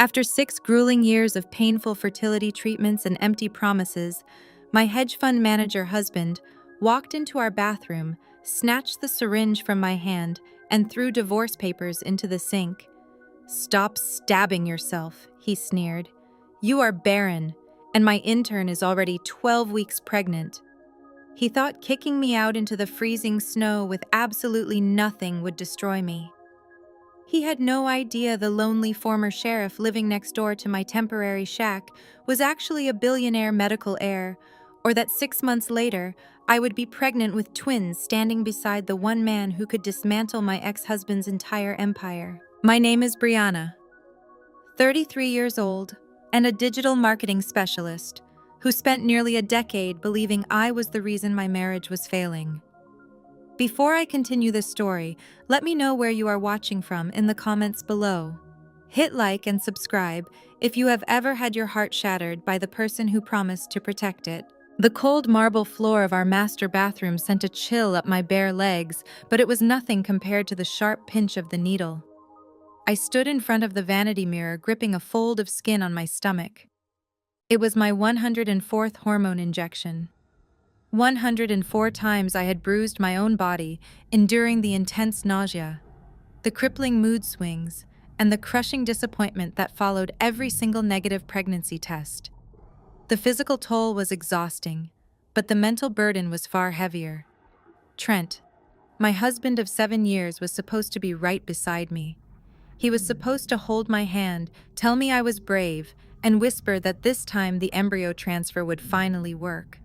After 6 grueling years of painful fertility treatments and empty promises, my hedge fund manager husband walked into our bathroom, snatched the syringe from my hand, and threw divorce papers into the sink. "Stop stabbing yourself," he sneered. "You are barren, and my intern is already 12 weeks pregnant." He thought kicking me out into the freezing snow with absolutely nothing would destroy me. He had no idea the lonely former sheriff living next door to my temporary shack was actually a billionaire medical heir, or that 6 months later, I would be pregnant with twins standing beside the one man who could dismantle my ex-husband's entire empire. My name is Brianna, 33 years old, and a digital marketing specialist who spent nearly a decade believing I was the reason my marriage was failing. Before I continue this story, let me know where you are watching from in the comments below. Hit like and subscribe if you have ever had your heart shattered by the person who promised to protect it. The cold marble floor of our master bathroom sent a chill up my bare legs, but it was nothing compared to the sharp pinch of the needle. I stood in front of the vanity mirror, gripping a fold of skin on my stomach. It was my 104th hormone injection. 104 times I had bruised my own body, enduring the intense nausea, the crippling mood swings, and the crushing disappointment that followed every single negative pregnancy test. The physical toll was exhausting, but the mental burden was far heavier. Trent, my husband of 7 years, was supposed to be right beside me. He was supposed to hold my hand, tell me I was brave, and whisper that this time the embryo transfer would finally work.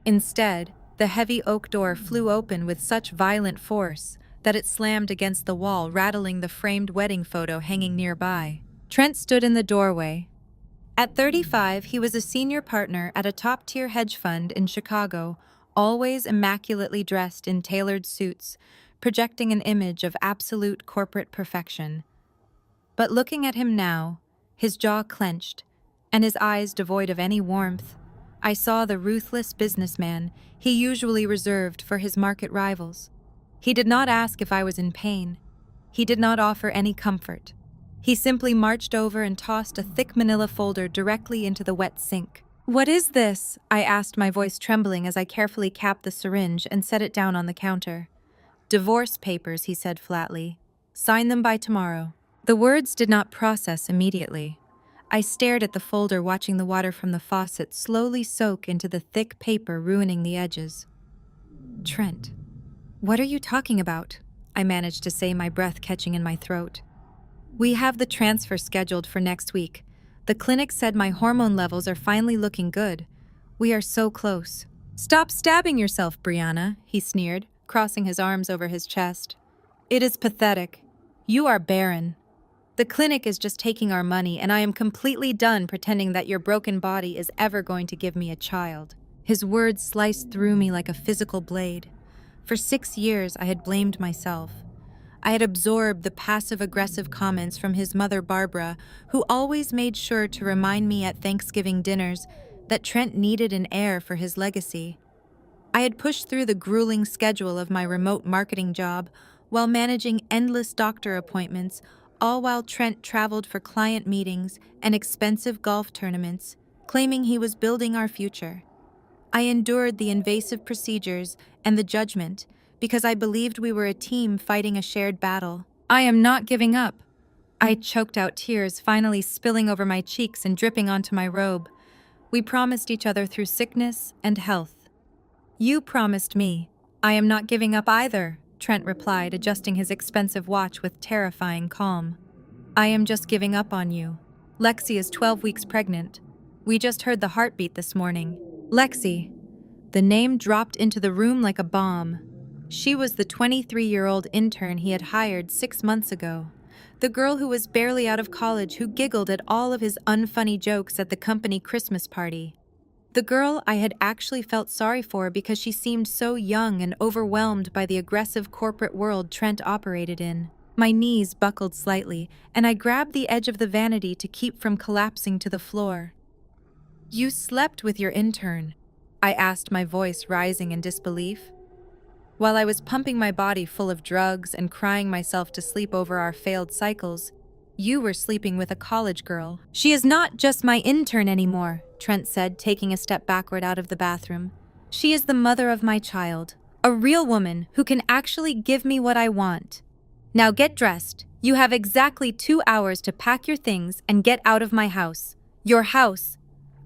Instead, the heavy oak door flew open with such violent force that it slammed against the wall, rattling the framed wedding photo hanging nearby. Trent stood in the doorway. At 35, he was a senior partner at a top-tier hedge fund in Chicago, always immaculately dressed in tailored suits, projecting an image of absolute corporate perfection. But looking at him now, his jaw clenched, and his eyes devoid of any warmth, I saw the ruthless businessman he usually reserved for his market rivals. He did not ask if I was in pain. He did not offer any comfort. He simply marched over and tossed a thick manila folder directly into the wet sink. "What is this?" I asked, my voice trembling as I carefully capped the syringe and set it down on the counter. "Divorce papers," he said flatly. "Sign them by tomorrow." The words did not process immediately. I stared at the folder, watching the water from the faucet slowly soak into the thick paper, ruining the edges. "Trent, what are you talking about?" I managed to say, my breath catching in my throat. "We have the transfer scheduled for next week. The clinic said my hormone levels are finally looking good. We are so close." "Stop stabbing yourself, Brianna," he sneered, crossing his arms over his chest. "It is pathetic. You are barren. The clinic is just taking our money, and I am completely done pretending that your broken body is ever going to give me a child." His words sliced through me like a physical blade. For 6 years, I had blamed myself. I had absorbed the passive-aggressive comments from his mother, Barbara, who always made sure to remind me at Thanksgiving dinners that Trent needed an heir for his legacy. I had pushed through the grueling schedule of my remote marketing job while managing endless doctor appointments, all while Trent traveled for client meetings and expensive golf tournaments, claiming he was building our future. I endured the invasive procedures and the judgment because I believed we were a team fighting a shared battle. "I am not giving up." I choked out tears, finally spilling over my cheeks and dripping onto my robe. "We promised each other through sickness and health." "You promised me. I am not giving up either," Trent replied, adjusting his expensive watch with terrifying calm. "I am just giving up on you. Lexi is 12 weeks pregnant. We just heard the heartbeat this morning." Lexi. The name dropped into the room like a bomb. She was the 23-year-old intern he had hired 6 months ago. The girl who was barely out of college, who giggled at all of his unfunny jokes at the company Christmas party. The girl I had actually felt sorry for because she seemed so young and overwhelmed by the aggressive corporate world Trent operated in. My knees buckled slightly, and I grabbed the edge of the vanity to keep from collapsing to the floor. "You slept with your intern?" I asked, my voice rising in disbelief. While I was pumping my body full of drugs and crying myself to sleep over our failed cycles, You were sleeping with a college girl. She is not just my intern anymore, Trent said, taking a step backward out of the bathroom. She is the mother of my child, a real woman who can actually give me what I want. Now get dressed. You have exactly 2 hours to pack your things and get out of my house. Your house.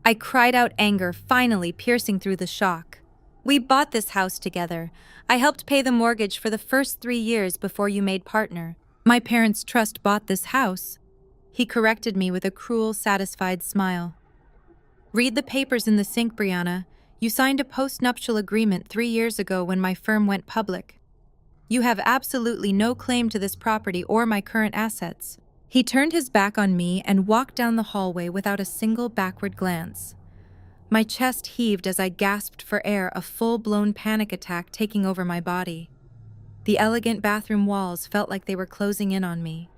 I cried out, anger finally piercing through the shock. We bought this house together. I helped pay the mortgage for the first 3 years before you made partner. My parents' trust bought this house. He corrected me with a cruel, satisfied smile. Read the papers in the sink, Brianna. You signed a post-nuptial agreement 3 years ago when my firm went public. You have absolutely no claim to this property or my current assets. He turned his back on me and walked down the hallway without a single backward glance. My chest heaved as I gasped for air, a full-blown panic attack taking over my body. The elegant bathroom walls felt like they were closing in on me.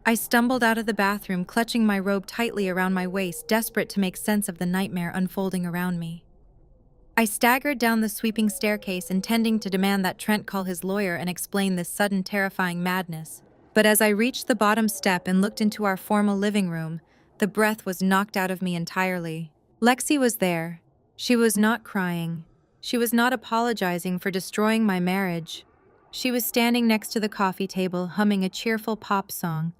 I stumbled out of the bathroom, clutching my robe tightly around my waist, desperate to make sense of the nightmare unfolding around me. I staggered down the sweeping staircase, intending to demand that Trent call his lawyer and explain this sudden, terrifying madness. But as I reached the bottom step and looked into our formal living room, the breath was knocked out of me entirely. Lexi was there. She was not crying. She was not apologizing for destroying my marriage. She was standing next to the coffee table, humming a cheerful pop song.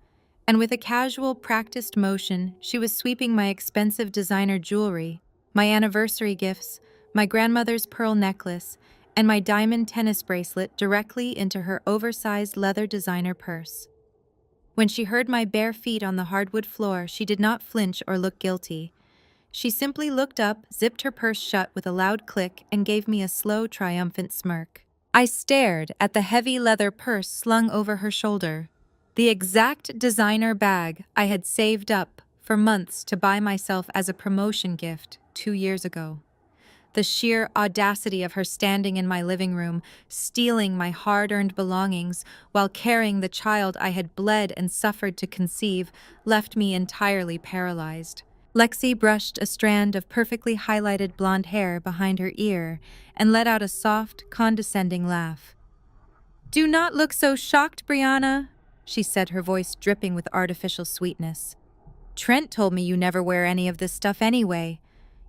And with a casual, practiced motion, she was sweeping my expensive designer jewelry, my anniversary gifts, my grandmother's pearl necklace, and my diamond tennis bracelet directly into her oversized leather designer purse. When she heard my bare feet on the hardwood floor, she did not flinch or look guilty. She simply looked up, zipped her purse shut with a loud click, and gave me a slow, triumphant smirk. I stared at the heavy leather purse slung over her shoulder, the exact designer bag I had saved up for months to buy myself as a promotion gift 2 years ago. The sheer audacity of her standing in my living room, stealing my hard-earned belongings while carrying the child I had bled and suffered to conceive, left me entirely paralyzed. Lexi brushed a strand of perfectly highlighted blonde hair behind her ear and let out a soft, condescending laugh. "Do not look so shocked, Brianna," she said, her voice dripping with artificial sweetness. "Trent told me you never wear any of this stuff anyway.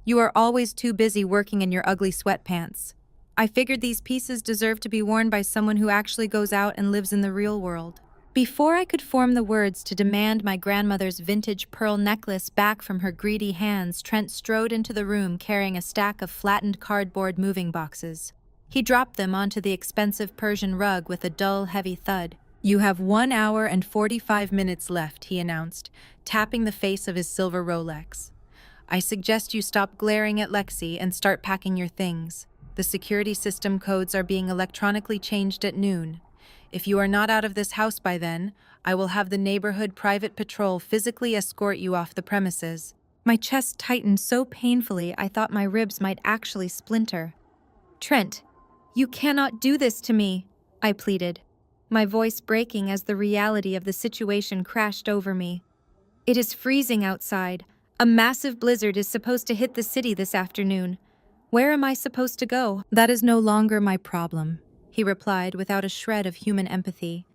You are always too busy working in your ugly sweatpants. I figured these pieces deserve to be worn by someone who actually goes out and lives in the real world." Before I could form the words to demand my grandmother's vintage pearl necklace back from her greedy hands, Trent strode into the room carrying a stack of flattened cardboard moving boxes. He dropped them onto the expensive Persian rug with a dull, heavy thud. "You have 1 hour and 45 minutes left," he announced, tapping the face of his silver Rolex. "I suggest you stop glaring at Lexi and start packing your things. The security system codes are being electronically changed at noon. If you are not out of this house by then, I will have the neighborhood private patrol physically escort you off the premises." My chest tightened so painfully I thought my ribs might actually splinter. "Trent, you cannot do this to me," I pleaded, my voice breaking as the reality of the situation crashed over me. "It is freezing outside. A massive blizzard is supposed to hit the city this afternoon. Where am I supposed to go?" "That is no longer my problem," he replied without a shred of human empathy.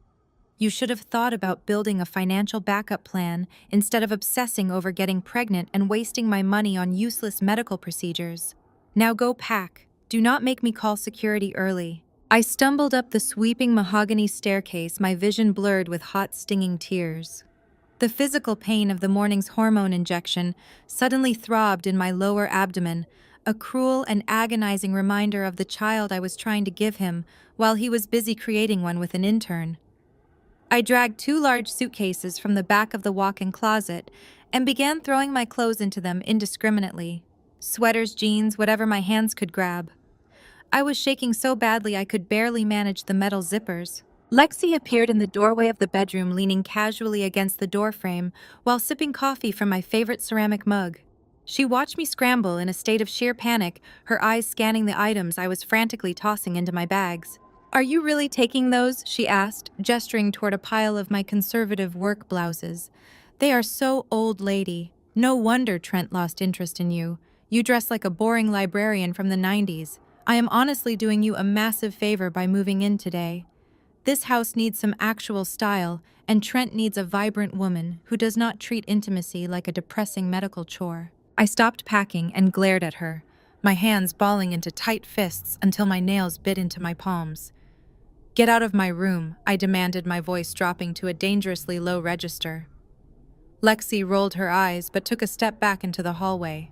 "You should have thought about building a financial backup plan instead of obsessing over getting pregnant and wasting my money on useless medical procedures. Now go pack. Do not make me call security early." I stumbled up the sweeping mahogany staircase, my vision blurred with hot, stinging tears. The physical pain of the morning's hormone injection suddenly throbbed in my lower abdomen, a cruel and agonizing reminder of the child I was trying to give him while he was busy creating one with an intern. I dragged 2 large suitcases from the back of the walk-in closet and began throwing my clothes into them indiscriminately. Sweaters, jeans, whatever my hands could grab. I was shaking so badly I could barely manage the metal zippers. Lexi appeared in the doorway of the bedroom, leaning casually against the doorframe while sipping coffee from my favorite ceramic mug. She watched me scramble in a state of sheer panic, her eyes scanning the items I was frantically tossing into my bags. "Are you really taking those?" she asked, gesturing toward a pile of my conservative work blouses. "They are so old, lady. No wonder Trent lost interest in you. You dress like a boring librarian from the 90s. I am honestly doing you a massive favor by moving in today." This house needs some actual style, and Trent needs a vibrant woman who does not treat intimacy like a depressing medical chore. I stopped packing and glared at her, my hands balling into tight fists until my nails bit into my palms. "Get out of my room," I demanded, my voice dropping to a dangerously low register. Lexi rolled her eyes but took a step back into the hallway.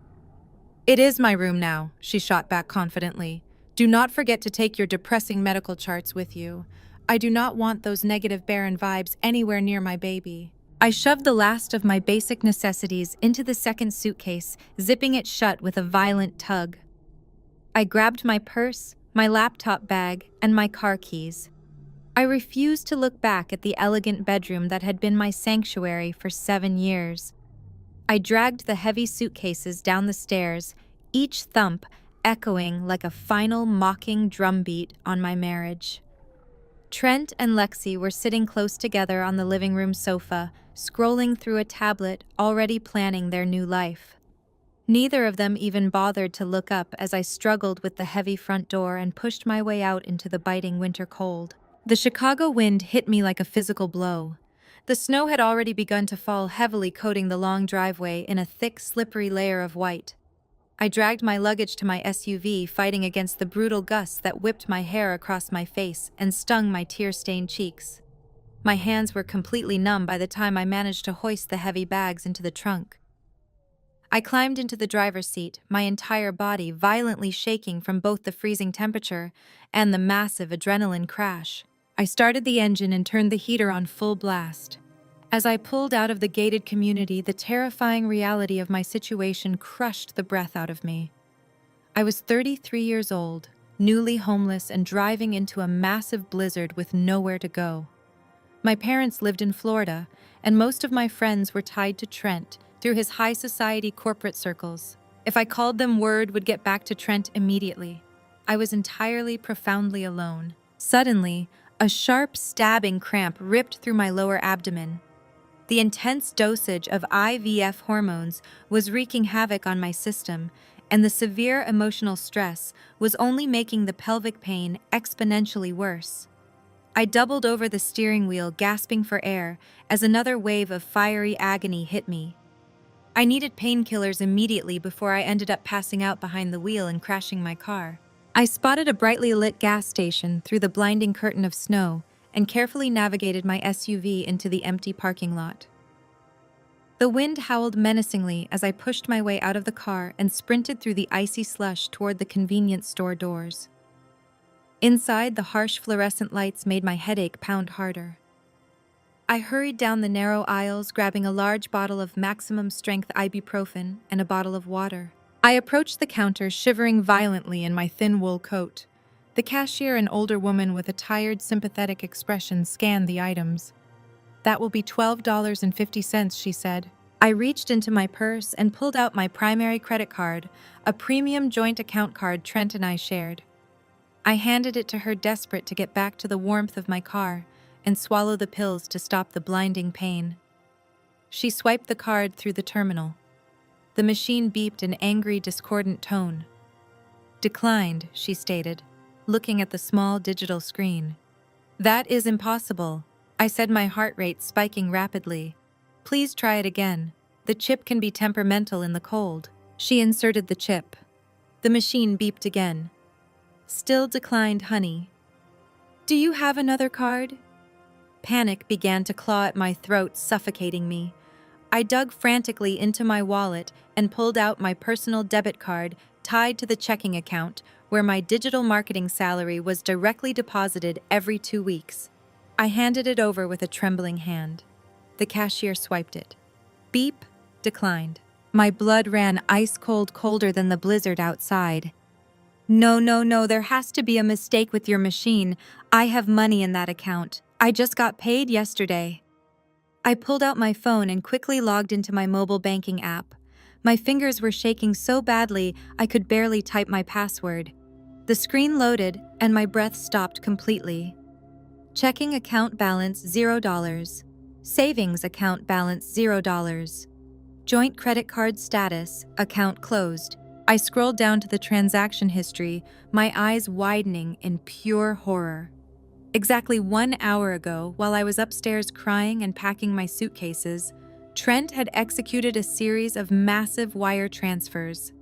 "It is my room now," she shot back confidently. "Do not forget to take your depressing medical charts with you. I do not want those negative barren vibes anywhere near my baby." I shoved the last of my basic necessities into the second suitcase, zipping it shut with a violent tug. I grabbed my purse, my laptop bag, and my car keys. I refused to look back at the elegant bedroom that had been my sanctuary for 7 years. I dragged the heavy suitcases down the stairs, each thump echoing like a final mocking drumbeat on my marriage. Trent and Lexi were sitting close together on the living room sofa, scrolling through a tablet, already planning their new life. Neither of them even bothered to look up as I struggled with the heavy front door and pushed my way out into the biting winter cold. The Chicago wind hit me like a physical blow. The snow had already begun to fall heavily, coating the long driveway in a thick, slippery layer of white. I dragged my luggage to my SUV, fighting against the brutal gusts that whipped my hair across my face and stung my tear-stained cheeks. My hands were completely numb by the time I managed to hoist the heavy bags into the trunk. I climbed into the driver's seat, my entire body violently shaking from both the freezing temperature and the massive adrenaline crash. I started the engine and turned the heater on full blast. As I pulled out of the gated community, the terrifying reality of my situation crushed the breath out of me. I was 33 years old, newly homeless, and driving into a massive blizzard with nowhere to go. My parents lived in Florida, and most of my friends were tied to Trent through his high society corporate circles. If I called them, word would get back to Trent immediately. I was entirely, profoundly alone. Suddenly, a sharp, stabbing cramp ripped through my lower abdomen. The intense dosage of IVF hormones was wreaking havoc on my system, and the severe emotional stress was only making the pelvic pain exponentially worse. I doubled over the steering wheel, gasping for air, as another wave of fiery agony hit me. I needed painkillers immediately before I ended up passing out behind the wheel and crashing my car. I spotted a brightly lit gas station through the blinding curtain of snow and carefully navigated my SUV into the empty parking lot. The wind howled menacingly as I pushed my way out of the car and sprinted through the icy slush toward the convenience store doors. Inside, the harsh fluorescent lights made my headache pound harder. I hurried down the narrow aisles, grabbing a large bottle of maximum-strength ibuprofen and a bottle of water. I approached the counter, shivering violently in my thin wool coat. The cashier, an older woman with a tired, sympathetic expression, scanned the items. "That will be $12.50, she said. I reached into my purse and pulled out my primary credit card, a premium joint account card Trent and I shared. I handed it to her, desperate to get back to the warmth of my car and swallow the pills to stop the blinding pain. She swiped the card through the terminal. The machine beeped an angry, discordant tone. "Declined," she stated, looking at the small digital screen. "That is impossible," I said, my heart rate spiking rapidly. "Please try it again. The chip can be temperamental in the cold." She inserted the chip. The machine beeped again. "Still declined, honey. Do you have another card?" Panic began to claw at my throat, suffocating me. I dug frantically into my wallet and pulled out my personal debit card tied to the checking account where my digital marketing salary was directly deposited every 2 weeks. I handed it over with a trembling hand. The cashier swiped it. Beep, declined. My blood ran ice cold, colder than the blizzard outside. No, there has to be a mistake with your machine. I have money in that account. I just got paid yesterday. I pulled out my phone and quickly logged into my mobile banking app. My fingers were shaking so badly I could barely type my password. The screen loaded and my breath stopped completely. Checking account balance $0. Savings account balance $0. Joint credit card status, account closed. I scrolled down to the transaction history, my eyes widening in pure horror. Exactly 1 hour ago, while I was upstairs crying and packing my suitcases, Trent had executed a series of massive wire transfers.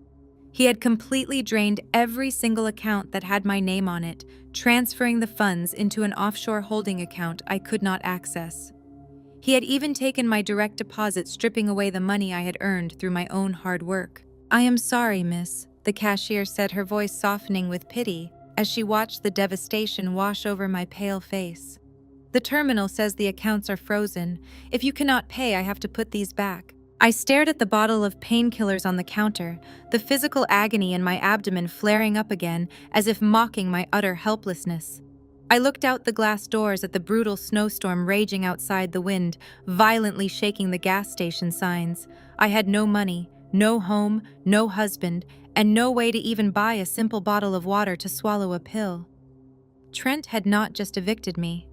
He had completely drained every single account that had my name on it, transferring the funds into an offshore holding account I could not access. He had even taken my direct deposit, stripping away the money I had earned through my own hard work. "I am sorry, miss," the cashier said, her voice softening with pity as she watched the devastation wash over my pale face. "The terminal says the accounts are frozen. If you cannot pay, I have to put these back." I stared at the bottle of painkillers on the counter, the physical agony in my abdomen flaring up again as if mocking my utter helplessness. I looked out the glass doors at the brutal snowstorm raging outside, the wind violently shaking the gas station signs. I had no money, no home, no husband, and no way to even buy a simple bottle of water to swallow a pill. Trent had not just evicted me.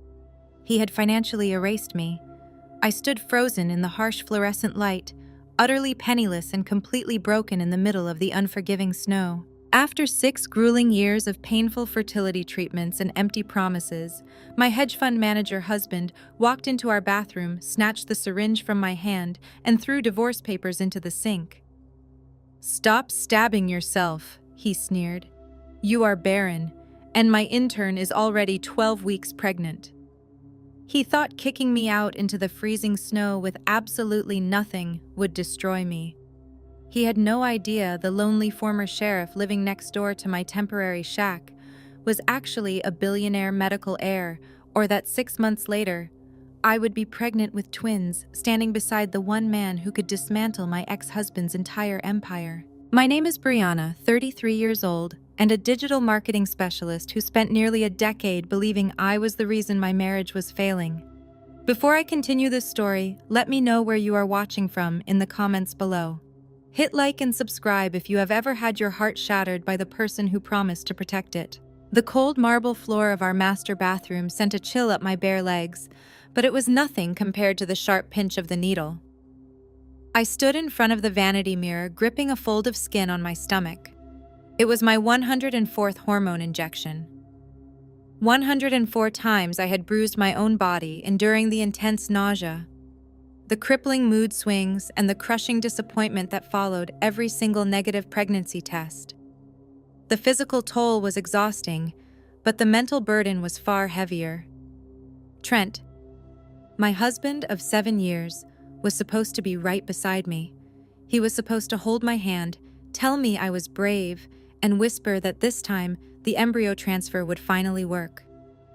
He had financially erased me. I stood frozen in the harsh fluorescent light, utterly penniless and completely broken in the middle of the unforgiving snow. After 6 grueling years of painful fertility treatments and empty promises, my hedge fund manager husband walked into our bathroom, snatched the syringe from my hand, and threw divorce papers into the sink. "Stop stabbing yourself," he sneered. "You are barren, and my intern is already 12 weeks pregnant." He thought kicking me out into the freezing snow with absolutely nothing would destroy me. He had no idea the lonely former sheriff living next door to my temporary shack was actually a billionaire medical heir, or that 6 months later, I would be pregnant with twins, standing beside the one man who could dismantle my ex-husband's entire empire. My name is Brianna, 33 years old, and a digital marketing specialist who spent nearly a decade believing I was the reason my marriage was failing. Before I continue this story, let me know where you are watching from in the comments below. Hit like and subscribe if you have ever had your heart shattered by the person who promised to protect it. The cold marble floor of our master bathroom sent a chill up my bare legs, but it was nothing compared to the sharp pinch of the needle. I stood in front of the vanity mirror, gripping a fold of skin on my stomach. It was my 104th hormone injection. 104 times I had bruised my own body, enduring the intense nausea, the crippling mood swings, and the crushing disappointment that followed every single negative pregnancy test. The physical toll was exhausting, but the mental burden was far heavier. Trent, my husband of 7 years, was supposed to be right beside me. He was supposed to hold my hand, tell me I was brave, and whisper that this time the embryo transfer would finally work.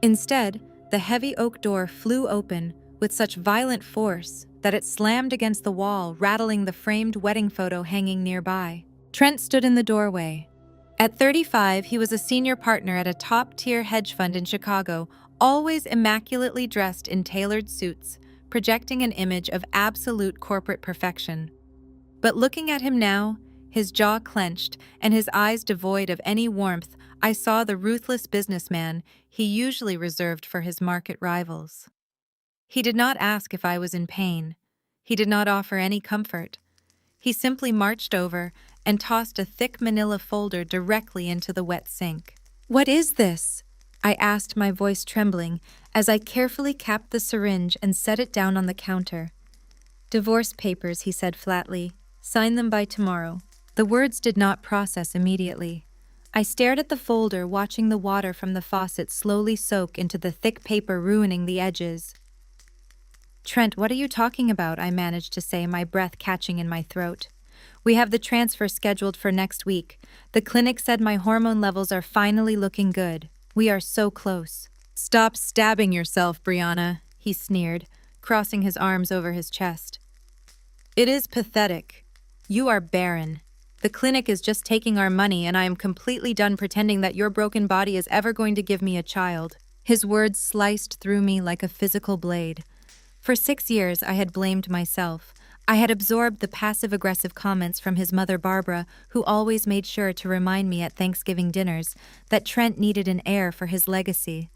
Instead, the heavy oak door flew open with such violent force that it slammed against the wall, rattling the framed wedding photo hanging nearby. Trent stood in the doorway. At 35, he was a senior partner at a top-tier hedge fund in Chicago, always immaculately dressed in tailored suits, projecting an image of absolute corporate perfection. But looking at him now, his jaw clenched and his eyes devoid of any warmth, I saw the ruthless businessman he usually reserved for his market rivals. He did not ask if I was in pain. He did not offer any comfort. He simply marched over and tossed a thick manila folder directly into the wet sink. "What is this?" I asked, my voice trembling, as I carefully capped the syringe and set it down on the counter. "Divorce papers," he said flatly. "Sign them by tomorrow." The words did not process immediately. I stared at the folder, watching the water from the faucet slowly soak into the thick paper, ruining the edges. "Trent, what are you talking about?" I managed to say, my breath catching in my throat. "We have the transfer scheduled for next week. The clinic said my hormone levels are finally looking good. We are so close." "Stop stabbing yourself, Brianna," he sneered, crossing his arms over his chest. "It is pathetic. You are barren. The clinic is just taking our money, and I am completely done pretending that your broken body is ever going to give me a child." His words sliced through me like a physical blade. For 6 years, I had blamed myself. I had absorbed the passive-aggressive comments from his mother, Barbara, who always made sure to remind me at Thanksgiving dinners that Trent needed an heir for his legacy.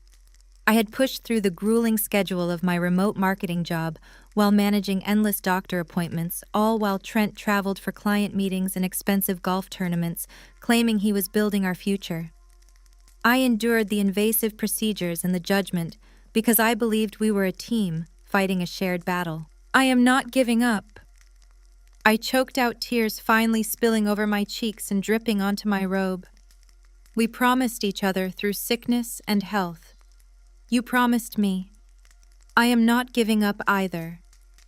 I had pushed through the grueling schedule of my remote marketing job while managing endless doctor appointments, all while Trent traveled for client meetings and expensive golf tournaments, claiming he was building our future. I endured the invasive procedures and the judgment because I believed we were a team fighting a shared battle. I am not giving up. I choked out tears finally spilling over my cheeks and dripping onto my robe. We promised each other through sickness and health. You promised me. I am not giving up either,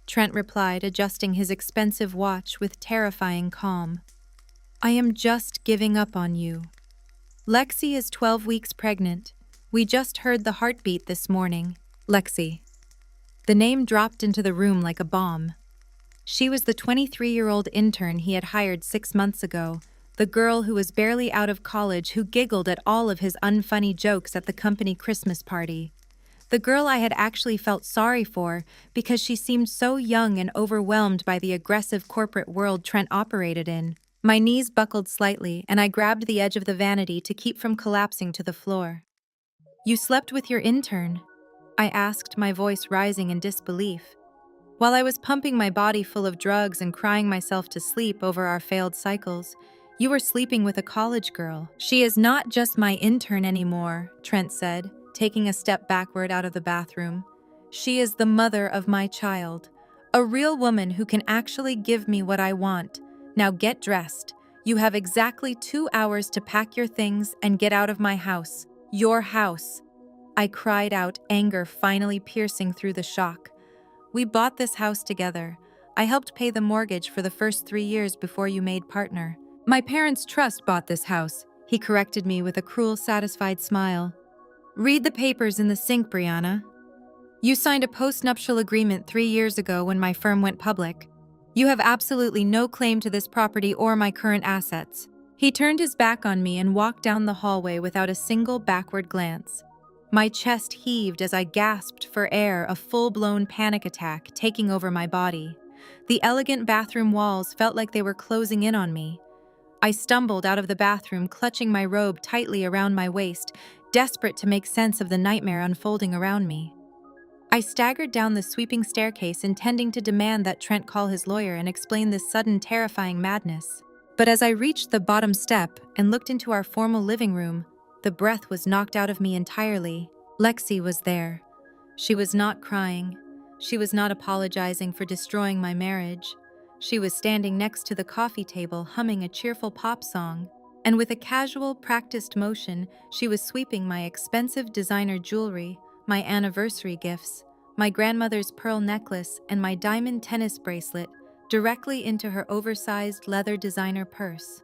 Trent replied, adjusting his expensive watch with terrifying calm. I am just giving up on you. Lexi is 12 weeks pregnant. We just heard the heartbeat this morning. Lexi. The name dropped into the room like a bomb. She was the 23-year-old intern he had hired 6 months ago, the girl who was barely out of college who giggled at all of his unfunny jokes at the company Christmas party. The girl I had actually felt sorry for because she seemed so young and overwhelmed by the aggressive corporate world Trent operated in. My knees buckled slightly, and I grabbed the edge of the vanity to keep from collapsing to the floor. You slept with your intern? I asked, my voice rising in disbelief. While I was pumping my body full of drugs and crying myself to sleep over our failed cycles, you were sleeping with a college girl. She is not just my intern anymore, Trent said, taking a step backward out of the bathroom. She is the mother of my child, a real woman who can actually give me what I want. Now get dressed. You have exactly 2 hours to pack your things and get out of my house. Your house. I cried out, anger finally piercing through the shock. We bought this house together. I helped pay the mortgage for the first 3 years before you made partner. My parents' trust bought this house, he corrected me with a cruel, satisfied smile. Read the papers in the sink, Brianna. You signed a post-nuptial agreement 3 years ago when my firm went public. You have absolutely no claim to this property or my current assets. He turned his back on me and walked down the hallway without a single backward glance. My chest heaved as I gasped for air, a full-blown panic attack taking over my body. The elegant bathroom walls felt like they were closing in on me. I stumbled out of the bathroom, clutching my robe tightly around my waist, desperate to make sense of the nightmare unfolding around me. I staggered down the sweeping staircase, intending to demand that Trent call his lawyer and explain this sudden, terrifying madness. But as I reached the bottom step and looked into our formal living room, the breath was knocked out of me entirely. Lexi was there. She was not crying. She was not apologizing for destroying my marriage. She was standing next to the coffee table, humming a cheerful pop song. And with a casual, practiced motion, she was sweeping my expensive designer jewelry, my anniversary gifts, my grandmother's pearl necklace, and my diamond tennis bracelet directly into her oversized leather designer purse.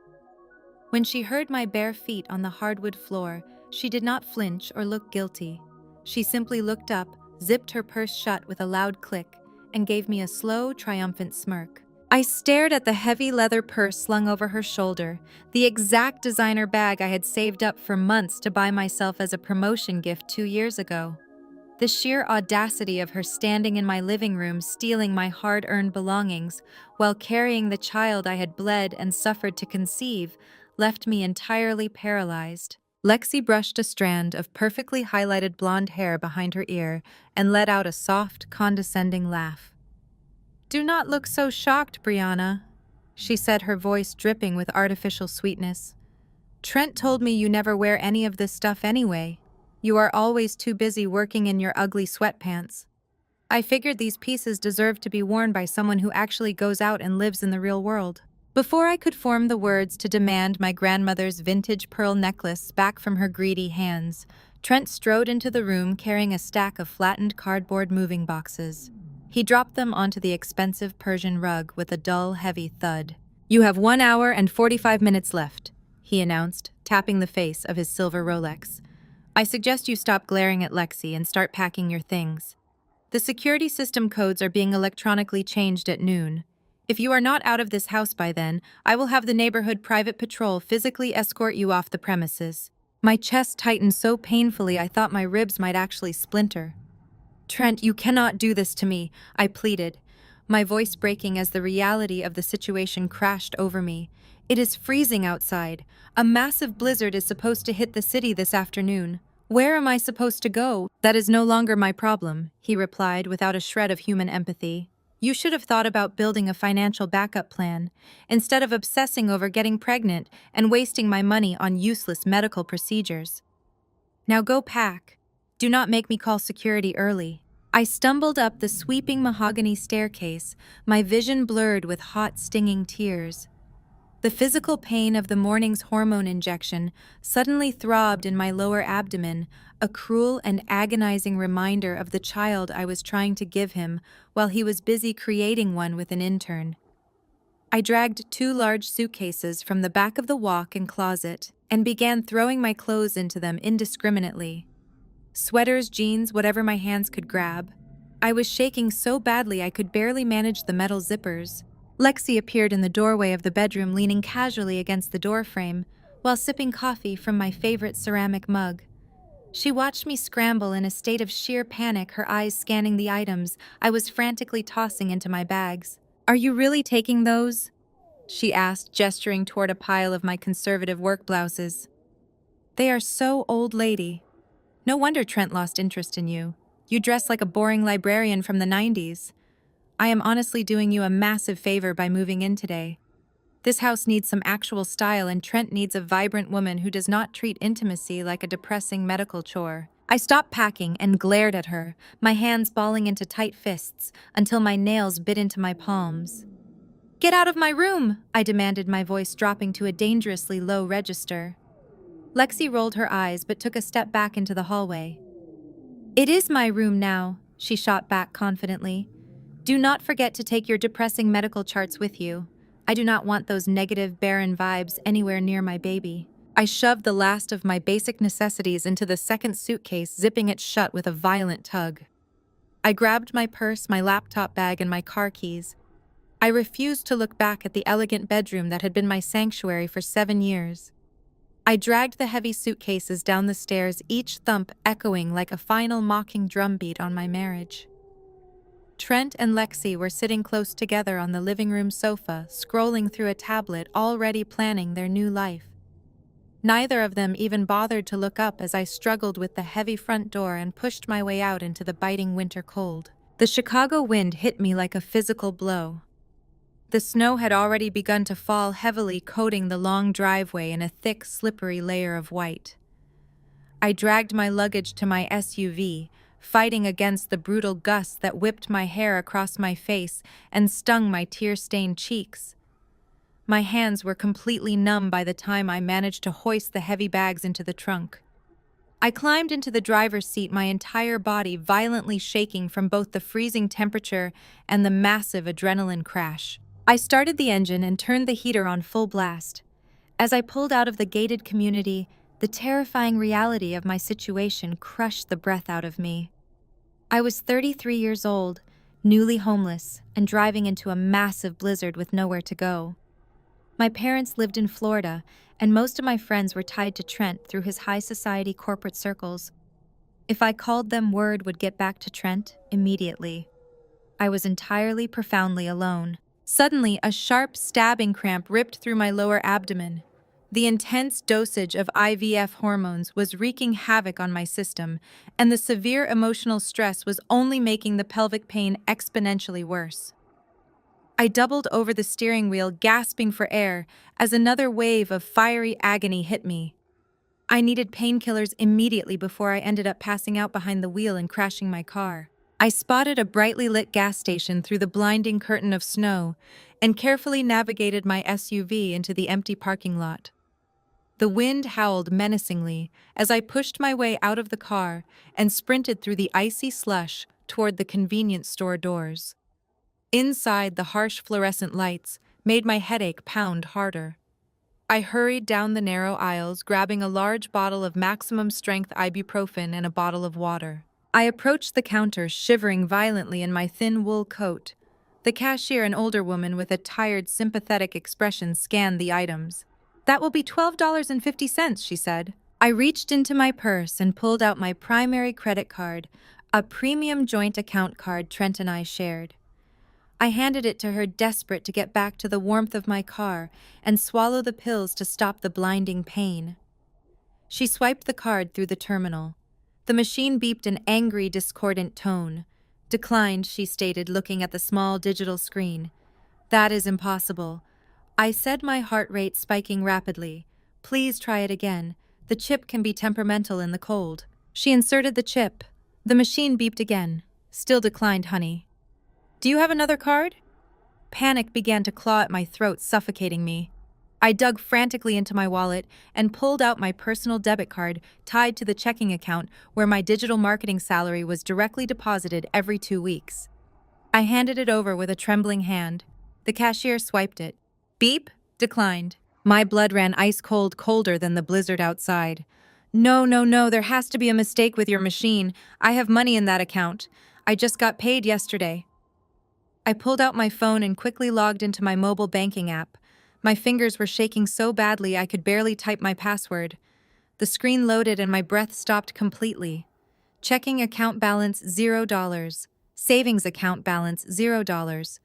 When she heard my bare feet on the hardwood floor, she did not flinch or look guilty. She simply looked up, zipped her purse shut with a loud click, and gave me a slow, triumphant smirk. I stared at the heavy leather purse slung over her shoulder, the exact designer bag I had saved up for months to buy myself as a promotion gift 2 years ago. The sheer audacity of her standing in my living room, stealing my hard-earned belongings, while carrying the child I had bled and suffered to conceive, left me entirely paralyzed. Lexi brushed a strand of perfectly highlighted blonde hair behind her ear and let out a soft, condescending laugh. "Do not look so shocked, Brianna," she said, her voice dripping with artificial sweetness. "Trent told me you never wear any of this stuff anyway. You are always too busy working in your ugly sweatpants. I figured these pieces deserved to be worn by someone who actually goes out and lives in the real world." Before I could form the words to demand my grandmother's vintage pearl necklace back from her greedy hands, Trent strode into the room carrying a stack of flattened cardboard moving boxes. He dropped them onto the expensive Persian rug with a dull, heavy thud. "You have 1 hour and 45 minutes left," he announced, tapping the face of his silver Rolex. "I suggest you stop glaring at Lexi and start packing your things. The security system codes are being electronically changed at noon. If you are not out of this house by then, I will have the neighborhood private patrol physically escort you off the premises." My chest tightened so painfully I thought my ribs might actually splinter. "Trent, you cannot do this to me," I pleaded, my voice breaking as the reality of the situation crashed over me. "It is freezing outside. A massive blizzard is supposed to hit the city this afternoon. Where am I supposed to go?" "That is no longer my problem," he replied without a shred of human empathy. "You should have thought about building a financial backup plan, instead of obsessing over getting pregnant and wasting my money on useless medical procedures." Now go pack. Do not make me call security early. I stumbled up the sweeping mahogany staircase, my vision blurred with hot, stinging tears. The physical pain of the morning's hormone injection suddenly throbbed in my lower abdomen, a cruel and agonizing reminder of the child I was trying to give him while he was busy creating one with an intern. I dragged 2 large suitcases from the back of the walk-in closet and began throwing my clothes into them indiscriminately. Sweaters, jeans, whatever my hands could grab. I was shaking so badly I could barely manage the metal zippers. Lexi appeared in the doorway of the bedroom, leaning casually against the doorframe while sipping coffee from my favorite ceramic mug. She watched me scramble in a state of sheer panic, her eyes scanning the items I was frantically tossing into my bags. "Are you really taking those?" she asked, gesturing toward a pile of my conservative work blouses. "They are so old, lady. No wonder Trent lost interest in you. You dress like a boring librarian from the 90s. I am honestly doing you a massive favor by moving in today. This house needs some actual style, and Trent needs a vibrant woman who does not treat intimacy like a depressing medical chore." I stopped packing and glared at her, my hands balling into tight fists until my nails bit into my palms. "Get out of my room!" I demanded, my voice dropping to a dangerously low register. Lexi rolled her eyes but took a step back into the hallway. "It is my room now," she shot back confidently. "Do not forget to take your depressing medical charts with you. I do not want those negative, barren vibes anywhere near my baby." I shoved the last of my basic necessities into the second suitcase, zipping it shut with a violent tug. I grabbed my purse, my laptop bag, and my car keys. I refused to look back at the elegant bedroom that had been my sanctuary for 7 years. I dragged the heavy suitcases down the stairs, each thump echoing like a final mocking drumbeat on my marriage. Trent and Lexi were sitting close together on the living room sofa, scrolling through a tablet, already planning their new life. Neither of them even bothered to look up as I struggled with the heavy front door and pushed my way out into the biting winter cold. The Chicago wind hit me like a physical blow. The snow had already begun to fall heavily, coating the long driveway in a thick, slippery layer of white. I dragged my luggage to my SUV, fighting against the brutal gusts that whipped my hair across my face and stung my tear-stained cheeks. My hands were completely numb by the time I managed to hoist the heavy bags into the trunk. I climbed into the driver's seat, my entire body violently shaking from both the freezing temperature and the massive adrenaline crash. I started the engine and turned the heater on full blast. As I pulled out of the gated community, the terrifying reality of my situation crushed the breath out of me. I was 33 years old, newly homeless, and driving into a massive blizzard with nowhere to go. My parents lived in Florida, and most of my friends were tied to Trent through his high society corporate circles. If I called them, word would get back to Trent immediately. I was entirely, profoundly alone. Suddenly, a sharp stabbing cramp ripped through my lower abdomen. The intense dosage of IVF hormones was wreaking havoc on my system, and the severe emotional stress was only making the pelvic pain exponentially worse. I doubled over the steering wheel, gasping for air, as another wave of fiery agony hit me. I needed painkillers immediately before I ended up passing out behind the wheel and crashing my car. I spotted a brightly lit gas station through the blinding curtain of snow and carefully navigated my SUV into the empty parking lot. The wind howled menacingly as I pushed my way out of the car and sprinted through the icy slush toward the convenience store doors. Inside, the harsh fluorescent lights made my headache pound harder. I hurried down the narrow aisles, grabbing a large bottle of maximum-strength ibuprofen and a bottle of water. I approached the counter, shivering violently in my thin wool coat. The cashier, an older woman with a tired, sympathetic expression, scanned the items. "That will be $12.50, she said. I reached into my purse and pulled out my primary credit card, a premium joint account card Trent and I shared. I handed it to her, desperate to get back to the warmth of my car and swallow the pills to stop the blinding pain. She swiped the card through the terminal. The machine beeped an angry, discordant tone. "Declined," she stated, looking at the small digital screen. "That is impossible," I said, my heart rate spiking rapidly. "Please try it again. The chip can be temperamental in the cold. She inserted the chip. The machine beeped again. Still declined, honey. Do you have another card? Panic began to claw at my throat, suffocating me. I dug frantically into my wallet and pulled out my personal debit card tied to the checking account where my digital marketing salary was directly deposited every 2 weeks. I handed it over with a trembling hand. The cashier swiped it. Beep, declined. My blood ran ice cold, colder than the blizzard outside. No, no, no, there has to be a mistake with your machine. I have money in that account. I just got paid yesterday. I pulled out my phone and quickly logged into my mobile banking app. My fingers were shaking so badly I could barely type my password. The screen loaded and my breath stopped completely. Checking account balance $0. Savings account balance $0.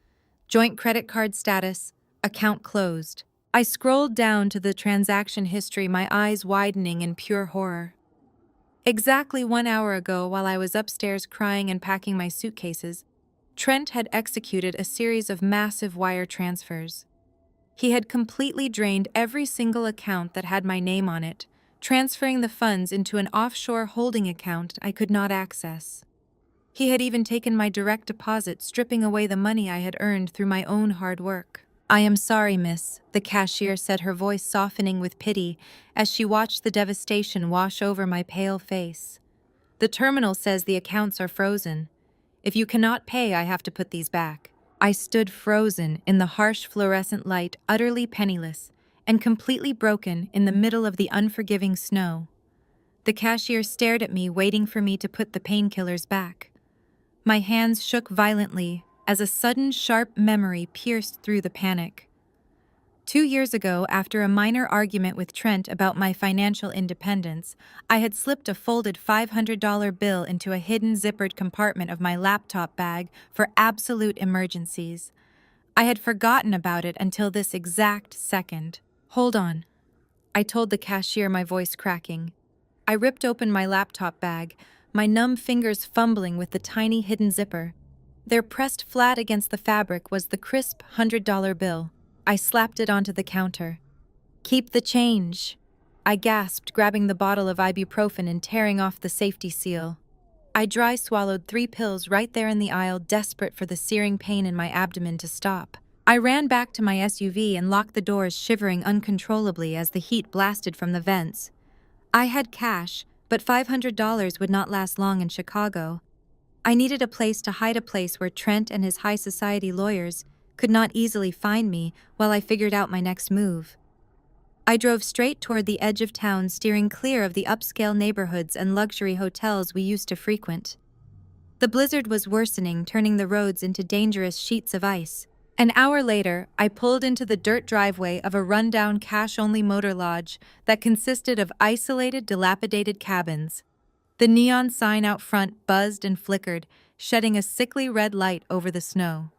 Joint credit card status, account closed. I scrolled down to the transaction history, my eyes widening in pure horror. Exactly 1 hour ago, while I was upstairs crying and packing my suitcases, Trent had executed a series of massive wire transfers. He had completely drained every single account that had my name on it, transferring the funds into an offshore holding account I could not access. He had even taken my direct deposit, stripping away the money I had earned through my own hard work. I am sorry, miss, the cashier said, her voice softening with pity as she watched the devastation wash over my pale face. The terminal says the accounts are frozen. If you cannot pay, I have to put these back. I stood frozen in the harsh fluorescent light, utterly penniless, and completely broken in the middle of the unforgiving snow. The cashier stared at me, waiting for me to put the painkillers back. My hands shook violently as a sudden sharp memory pierced through the panic. 2 years ago, after a minor argument with Trent about my financial independence, I had slipped a folded $500 bill into a hidden zippered compartment of my laptop bag for absolute emergencies. I had forgotten about it until this exact second. Hold on, I told the cashier, my voice cracking. I ripped open my laptop bag, my numb fingers fumbling with the tiny hidden zipper. There, pressed flat against the fabric, was the crisp $100 bill. I slapped it onto the counter. Keep the change, I gasped, grabbing the bottle of ibuprofen and tearing off the safety seal. I dry swallowed 3 pills right there in the aisle, desperate for the searing pain in my abdomen to stop. I ran back to my SUV and locked the doors, shivering uncontrollably as the heat blasted from the vents. I had cash, but $500 would not last long in Chicago. I needed a place to hide, a place where Trent and his high society lawyers could not easily find me while I figured out my next move. I drove straight toward the edge of town, steering clear of the upscale neighborhoods and luxury hotels we used to frequent. The blizzard was worsening, turning the roads into dangerous sheets of ice. An hour later, I pulled into the dirt driveway of a rundown cash-only motor lodge that consisted of isolated, dilapidated cabins. The neon sign out front buzzed and flickered, shedding a sickly red light over the snow.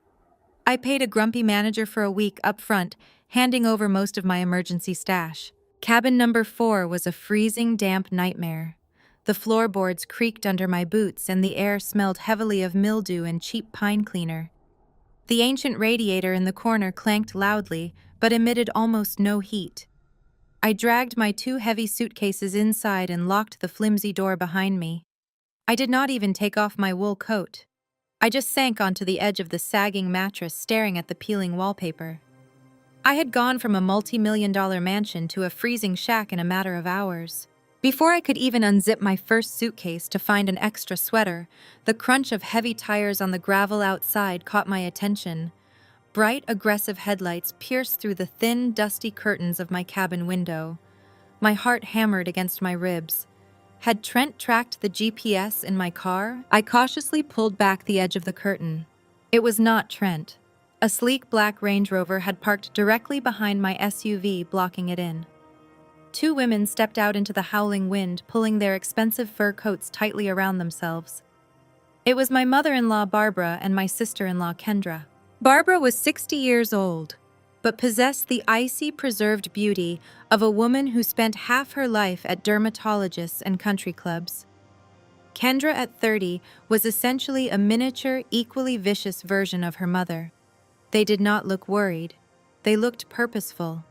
I paid a grumpy manager for a week up front, handing over most of my emergency stash. Cabin number 4 was a freezing, damp nightmare. The floorboards creaked under my boots and the air smelled heavily of mildew and cheap pine cleaner. The ancient radiator in the corner clanked loudly, but emitted almost no heat. I dragged my 2 heavy suitcases inside and locked the flimsy door behind me. I did not even take off my wool coat. I just sank onto the edge of the sagging mattress, staring at the peeling wallpaper. I had gone from a multi-million-dollar mansion to a freezing shack in a matter of hours. Before I could even unzip my first suitcase to find an extra sweater, the crunch of heavy tires on the gravel outside caught my attention. Bright, aggressive headlights pierced through the thin, dusty curtains of my cabin window. My heart hammered against my ribs. Had Trent tracked the GPS in my car? I cautiously pulled back the edge of the curtain. It was not Trent. A sleek black Range Rover had parked directly behind my SUV, blocking it in. 2 women stepped out into the howling wind, pulling their expensive fur coats tightly around themselves. It was my mother-in-law, Barbara, and my sister-in-law, Kendra. Barbara was 60 years old, but possessed the icy, preserved beauty of a woman who spent half her life at dermatologists and country clubs. Kendra, at 30, was essentially a miniature, equally vicious version of her mother. They did not look worried. They looked purposeful.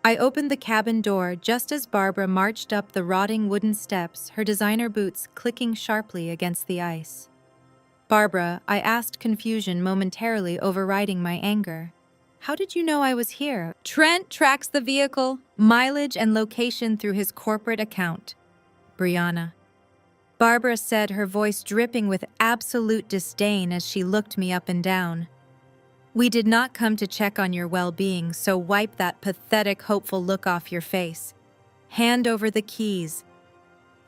I opened the cabin door just as Barbara marched up the rotting wooden steps, her designer boots clicking sharply against the ice. "Barbara," I asked, confusion momentarily overriding my anger. "How did you know I was here?" "Trent tracks the vehicle, mileage and location through his corporate account." "Brianna," Barbara said, her voice dripping with absolute disdain as she looked me up and down. "We did not come to check on your well-being, so wipe that pathetic, hopeful look off your face. Hand over the keys."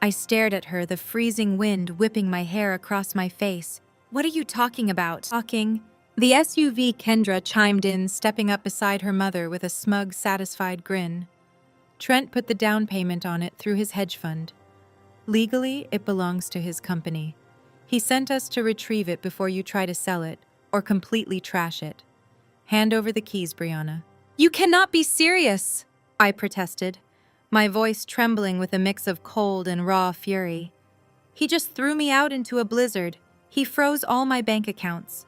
I stared at her, the freezing wind whipping my hair across my face. "What are you talking about?" "Talking." The SUV Kendra chimed in, stepping up beside her mother with a smug, satisfied grin. "Trent put the down payment on it through his hedge fund. Legally, it belongs to his company. He sent us to retrieve it before you try to sell it, or completely trash it. Hand over the keys, Brianna." "You cannot be serious," I protested, my voice trembling with a mix of cold and raw fury. "He just threw me out into a blizzard. He froze all my bank accounts.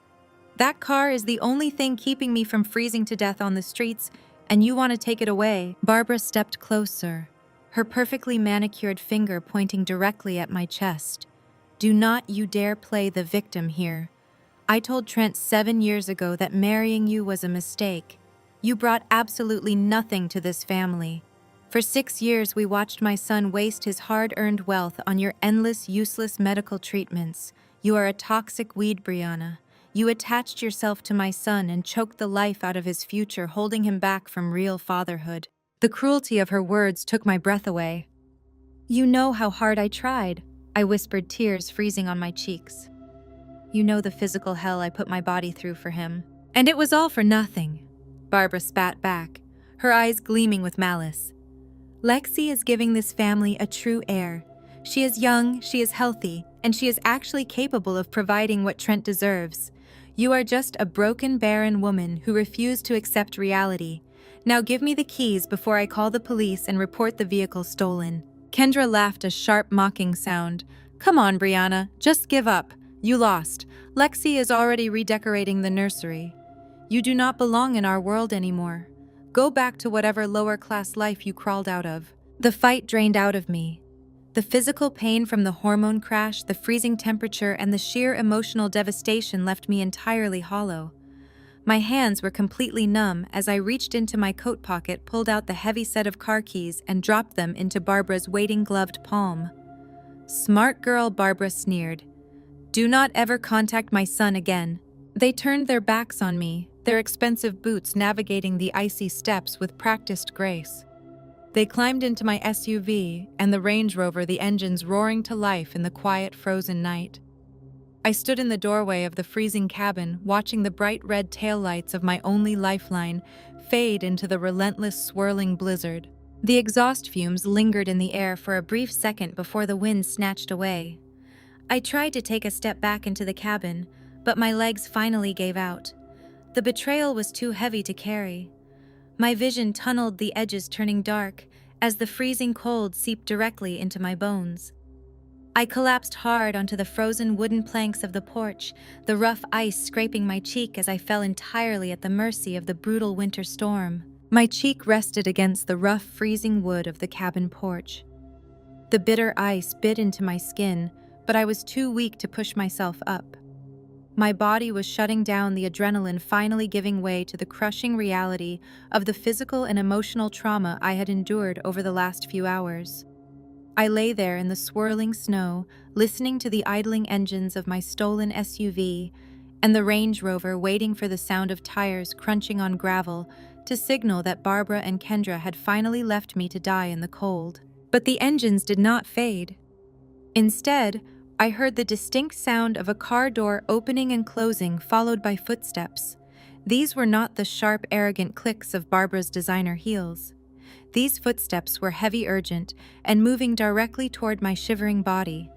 That car is the only thing keeping me from freezing to death on the streets, and you want to take it away." Barbara stepped closer, her perfectly manicured finger pointing directly at my chest. "Do not you dare play the victim here. I told Trent 7 years ago that marrying you was a mistake. You brought absolutely nothing to this family. For 6 years, we watched my son waste his hard-earned wealth on your endless, useless medical treatments. You are a toxic weed, Brianna. You attached yourself to my son and choked the life out of his future, holding him back from real fatherhood." The cruelty of her words took my breath away. "You know how hard I tried," I whispered, tears freezing on my cheeks. "You know the physical hell I put my body through for him. And it was all for nothing." Barbara spat back, her eyes gleaming with malice. "Lexi is giving this family a true heir. She is young, she is healthy, and she is actually capable of providing what Trent deserves. You are just a broken, barren woman who refused to accept reality. Now give me the keys before I call the police and report the vehicle stolen." Kendra laughed, a sharp, mocking sound. "Come on, Brianna, just give up. You lost. Lexi is already redecorating the nursery. You do not belong in our world anymore. Go back to whatever lower-class life you crawled out of." The fight drained out of me. The physical pain from the hormone crash, the freezing temperature, and the sheer emotional devastation left me entirely hollow. My hands were completely numb as I reached into my coat pocket, pulled out the heavy set of car keys, and dropped them into Barbara's waiting gloved palm. "Smart girl," Barbara sneered. "Do not ever contact my son again." They turned their backs on me, their expensive boots navigating the icy steps with practiced grace. They climbed into my SUV and the Range Rover, the engines roaring to life in the quiet, frozen night. I stood in the doorway of the freezing cabin, watching the bright red taillights of my only lifeline fade into the relentless, swirling blizzard. The exhaust fumes lingered in the air for a brief second before the wind snatched away. I tried to take a step back into the cabin, but my legs finally gave out. The betrayal was too heavy to carry. My vision tunneled, the edges turning dark as the freezing cold seeped directly into my bones. I collapsed hard onto the frozen wooden planks of the porch, the rough ice scraping my cheek as I fell entirely at the mercy of the brutal winter storm. My cheek rested against the rough, freezing wood of the cabin porch. The bitter ice bit into my skin, but I was too weak to push myself up. My body was shutting down, the adrenaline finally giving way to the crushing reality of the physical and emotional trauma I had endured over the last few hours. I lay there in the swirling snow, listening to the idling engines of my stolen SUV and the Range Rover, waiting for the sound of tires crunching on gravel to signal that Barbara and Kendra had finally left me to die in the cold. But the engines did not fade. Instead, I heard the distinct sound of a car door opening and closing, followed by footsteps. These were not the sharp, arrogant clicks of Barbara's designer heels. These footsteps were heavy, urgent, and moving directly toward my shivering body.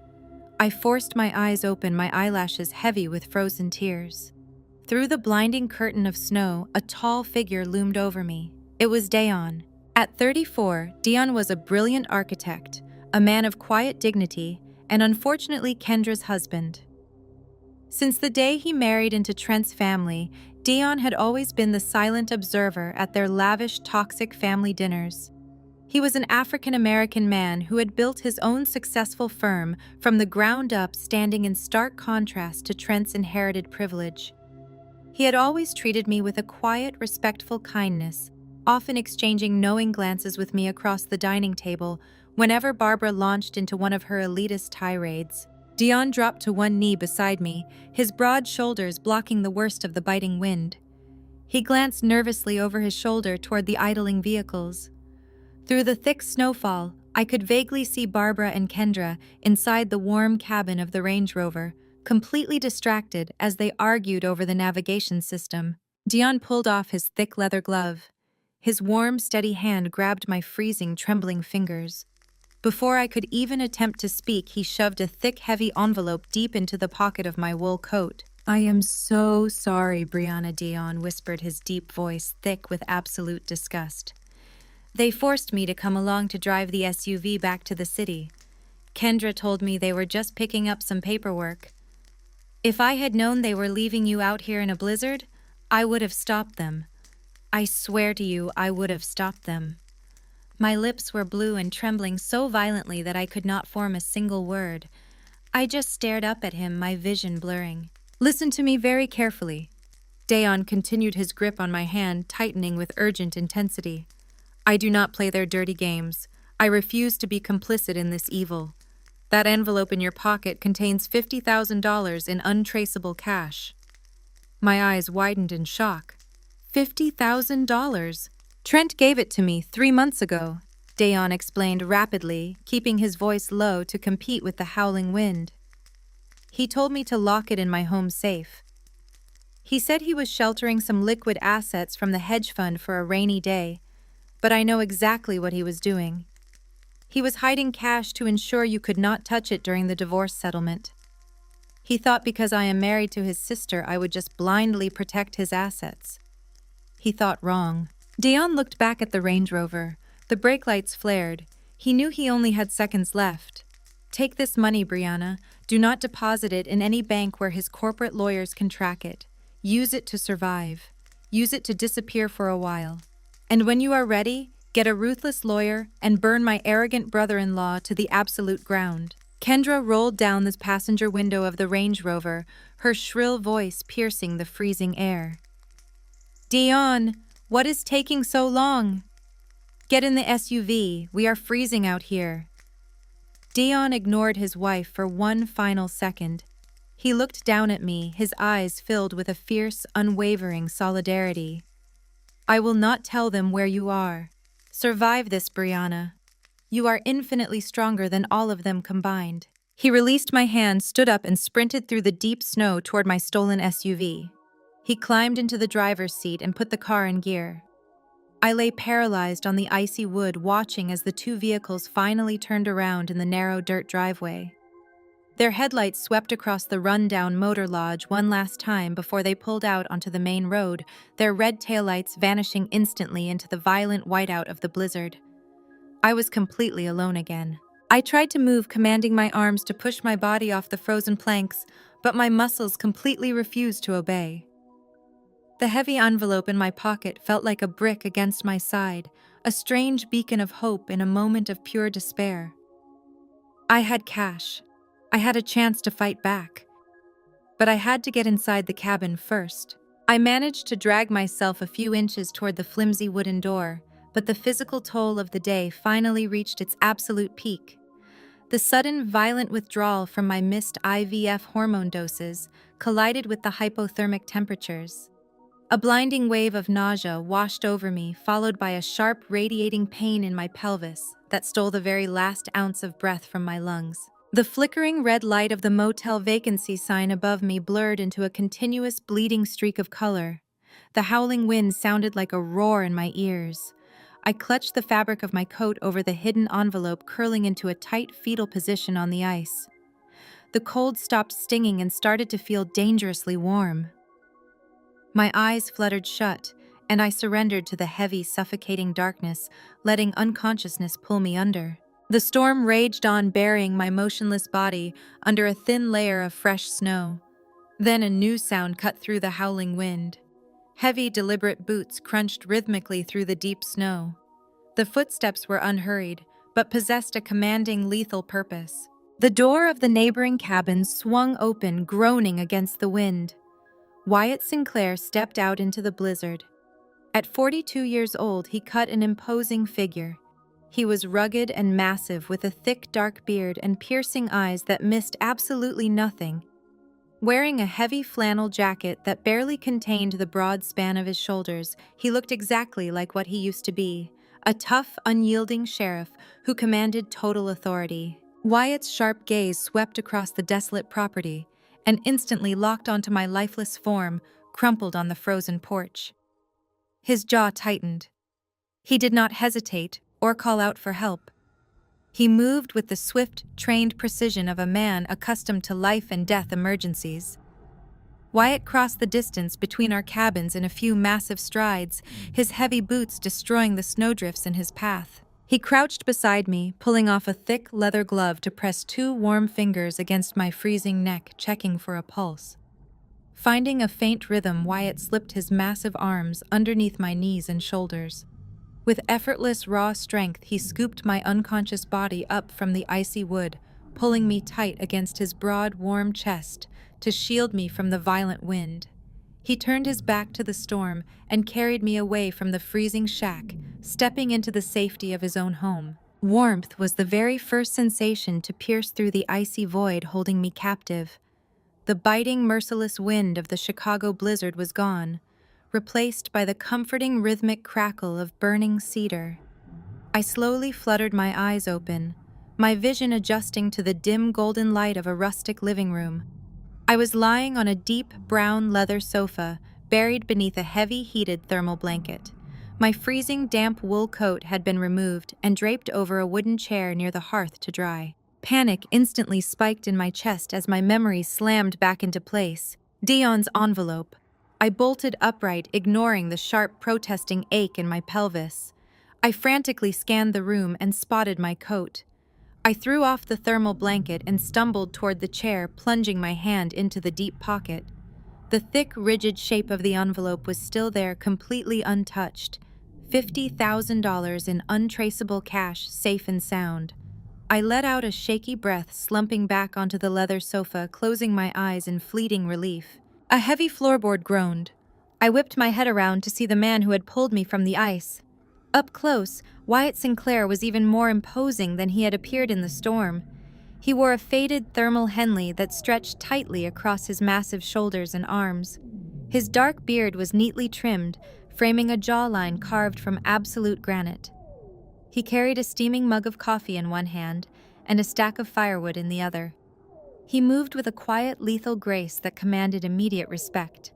I forced my eyes open, my eyelashes heavy with frozen tears. Through the blinding curtain of snow, a tall figure loomed over me. It was Dayon. At 34, Dion was a brilliant architect, a man of quiet dignity, and unfortunately Kendra's husband. Since the day he married into Trent's family, Dion had always been the silent observer at their lavish, toxic family dinners. He was an African-American man who had built his own successful firm from the ground up, standing in stark contrast to Trent's inherited privilege. He had always treated me with a quiet, respectful kindness, often exchanging knowing glances with me across the dining table whenever Barbara launched into one of her elitist tirades. Dion dropped to one knee beside me, his broad shoulders blocking the worst of the biting wind. He glanced nervously over his shoulder toward the idling vehicles. Through the thick snowfall, I could vaguely see Barbara and Kendra inside the warm cabin of the Range Rover, completely distracted as they argued over the navigation system. Dion pulled off his thick leather glove. His warm, steady hand grabbed my freezing, trembling fingers. Before I could even attempt to speak, he shoved a thick, heavy envelope deep into the pocket of my wool coat. "I am so sorry, Brianna," Dion whispered, his deep voice thick with absolute disgust. "They forced me to come along to drive the SUV back to the city. Kendra told me they were just picking up some paperwork. If I had known they were leaving you out here in a blizzard, I would have stopped them. I swear to you, I would have stopped them." My lips were blue and trembling so violently that I could not form a single word. I just stared up at him, my vision blurring. "Listen to me very carefully." Dion continued, his grip on my hand tightening with urgent intensity. "I do not play their dirty games. I refuse to be complicit in this evil. That envelope in your pocket contains $50,000 in untraceable cash." My eyes widened in shock. $50,000? "Trent gave it to me 3 months ago," Dion explained rapidly, keeping his voice low to compete with the howling wind. "He told me to lock it in my home safe. He said he was sheltering some liquid assets from the hedge fund for a rainy day, but I know exactly what he was doing. He was hiding cash to ensure you could not touch it during the divorce settlement. He thought because I am married to his sister, I would just blindly protect his assets. He thought wrong." Dion looked back at the Range Rover. The brake lights flared. He knew he only had seconds left. "Take this money, Brianna. Do not deposit it in any bank where his corporate lawyers can track it. Use it to survive. Use it to disappear for a while. And when you are ready, get a ruthless lawyer and burn my arrogant brother-in-law to the absolute ground." Kendra rolled down the passenger window of the Range Rover, her shrill voice piercing the freezing air. "Dion, what is taking so long? Get in the SUV, we are freezing out here." Dion ignored his wife for one final second. He looked down at me, his eyes filled with a fierce, unwavering solidarity. "I will not tell them where you are. Survive this, Brianna. You are infinitely stronger than all of them combined." He released my hand, stood up, and sprinted through the deep snow toward my stolen SUV. He climbed into the driver's seat and put the car in gear. I lay paralyzed on the icy wood, watching as the two vehicles finally turned around in the narrow dirt driveway. Their headlights swept across the run-down motor lodge one last time before they pulled out onto the main road, their red taillights vanishing instantly into the violent whiteout of the blizzard. I was completely alone again. I tried to move, commanding my arms to push my body off the frozen planks, but my muscles completely refused to obey. The heavy envelope in my pocket felt like a brick against my side, a strange beacon of hope in a moment of pure despair. I had cash. I had a chance to fight back. But I had to get inside the cabin first. I managed to drag myself a few inches toward the flimsy wooden door, but the physical toll of the day finally reached its absolute peak. The sudden, violent withdrawal from my missed IVF hormone doses collided with the hypothermic temperatures. A blinding wave of nausea washed over me, followed by a sharp, radiating pain in my pelvis that stole the very last ounce of breath from my lungs. The flickering red light of the motel vacancy sign above me blurred into a continuous bleeding streak of color. The howling wind sounded like a roar in my ears. I clutched the fabric of my coat over the hidden envelope, curling into a tight fetal position on the ice. The cold stopped stinging and started to feel dangerously warm. My eyes fluttered shut, and I surrendered to the heavy, suffocating darkness, letting unconsciousness pull me under. The storm raged on, burying my motionless body under a thin layer of fresh snow. Then a new sound cut through the howling wind. Heavy, deliberate boots crunched rhythmically through the deep snow. The footsteps were unhurried, but possessed a commanding, lethal purpose. The door of the neighboring cabin swung open, groaning against the wind. Wyatt Sinclair stepped out into the blizzard. At 42 years old, he cut an imposing figure. He was rugged and massive, with a thick, dark beard and piercing eyes that missed absolutely nothing. Wearing a heavy flannel jacket that barely contained the broad span of his shoulders, he looked exactly like what he used to be, a tough, unyielding sheriff who commanded total authority. Wyatt's sharp gaze swept across the desolate property and instantly locked onto my lifeless form, crumpled on the frozen porch. His jaw tightened. He did not hesitate or call out for help. He moved with the swift, trained precision of a man accustomed to life and death emergencies. Wyatt crossed the distance between our cabins in a few massive strides, his heavy boots destroying the snowdrifts in his path. He crouched beside me, pulling off a thick leather glove to press 2 warm fingers against my freezing neck, checking for a pulse. Finding a faint rhythm, Wyatt slipped his massive arms underneath my knees and shoulders. With effortless, raw strength, he scooped my unconscious body up from the icy wood, pulling me tight against his broad, warm chest to shield me from the violent wind. He turned his back to the storm and carried me away from the freezing shack, stepping into the safety of his own home. Warmth was the very first sensation to pierce through the icy void holding me captive. The biting, merciless wind of the Chicago blizzard was gone, replaced by the comforting rhythmic crackle of burning cedar. I slowly fluttered my eyes open, my vision adjusting to the dim golden light of a rustic living room. I was lying on a deep brown leather sofa, buried beneath a heavy heated thermal blanket. My freezing damp wool coat had been removed and draped over a wooden chair near the hearth to dry. Panic instantly spiked in my chest as my memory slammed back into place. Dion's envelope. I bolted upright, ignoring the sharp, protesting ache in my pelvis. I frantically scanned the room and spotted my coat. I threw off the thermal blanket and stumbled toward the chair, plunging my hand into the deep pocket. The thick, rigid shape of the envelope was still there, completely untouched. $50,000 in untraceable cash, safe and sound. I let out a shaky breath, slumping back onto the leather sofa, closing my eyes in fleeting relief. A heavy floorboard groaned. I whipped my head around to see the man who had pulled me from the ice. Up close, Wyatt Sinclair was even more imposing than he had appeared in the storm. He wore a faded thermal Henley that stretched tightly across his massive shoulders and arms. His dark beard was neatly trimmed, framing a jawline carved from absolute granite. He carried a steaming mug of coffee in one hand and a stack of firewood in the other. He moved with a quiet, lethal grace that commanded immediate respect.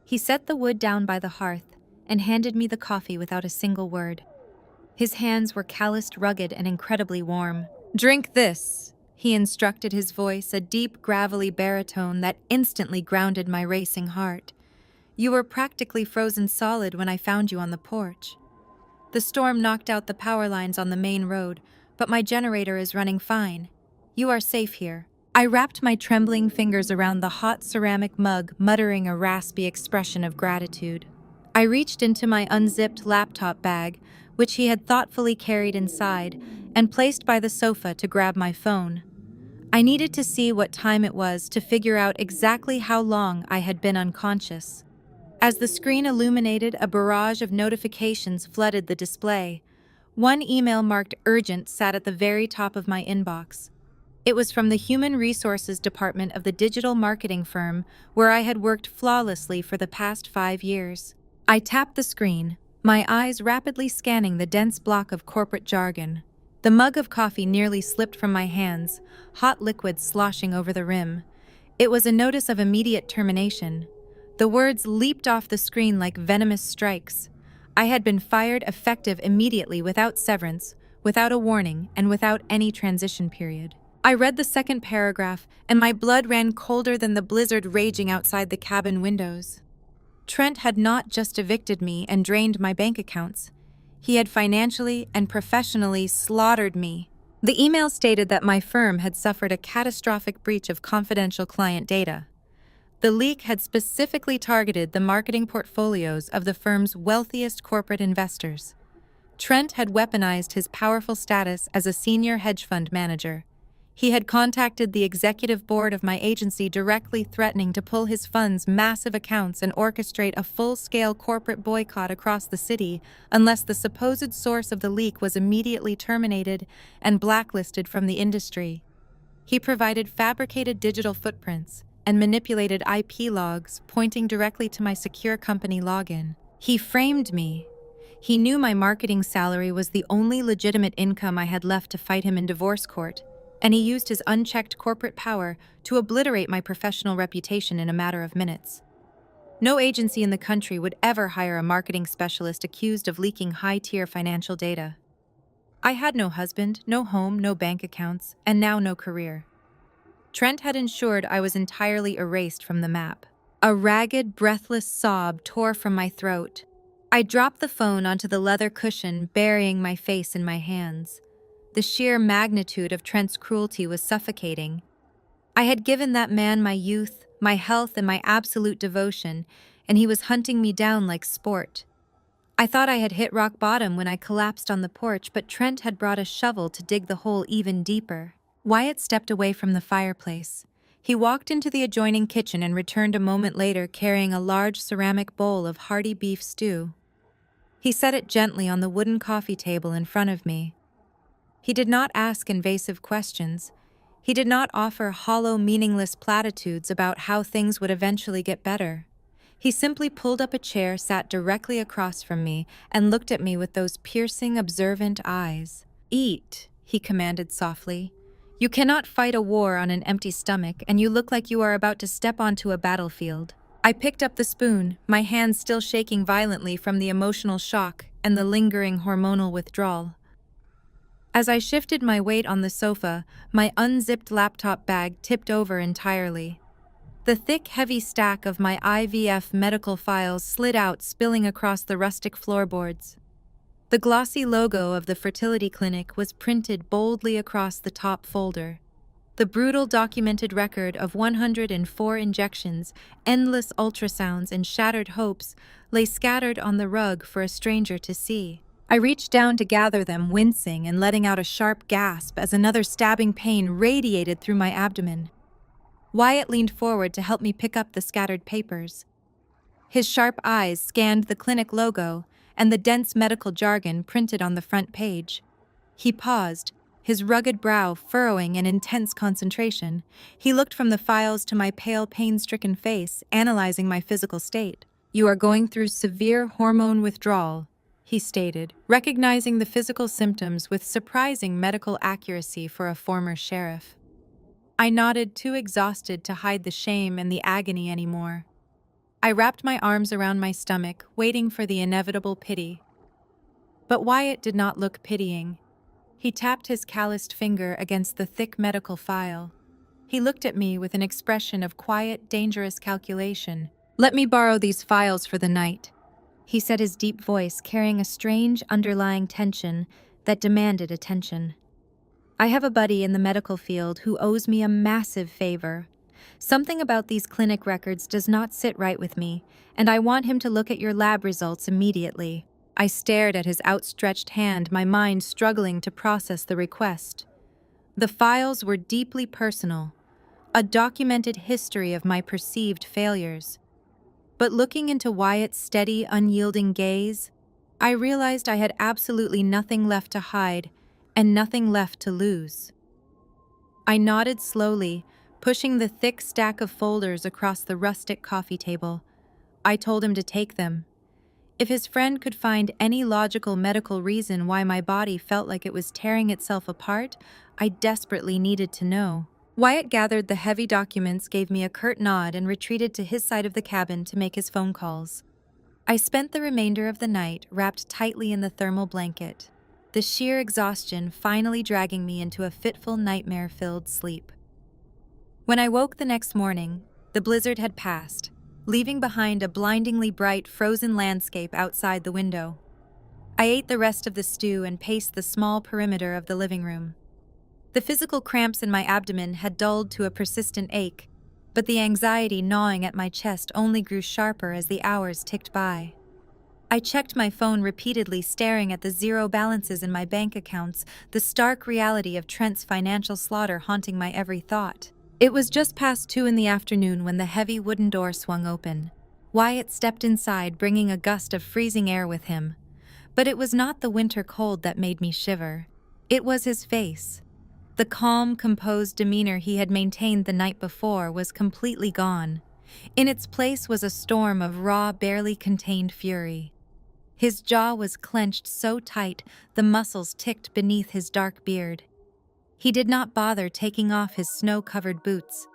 He set the wood down by the hearth and handed me the coffee without a single word. His hands were calloused, rugged, and incredibly warm. "Drink this," he instructed, his voice a deep, gravelly baritone that instantly grounded my racing heart. "You were practically frozen solid when I found you on the porch. The storm knocked out the power lines on the main road, but my generator is running fine. You are safe here." I wrapped my trembling fingers around the hot ceramic mug, muttering a raspy expression of gratitude. I reached into my unzipped laptop bag, which he had thoughtfully carried inside, and placed by the sofa to grab my phone. I needed to see what time it was to figure out exactly how long I had been unconscious. As the screen illuminated, a barrage of notifications flooded the display. One email marked urgent sat at the very top of my inbox. It was from the Human Resources Department of the digital marketing firm where I had worked flawlessly for the past 5 years. I tapped the screen, my eyes rapidly scanning the dense block of corporate jargon. The mug of coffee nearly slipped from my hands, hot liquid sloshing over the rim. It was a notice of immediate termination. The words leaped off the screen like venomous strikes. I had been fired, effective immediately, without severance, without a warning, and without any transition period. I read the second paragraph, and my blood ran colder than the blizzard raging outside the cabin windows. Trent had not just evicted me and drained my bank accounts. He had financially and professionally slaughtered me. The email stated that my firm had suffered a catastrophic breach of confidential client data. The leak had specifically targeted the marketing portfolios of the firm's wealthiest corporate investors. Trent had weaponized his powerful status as a senior hedge fund manager. He had contacted the executive board of my agency directly threatening to pull his fund's massive accounts and orchestrate a full-scale corporate boycott across the city unless the supposed source of the leak was immediately terminated and blacklisted from the industry. He provided fabricated digital footprints and manipulated IP logs pointing directly to my secure company login. He framed me. He knew my marketing salary was the only legitimate income I had left to fight him in divorce court, and he used his unchecked corporate power to obliterate my professional reputation in a matter of minutes. No agency in the country would ever hire a marketing specialist accused of leaking high-tier financial data. I had no husband, no home, no bank accounts, and now no career. Trent had ensured I was entirely erased from the map. A ragged, breathless sob tore from my throat. I dropped the phone onto the leather cushion, burying my face in my hands. The sheer magnitude of Trent's cruelty was suffocating. I had given that man my youth, my health, and my absolute devotion, and he was hunting me down like sport. I thought I had hit rock bottom when I collapsed on the porch, but Trent had brought a shovel to dig the hole even deeper. Wyatt stepped away from the fireplace. He walked into the adjoining kitchen and returned a moment later carrying a large ceramic bowl of hearty beef stew. He set it gently on the wooden coffee table in front of me. He did not ask invasive questions. He did not offer hollow, meaningless platitudes about how things would eventually get better. He simply pulled up a chair, sat directly across from me, and looked at me with those piercing, observant eyes. "Eat," he commanded softly. "You cannot fight a war on an empty stomach, and you look like you are about to step onto a battlefield." I picked up the spoon, my hands still shaking violently from the emotional shock and the lingering hormonal withdrawal. As I shifted my weight on the sofa, my unzipped laptop bag tipped over entirely. The thick, heavy stack of my IVF medical files slid out, spilling across the rustic floorboards. The glossy logo of the fertility clinic was printed boldly across the top folder. The brutal documented record of 104 injections, endless ultrasounds, and shattered hopes lay scattered on the rug for a stranger to see. I reached down to gather them, wincing and letting out a sharp gasp as another stabbing pain radiated through my abdomen. Wyatt leaned forward to help me pick up the scattered papers. His sharp eyes scanned the clinic logo and the dense medical jargon printed on the front page. He paused, his rugged brow furrowing in intense concentration. He looked from the files to my pale, pain-stricken face, analyzing my physical state. "You are going through severe hormone withdrawal," he stated, recognizing the physical symptoms with surprising medical accuracy for a former sheriff. I nodded, too exhausted to hide the shame and the agony anymore. I wrapped my arms around my stomach, waiting for the inevitable pity. But Wyatt did not look pitying. He tapped his calloused finger against the thick medical file. He looked at me with an expression of quiet, dangerous calculation. "Let me borrow these files for the night," he said, his deep voice carrying a strange underlying tension that demanded attention. "I have a buddy in the medical field who owes me a massive favor. Something about these clinic records does not sit right with me, and I want him to look at your lab results immediately." I stared at his outstretched hand, my mind struggling to process the request. The files were deeply personal, a documented history of my perceived failures. But looking into Wyatt's steady, unyielding gaze, I realized I had absolutely nothing left to hide and nothing left to lose. I nodded slowly, pushing the thick stack of folders across the rustic coffee table. I told him to take them. If his friend could find any logical medical reason why my body felt like it was tearing itself apart, I desperately needed to know. Wyatt gathered the heavy documents, gave me a curt nod, and retreated to his side of the cabin to make his phone calls. I spent the remainder of the night wrapped tightly in the thermal blanket, the sheer exhaustion finally dragging me into a fitful, nightmare-filled sleep. When I woke the next morning, the blizzard had passed, leaving behind a blindingly bright, frozen landscape outside the window. I ate the rest of the stew and paced the small perimeter of the living room. The physical cramps in my abdomen had dulled to a persistent ache, and I but the anxiety gnawing at my chest only grew sharper as the hours ticked by. I checked my phone repeatedly, staring at the zero balances in my bank accounts, the stark reality of Trent's financial slaughter haunting my every thought. It was just past 2 in the afternoon when the heavy wooden door swung open. Wyatt stepped inside, bringing a gust of freezing air with him. But it was not the winter cold that made me shiver. It was his face. The calm, composed demeanor he had maintained the night before was completely gone. In its place was a storm of raw, barely contained fury. His jaw was clenched so tight the muscles ticked beneath his dark beard. He did not bother taking off his snow-covered boots.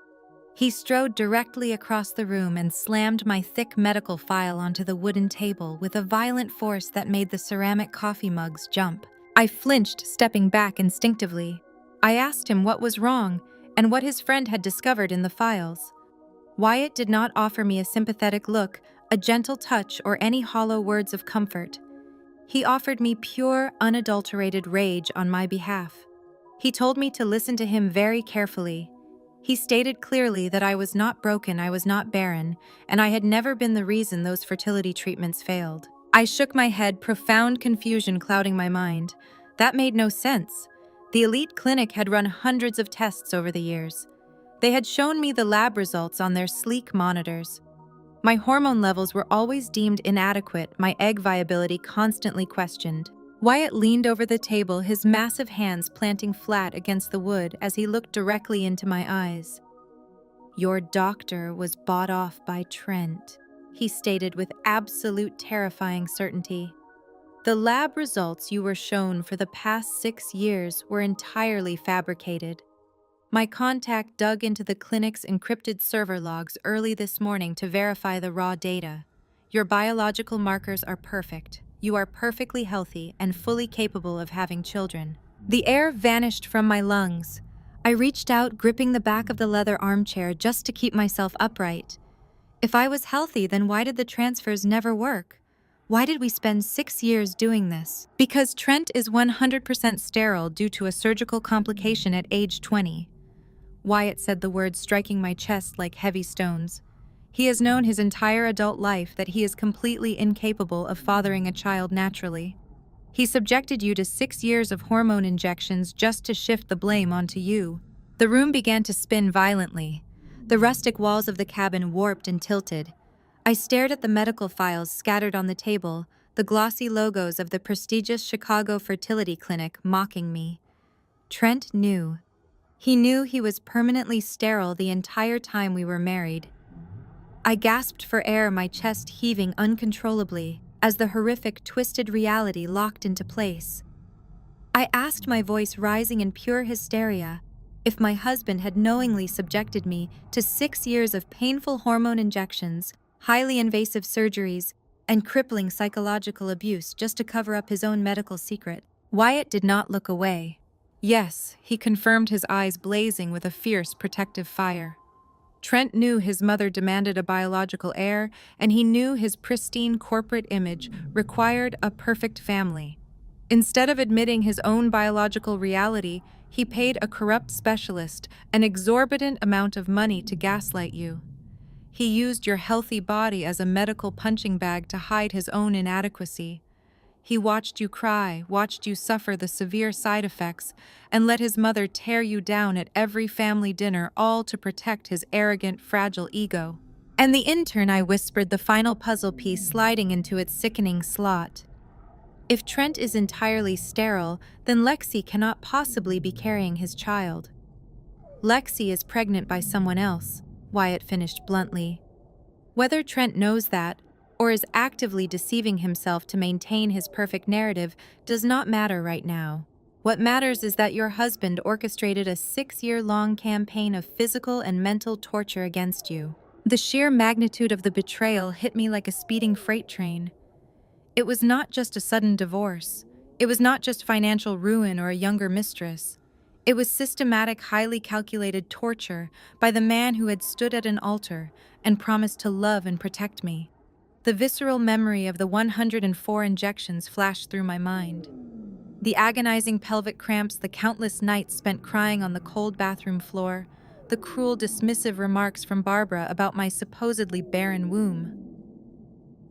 He strode directly across the room and slammed my thick medical file onto the wooden table with a violent force that made the ceramic coffee mugs jump. I flinched, stepping back instinctively. I asked him what was wrong and what his friend had discovered in the files. Wyatt did not offer me a sympathetic look, a gentle touch, or any hollow words of comfort. He offered me pure, unadulterated rage on my behalf. He told me to listen to him very carefully. He stated clearly that I was not broken, I was not barren, and I had never been the reason those fertility treatments failed. I shook my head, profound confusion clouding my mind. That made no sense. The elite clinic had run hundreds of tests over the years. They had shown me the lab results on their sleek monitors. My hormone levels were always deemed inadequate, my egg viability constantly questioned. Wyatt leaned over the table, his massive hands planting flat against the wood as he looked directly into my eyes. "Your doctor was bought off by Trent," he stated with absolute terrifying certainty. "The lab results you were shown for the past 6 years were entirely fabricated. My contact dug into the clinic's encrypted server logs early this morning to verify the raw data. Your biological markers are perfect. You are perfectly healthy and fully capable of having children." The air vanished from my lungs. I reached out, gripping the back of the leather armchair just to keep myself upright. If I was healthy, then why did the transfers never work? Why did we spend 6 years doing this? Because Trent is 100% sterile due to a surgical complication at age 20. Wyatt said the words, striking my chest like heavy stones. He has known his entire adult life that he is completely incapable of fathering a child naturally. He subjected you to 6 years of hormone injections just to shift the blame onto you. The room began to spin violently. The rustic walls of the cabin warped and tilted. I stared at the medical files scattered on the table, the glossy logos of the prestigious Chicago fertility clinic mocking me. Trent knew. He knew he was permanently sterile the entire time we were married. I gasped for air, my chest heaving uncontrollably as the horrific, twisted reality locked into place. I asked, my voice rising in pure hysteria, if my husband had knowingly subjected me to 6 years of painful hormone injections, highly invasive surgeries, and crippling psychological abuse just to cover up his own medical secret. Wyatt did not look away. "Yes," he confirmed, his eyes blazing with a fierce, protective fire. Trent knew his mother demanded a biological heir, and he knew his pristine corporate image required a perfect family. Instead of admitting his own biological reality, he paid a corrupt specialist an exorbitant amount of money to gaslight you. He used your healthy body as a medical punching bag to hide his own inadequacy. He watched you cry, watched you suffer the severe side effects, and let his mother tear you down at every family dinner, all to protect his arrogant, fragile ego. And the intern, I whispered, the final puzzle piece sliding into its sickening slot. If Trent is entirely sterile, then Lexi cannot possibly be carrying his child. Lexi is pregnant by someone else, Wyatt finished bluntly. Whether Trent knows that, or is actively deceiving himself to maintain his perfect narrative, does not matter right now. What matters is that your husband orchestrated a 6-year-long campaign of physical and mental torture against you. The sheer magnitude of the betrayal hit me like a speeding freight train. It was not just a sudden divorce. It was not just financial ruin or a younger mistress. It was systematic, highly calculated torture by the man who had stood at an altar and promised to love and protect me. The visceral memory of the 104 injections flashed through my mind. The agonizing pelvic cramps, the countless nights spent crying on the cold bathroom floor, the cruel, dismissive remarks from Barbara about my supposedly barren womb.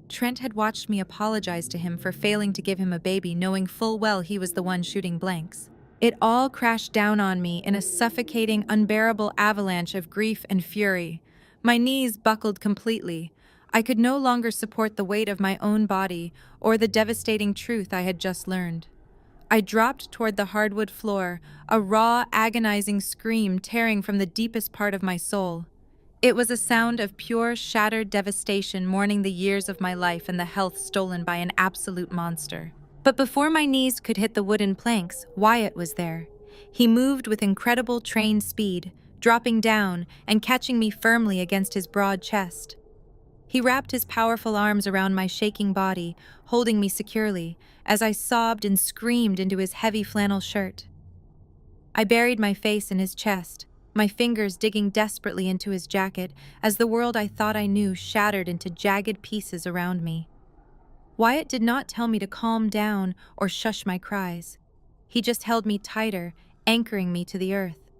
Trent had watched me apologize to him for failing to give him a baby, knowing full well he was the one shooting blanks. It all crashed down on me in a suffocating, unbearable avalanche of grief and fury. My knees buckled completely. I could no longer support the weight of my own body or the devastating truth I had just learned. I dropped toward the hardwood floor, a raw, agonizing scream tearing from the deepest part of my soul. It was a sound of pure, shattered devastation, mourning the years of my life and the health stolen by an absolute monster. But before my knees could hit the wooden planks, Wyatt was there. He moved with incredible trained speed, dropping down and catching me firmly against his broad chest. He wrapped his powerful arms around my shaking body, holding me securely, as I sobbed and screamed into his heavy flannel shirt. I buried my face in his chest, my fingers digging desperately into his jacket as the world I thought I knew shattered into jagged pieces around me. Wyatt did not tell me to calm down or shush my cries. He just held me tighter, anchoring me to the earth.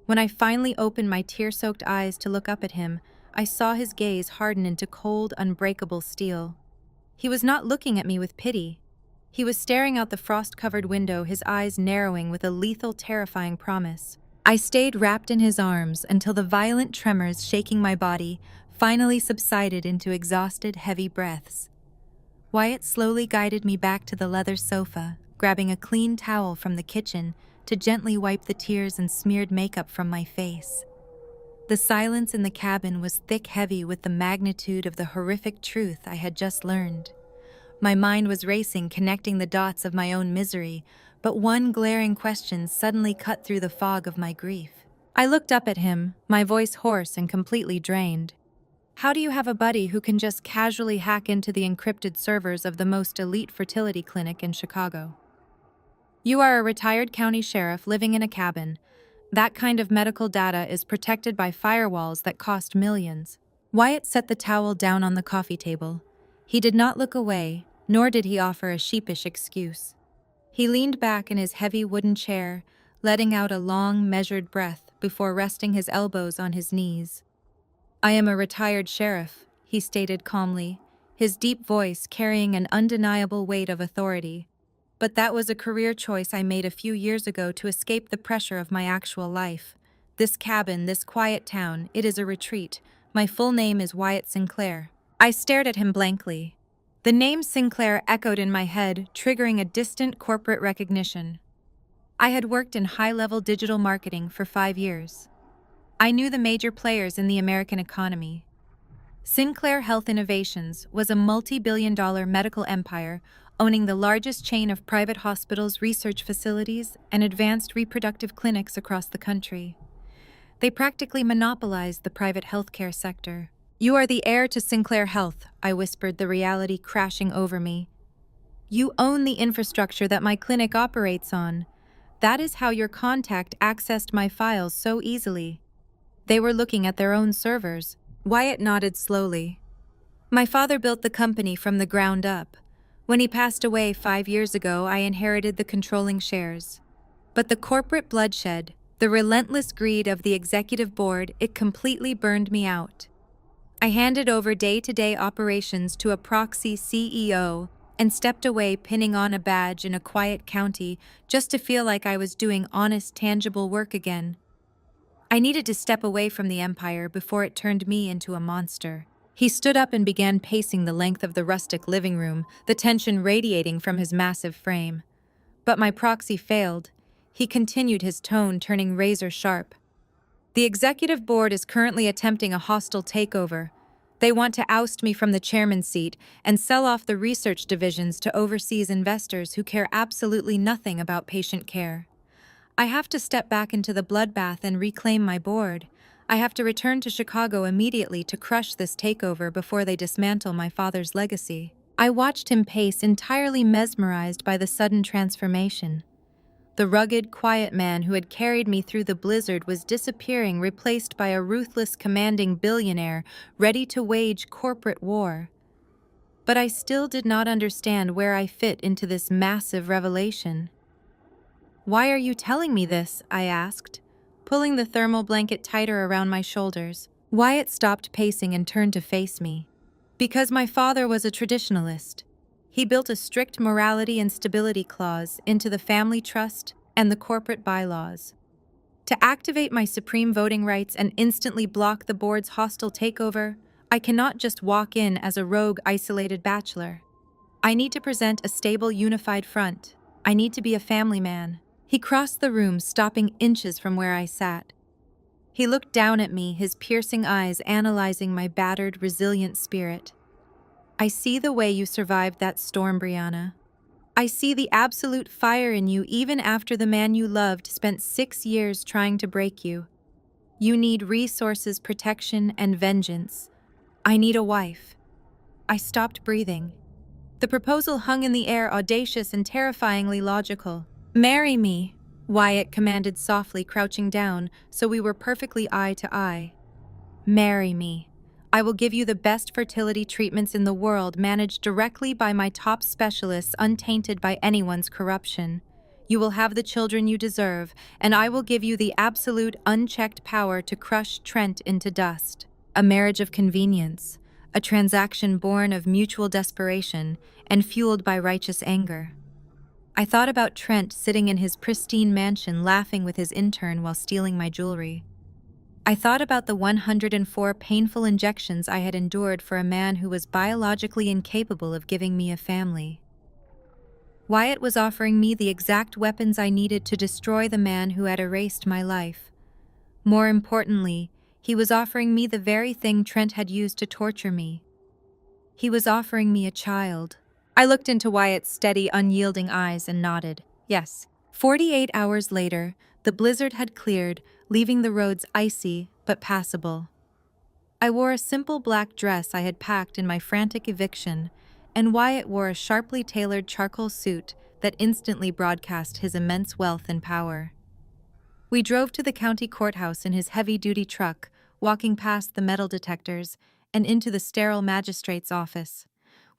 When I finally opened my tear-soaked eyes to look up at him, I saw his gaze harden into cold, unbreakable steel. He was not looking at me with pity. He was staring out the frost-covered window, his eyes narrowing with a lethal, terrifying promise. I stayed wrapped in his arms until the violent tremors shaking my body finally subsided into exhausted, heavy breaths. Wyatt slowly guided me back to the leather sofa, grabbing a clean towel from the kitchen to gently wipe the tears and smeared makeup from my face. The silence in the cabin was thick, heavy with the magnitude of the horrific truth I had just learned. My mind was racing, connecting the dots of my own misery, but one glaring question suddenly cut through the fog of my grief. I looked up at him, my voice hoarse and completely drained. How do you have a buddy who can just casually hack into the encrypted servers of the most elite fertility clinic in Chicago? You are a retired county sheriff living in a cabin. That kind of medical data is protected by firewalls that cost millions. Wyatt set the towel down on the coffee table. He did not look away, nor did he offer a sheepish excuse. He leaned back in his heavy wooden chair, letting out a long, measured breath before resting his elbows on his knees. I am a retired sheriff, he stated calmly, his deep voice carrying an undeniable weight of authority. But that was a career choice I made a few years ago to escape the pressure of my actual life. This cabin, this quiet town, it is a retreat. My full name is Wyatt Sinclair. I stared at him blankly. The name Sinclair echoed in my head, triggering a distant corporate recognition. I had worked in high-level digital marketing for 5 years. I knew the major players in the American economy. Sinclair Health Innovations was a multi-billion-dollar medical empire owning the largest chain of private hospitals, research facilities, and advanced reproductive clinics across the country. They practically monopolized the private healthcare sector. You are the heir to Sinclair Health, I whispered, the reality crashing over me. You own the infrastructure that my clinic operates on. That is how your contact accessed my files so easily. They were looking at their own servers. Wyatt nodded slowly. My father built the company from the ground up. When he passed away 5 years ago, I inherited the controlling shares. But the corporate bloodshed, the relentless greed of the executive board, it completely burned me out. I handed over day-to-day operations to a proxy CEO and stepped away, pinning on a badge in a quiet county just to feel like I was doing honest, tangible work again. I needed to step away from the empire before it turned me into a monster. He stood up and began pacing the length of the rustic living room, the tension radiating from his massive frame. But my proxy failed. He continued, his tone turning razor sharp. The executive board is currently attempting a hostile takeover. They want to oust me from the chairman's seat and sell off the research divisions to overseas investors who care absolutely nothing about patient care. I have to step back into the bloodbath and reclaim my board. I have to return to Chicago immediately to crush this takeover before they dismantle my father's legacy. I watched him pace, entirely mesmerized by the sudden transformation. The rugged, quiet man who had carried me through the blizzard was disappearing, replaced by a ruthless, commanding billionaire ready to wage corporate war. But I still did not understand where I fit into this massive revelation. Why are you telling me this? I asked. pulling the thermal blanket tighter around my shoulders. Wyatt stopped pacing and turned to face me. Because my father was a traditionalist, he built a strict morality and stability clause into the family trust and the corporate bylaws. To activate my supreme voting rights and instantly block the board's hostile takeover, I cannot just walk in as a rogue, isolated bachelor. I need to present a stable, unified front. I need to be a family man. He crossed the room, stopping inches from where I sat. He looked down at me, his piercing eyes analyzing my battered, resilient spirit. I see the way you survived that storm, Brianna. I see the absolute fire in you even after the man you loved spent 6 years trying to break you. You need resources, protection, and vengeance. I need a wife. I stopped breathing. The proposal hung in the air, audacious and terrifyingly logical. "Marry me," Wyatt commanded softly, crouching down so we were perfectly eye to eye. "Marry me. I will give you the best fertility treatments in the world, managed directly by my top specialists, untainted by anyone's corruption. You will have the children you deserve, and I will give you the absolute, unchecked power to crush Trent into dust." A marriage of convenience, a transaction born of mutual desperation and fueled by righteous anger. I thought about Trent sitting in his pristine mansion laughing with his intern while stealing my jewelry. I thought about the 104 painful injections I had endured for a man who was biologically incapable of giving me a family. Wyatt was offering me the exact weapons I needed to destroy the man who had erased my life. More importantly, he was offering me the very thing Trent had used to torture me. He was offering me a child. I looked into Wyatt's steady, unyielding eyes and nodded. Yes. 48 hours later, the blizzard had cleared, leaving the roads icy but passable. I wore a simple black dress I had packed in my frantic eviction, and Wyatt wore a sharply tailored charcoal suit that instantly broadcast his immense wealth and power. We drove to the county courthouse in his heavy-duty truck, walking past the metal detectors and into the sterile magistrate's office.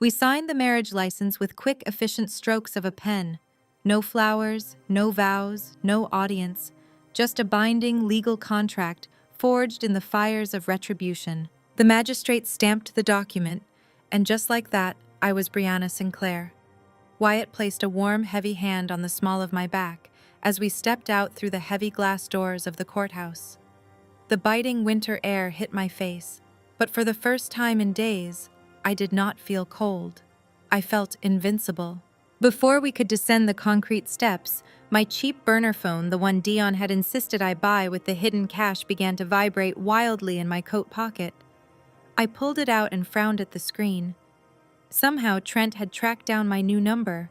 We signed the marriage license with quick, efficient strokes of a pen. No flowers, no vows, no audience, just a binding legal contract forged in the fires of retribution. The magistrate stamped the document, and just like that, I was Brianna Sinclair. Wyatt placed a warm, heavy hand on the small of my back as we stepped out through the heavy glass doors of the courthouse. The biting winter air hit my face, but for the first time in days, I did not feel cold. I felt invincible. Before we could descend the concrete steps, my cheap burner phone, the one Dion had insisted I buy with the hidden cash, began to vibrate wildly in my coat pocket. I pulled it out and frowned at the screen. Somehow Trent had tracked down my new number.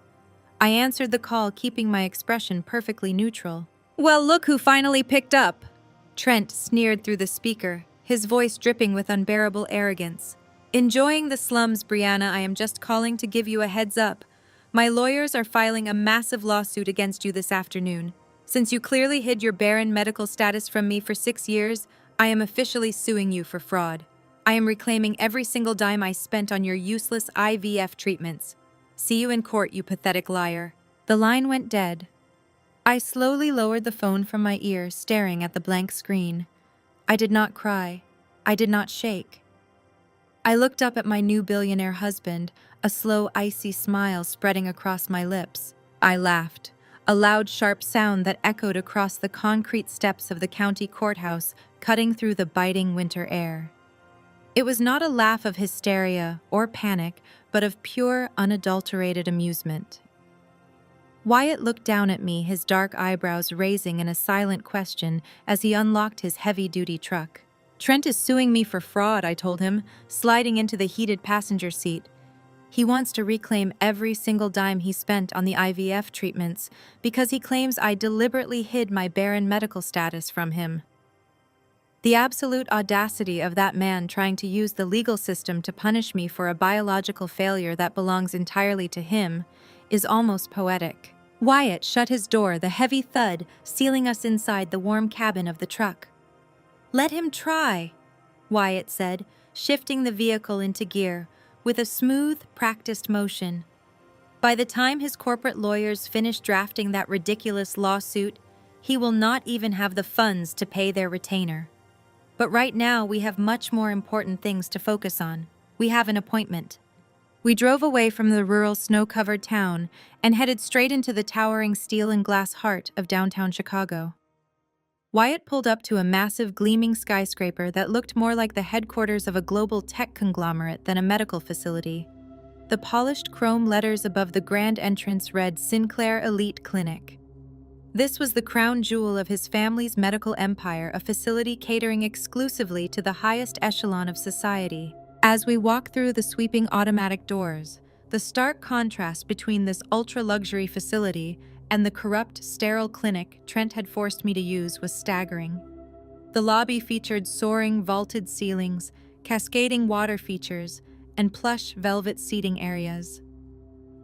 I answered the call, keeping my expression perfectly neutral. "Well, look who finally picked up," Trent sneered through the speaker, his voice dripping with unbearable arrogance. "Enjoying the slums, Brianna. I am just calling to give you a heads up. My lawyers are filing a massive lawsuit against you this afternoon. Since you clearly hid your barren medical status from me for 6 years, I am officially suing you for fraud. I am reclaiming every single dime I spent on your useless IVF treatments. See you in court, you pathetic liar." The line went dead. I slowly lowered the phone from my ear, staring at the blank screen. I did not cry. I did not shake. I looked up at my new billionaire husband, a slow, icy smile spreading across my lips. I laughed, a loud, sharp sound that echoed across the concrete steps of the county courthouse, cutting through the biting winter air. It was not a laugh of hysteria or panic, but of pure, unadulterated amusement. Wyatt looked down at me, his dark eyebrows raising in a silent question as he unlocked his heavy-duty truck. "Trent is suing me for fraud," I told him, sliding into the heated passenger seat. "He wants to reclaim every single dime he spent on the IVF treatments because he claims I deliberately hid my barren medical status from him." The absolute audacity of that man trying to use the legal system to punish me for a biological failure that belongs entirely to him is almost poetic. Wyatt shut his door, the heavy thud sealing us inside the warm cabin of the truck. "Let him try," Wyatt said, shifting the vehicle into gear with a smooth, practiced motion. By the time his corporate lawyers finished drafting that ridiculous lawsuit, He will not even have the funds to pay their retainer. But right now, we have much more important things to focus on. We have an appointment. We drove away from the rural snow-covered town and headed straight into the towering steel and glass heart of downtown Chicago. Wyatt pulled up to a massive, gleaming skyscraper that looked more like the headquarters of a global tech conglomerate than a medical facility. The polished chrome letters above the grand entrance read Sinclair Elite Clinic. This was the crown jewel of his family's medical empire, a facility catering exclusively to the highest echelon of society. As we walked through the sweeping automatic doors, the stark contrast between this ultra-luxury facility and the corrupt, sterile clinic Trent had forced me to use was staggering. The lobby featured soaring, vaulted ceilings, cascading water features, and plush velvet seating areas.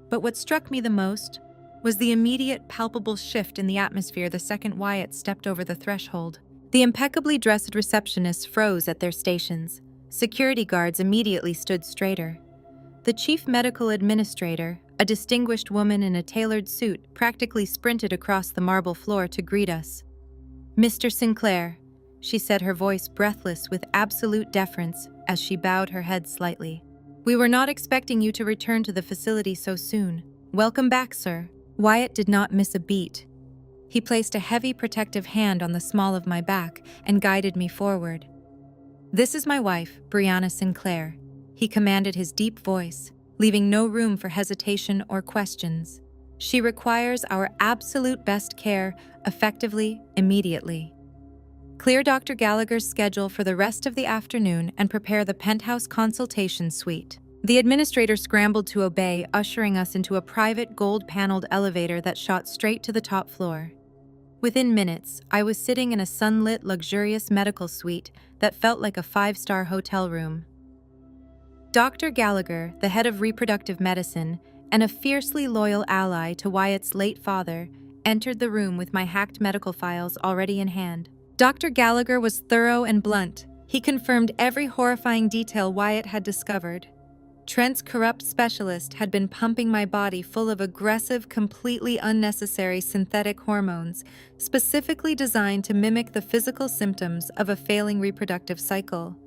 But what struck me the most was the immediate, palpable shift in the atmosphere the second Wyatt stepped over the threshold. The impeccably dressed receptionists froze at their stations. Security guards immediately stood straighter. The chief medical administrator, a distinguished woman in a tailored suit, practically sprinted across the marble floor to greet us. "Mr. Sinclair," she said, her voice breathless with absolute deference as she bowed her head slightly. "We were not expecting you to return to the facility so soon. Welcome back, sir." Wyatt did not miss a beat. He placed a heavy protective hand on the small of my back and guided me forward. "This is my wife, Brianna Sinclair," he commanded, his deep voice, leaving no room for hesitation or questions. "She requires our absolute best care, effectively, immediately. Clear Dr. Gallagher's schedule for the rest of the afternoon and prepare the penthouse consultation suite." The administrator scrambled to obey, ushering us into a private gold-paneled elevator that shot straight to the top floor. Within minutes, I was sitting in a sunlit, luxurious medical suite that felt like a five-star hotel room. Dr. Gallagher, the head of reproductive medicine and a fiercely loyal ally to Wyatt's late father, entered the room with my hacked medical files already in hand. Dr. Gallagher was thorough and blunt. He confirmed every horrifying detail Wyatt had discovered. Trent's corrupt specialist had been pumping my body full of aggressive, completely unnecessary synthetic hormones, specifically designed to mimic the physical symptoms of a failing reproductive cycle.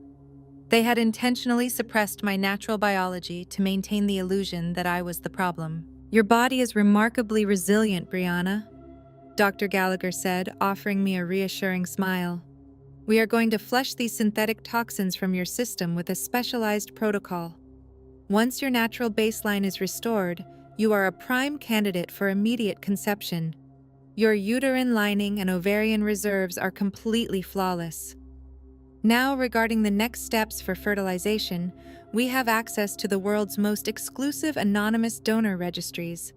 They had intentionally suppressed my natural biology to maintain the illusion that I was the problem. "Your body is remarkably resilient, Brianna," Dr. Gallagher said, offering me a reassuring smile. "We are going to flush these synthetic toxins from your system with a specialized protocol. Once your natural baseline is restored, you are a prime candidate for immediate conception. Your uterine lining and ovarian reserves are completely flawless. Now, regarding the next steps for fertilization, we have access to the world's most exclusive anonymous donor registries.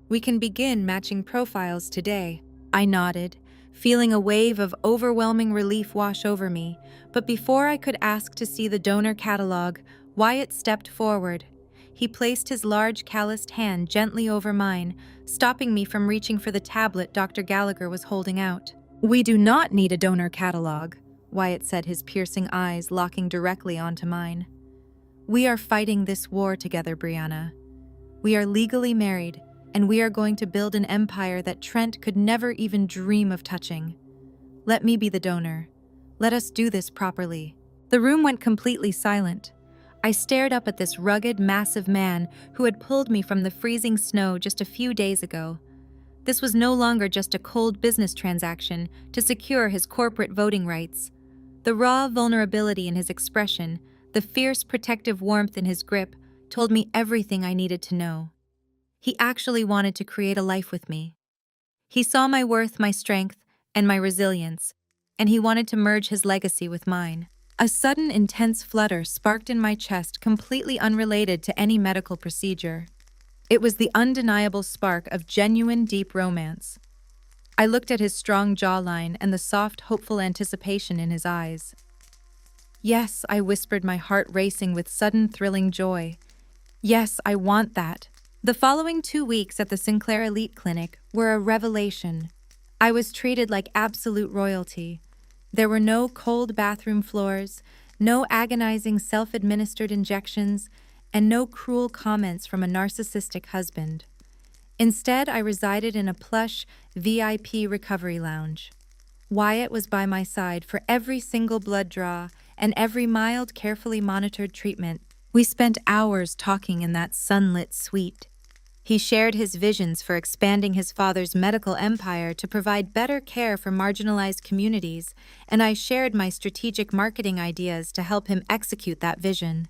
We can begin matching profiles today." I nodded, feeling a wave of overwhelming relief wash over me, but before I could ask to see the donor catalog, Wyatt stepped forward. He placed his large, calloused hand gently over mine, stopping me from reaching for the tablet Dr. Gallagher was holding out. "We do not need a donor catalog," Wyatt said, his piercing eyes locking directly onto mine. "We are fighting this war together, Brianna. We are legally married, and we are going to build an empire that Trent could never even dream of touching. Let me be the donor. Let us do this properly." The room went completely silent. I stared up at this rugged, massive man who had pulled me from the freezing snow just a few days ago. This was no longer just a cold business transaction to secure his corporate voting rights. The raw vulnerability in his expression, the fierce protective warmth in his grip, told me everything I needed to know. He actually wanted to create a life with me. He saw my worth, my strength, and my resilience, and he wanted to merge his legacy with mine. A sudden, intense flutter sparked in my chest, completely unrelated to any medical procedure. It was the undeniable spark of genuine, deep romance. I looked at his strong jawline and the soft, hopeful anticipation in his eyes. "Yes," I whispered, my heart racing with sudden, thrilling joy. "Yes, I want that." The following 2 weeks at the Sinclair Elite Clinic were a revelation. I was treated like absolute royalty. There were no cold bathroom floors, no agonizing self-administered injections, and no cruel comments from a narcissistic husband. Instead, I resided in a plush, VIP recovery lounge. Wyatt was by my side for every single blood draw and every mild, carefully monitored treatment. We spent hours talking in that sunlit suite. He shared his visions for expanding his father's medical empire to provide better care for marginalized communities, and I shared my strategic marketing ideas to help him execute that vision.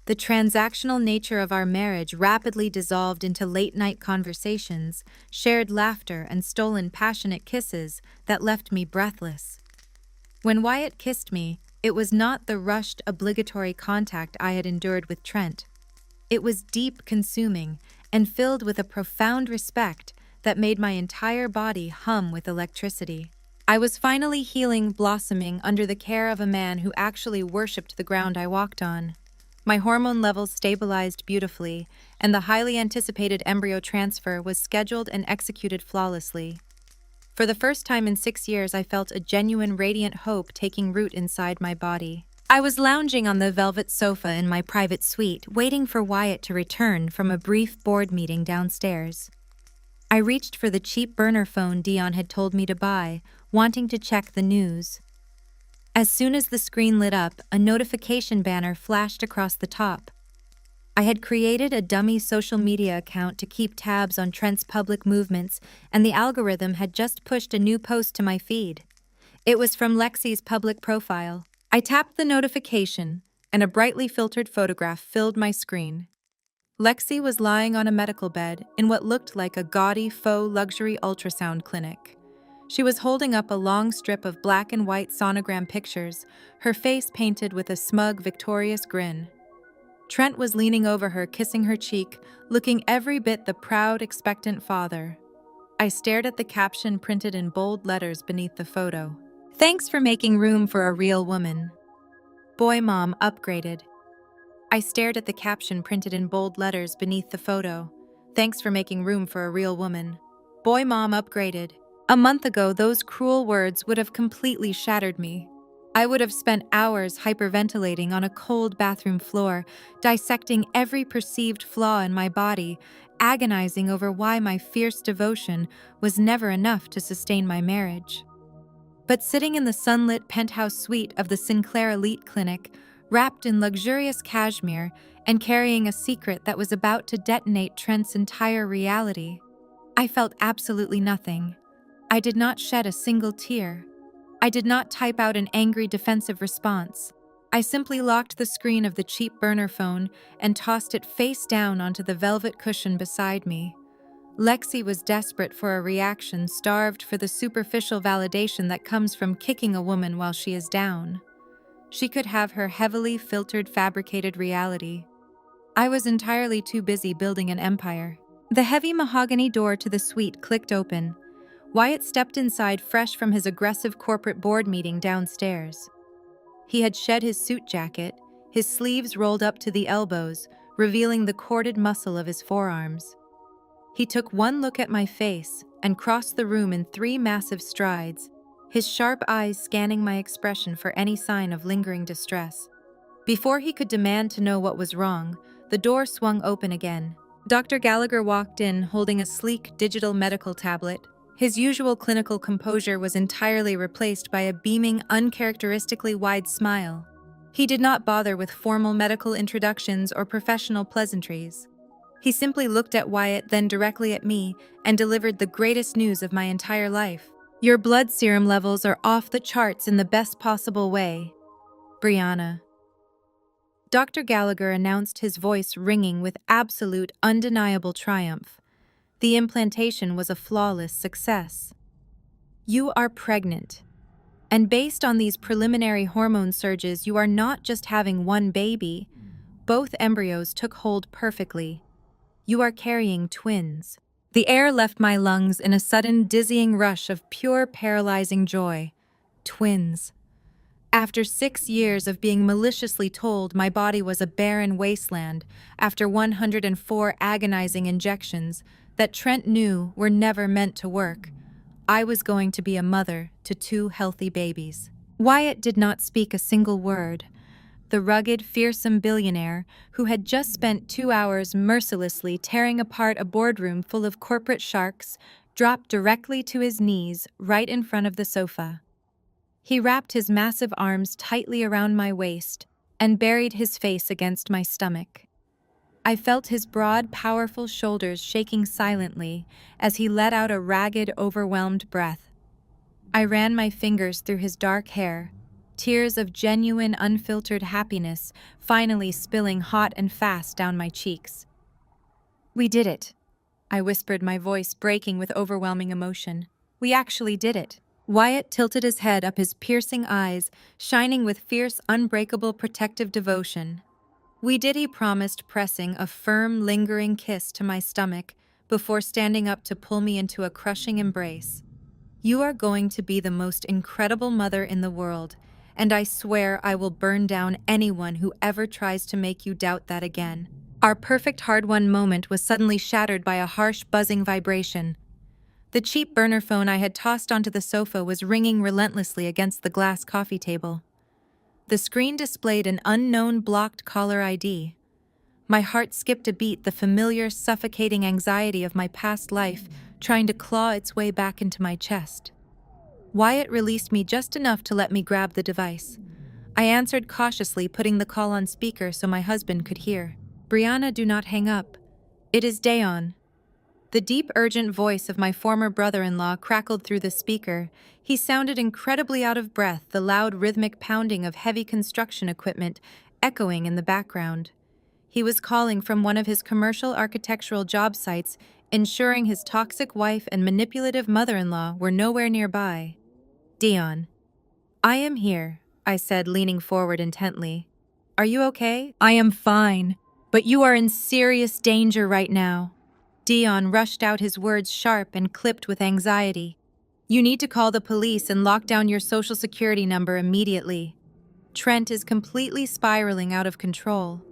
The transactional nature of our marriage rapidly dissolved into late-night conversations, shared laughter, and stolen passionate kisses that left me breathless. When Wyatt kissed me, it was not the rushed, obligatory contact I had endured with Trent. It was deep, consuming, and filled with a profound respect that made my entire body hum with electricity. I was finally healing, blossoming under the care of a man who actually worshipped the ground I walked on. My hormone levels stabilized beautifully, and the highly anticipated embryo transfer was scheduled and executed flawlessly. For the first time in 6 years, I felt a genuine radiant hope taking root inside my body. I was lounging on the velvet sofa in my private suite, waiting for Wyatt to return from a brief board meeting downstairs. I reached for the cheap burner phone Dion had told me to buy, wanting to check the news. As soon as the screen lit up, a notification banner flashed across the top. I had created a dummy social media account to keep tabs on Trent's public movements, and the algorithm had just pushed a new post to my feed. It was from Lexi's public profile. I tapped the notification, and a brightly filtered photograph filled my screen. Lexi was lying on a medical bed in what looked like a gaudy faux luxury ultrasound clinic. She was holding up a long strip of black and white sonogram pictures, her face painted with a smug, victorious grin. Trent was leaning over her, kissing her cheek, looking every bit the proud, expectant father. I stared at the caption printed in bold letters beneath the photo. "Thanks for making room for a real woman. Boy mom upgraded." I stared at the caption printed in bold letters beneath the photo. "Thanks for making room for a real woman. Boy mom upgraded." A month ago, those cruel words would have completely shattered me. I would have spent hours hyperventilating on a cold bathroom floor, dissecting every perceived flaw in my body, agonizing over why my fierce devotion was never enough to sustain my marriage. But sitting in the sunlit penthouse suite of the Sinclair Elite Clinic, wrapped in luxurious cashmere and carrying a secret that was about to detonate Trent's entire reality, I felt absolutely nothing. I did not shed a single tear. I did not type out an angry defensive response. I simply locked the screen of the cheap burner phone and tossed it face down onto the velvet cushion beside me. Lexi was desperate for a reaction, starved for the superficial validation that comes from kicking a woman while she is down. She could have her heavily filtered, fabricated reality. I was entirely too busy building an empire. The heavy mahogany door to the suite clicked open. Wyatt stepped inside fresh from his aggressive corporate board meeting downstairs. He had shed his suit jacket, his sleeves rolled up to the elbows, revealing the corded muscle of his forearms. He took one look at my face and crossed the room in 3 massive strides, his sharp eyes scanning my expression for any sign of lingering distress. Before he could demand to know what was wrong, the door swung open again. Dr. Gallagher walked in holding a sleek digital medical tablet. His usual clinical composure was entirely replaced by a beaming, uncharacteristically wide smile. He did not bother with formal medical introductions or professional pleasantries. He simply looked at Wyatt, then directly at me, and delivered the greatest news of my entire life. "Your blood serum levels are off the charts in the best possible way, Brianna." Dr. Gallagher announced, his voice ringing with absolute, undeniable triumph. The implantation was a flawless success. "You are pregnant. And based on these preliminary hormone surges, you are not just having one baby. Both embryos took hold perfectly. You are carrying twins." The air left my lungs in a sudden, dizzying rush of pure, paralyzing joy. Twins. After 6 years of being maliciously told my body was a barren wasteland, after 104 agonizing injections that Trent knew were never meant to work, I was going to be a mother to 2 healthy babies. Wyatt did not speak a single word. the rugged, fearsome billionaire who had just spent 2 hours mercilessly tearing apart a boardroom full of corporate sharks, dropped directly to his knees right in front of the sofa. He wrapped his massive arms tightly around my waist and buried his face against my stomach. I felt his broad, powerful shoulders shaking silently as he let out a ragged, overwhelmed breath. I ran my fingers through his dark hair, tears of genuine, unfiltered happiness finally spilling hot and fast down my cheeks. "We did it," I whispered, my voice breaking with overwhelming emotion. "We actually did it." Wyatt tilted his head up, his piercing eyes shining with fierce, unbreakable, protective devotion. "We did," he promised, pressing a firm, lingering kiss to my stomach before standing up to pull me into a crushing embrace. "You are going to be the most incredible mother in the world, and I swear I will burn down anyone who ever tries to make you doubt that again." Our perfect hard-won moment was suddenly shattered by a harsh, buzzing vibration. The cheap burner phone I had tossed onto the sofa was ringing relentlessly against the glass coffee table. The screen displayed an unknown blocked caller ID. My heart skipped a beat, the familiar, suffocating anxiety of my past life trying to claw its way back into my chest. Wyatt released me just enough to let me grab the device. I answered cautiously, putting the call on speaker so my husband could hear. "Brianna, do not hang up. It is Dayon." The deep, urgent voice of my former brother-in-law crackled through the speaker. He sounded incredibly out of breath, the loud, rhythmic pounding of heavy construction equipment echoing in the background. He was calling from one of his commercial architectural job sites, ensuring his toxic wife and manipulative mother-in-law were nowhere nearby. "Dion." "I am here," I said, leaning forward intently. "Are you okay?" "I am fine, but you are in serious danger right now." Dion rushed out, his words sharp and clipped with anxiety. "You need to call the police and lock down your social security number immediately. Trent is completely spiraling out of control.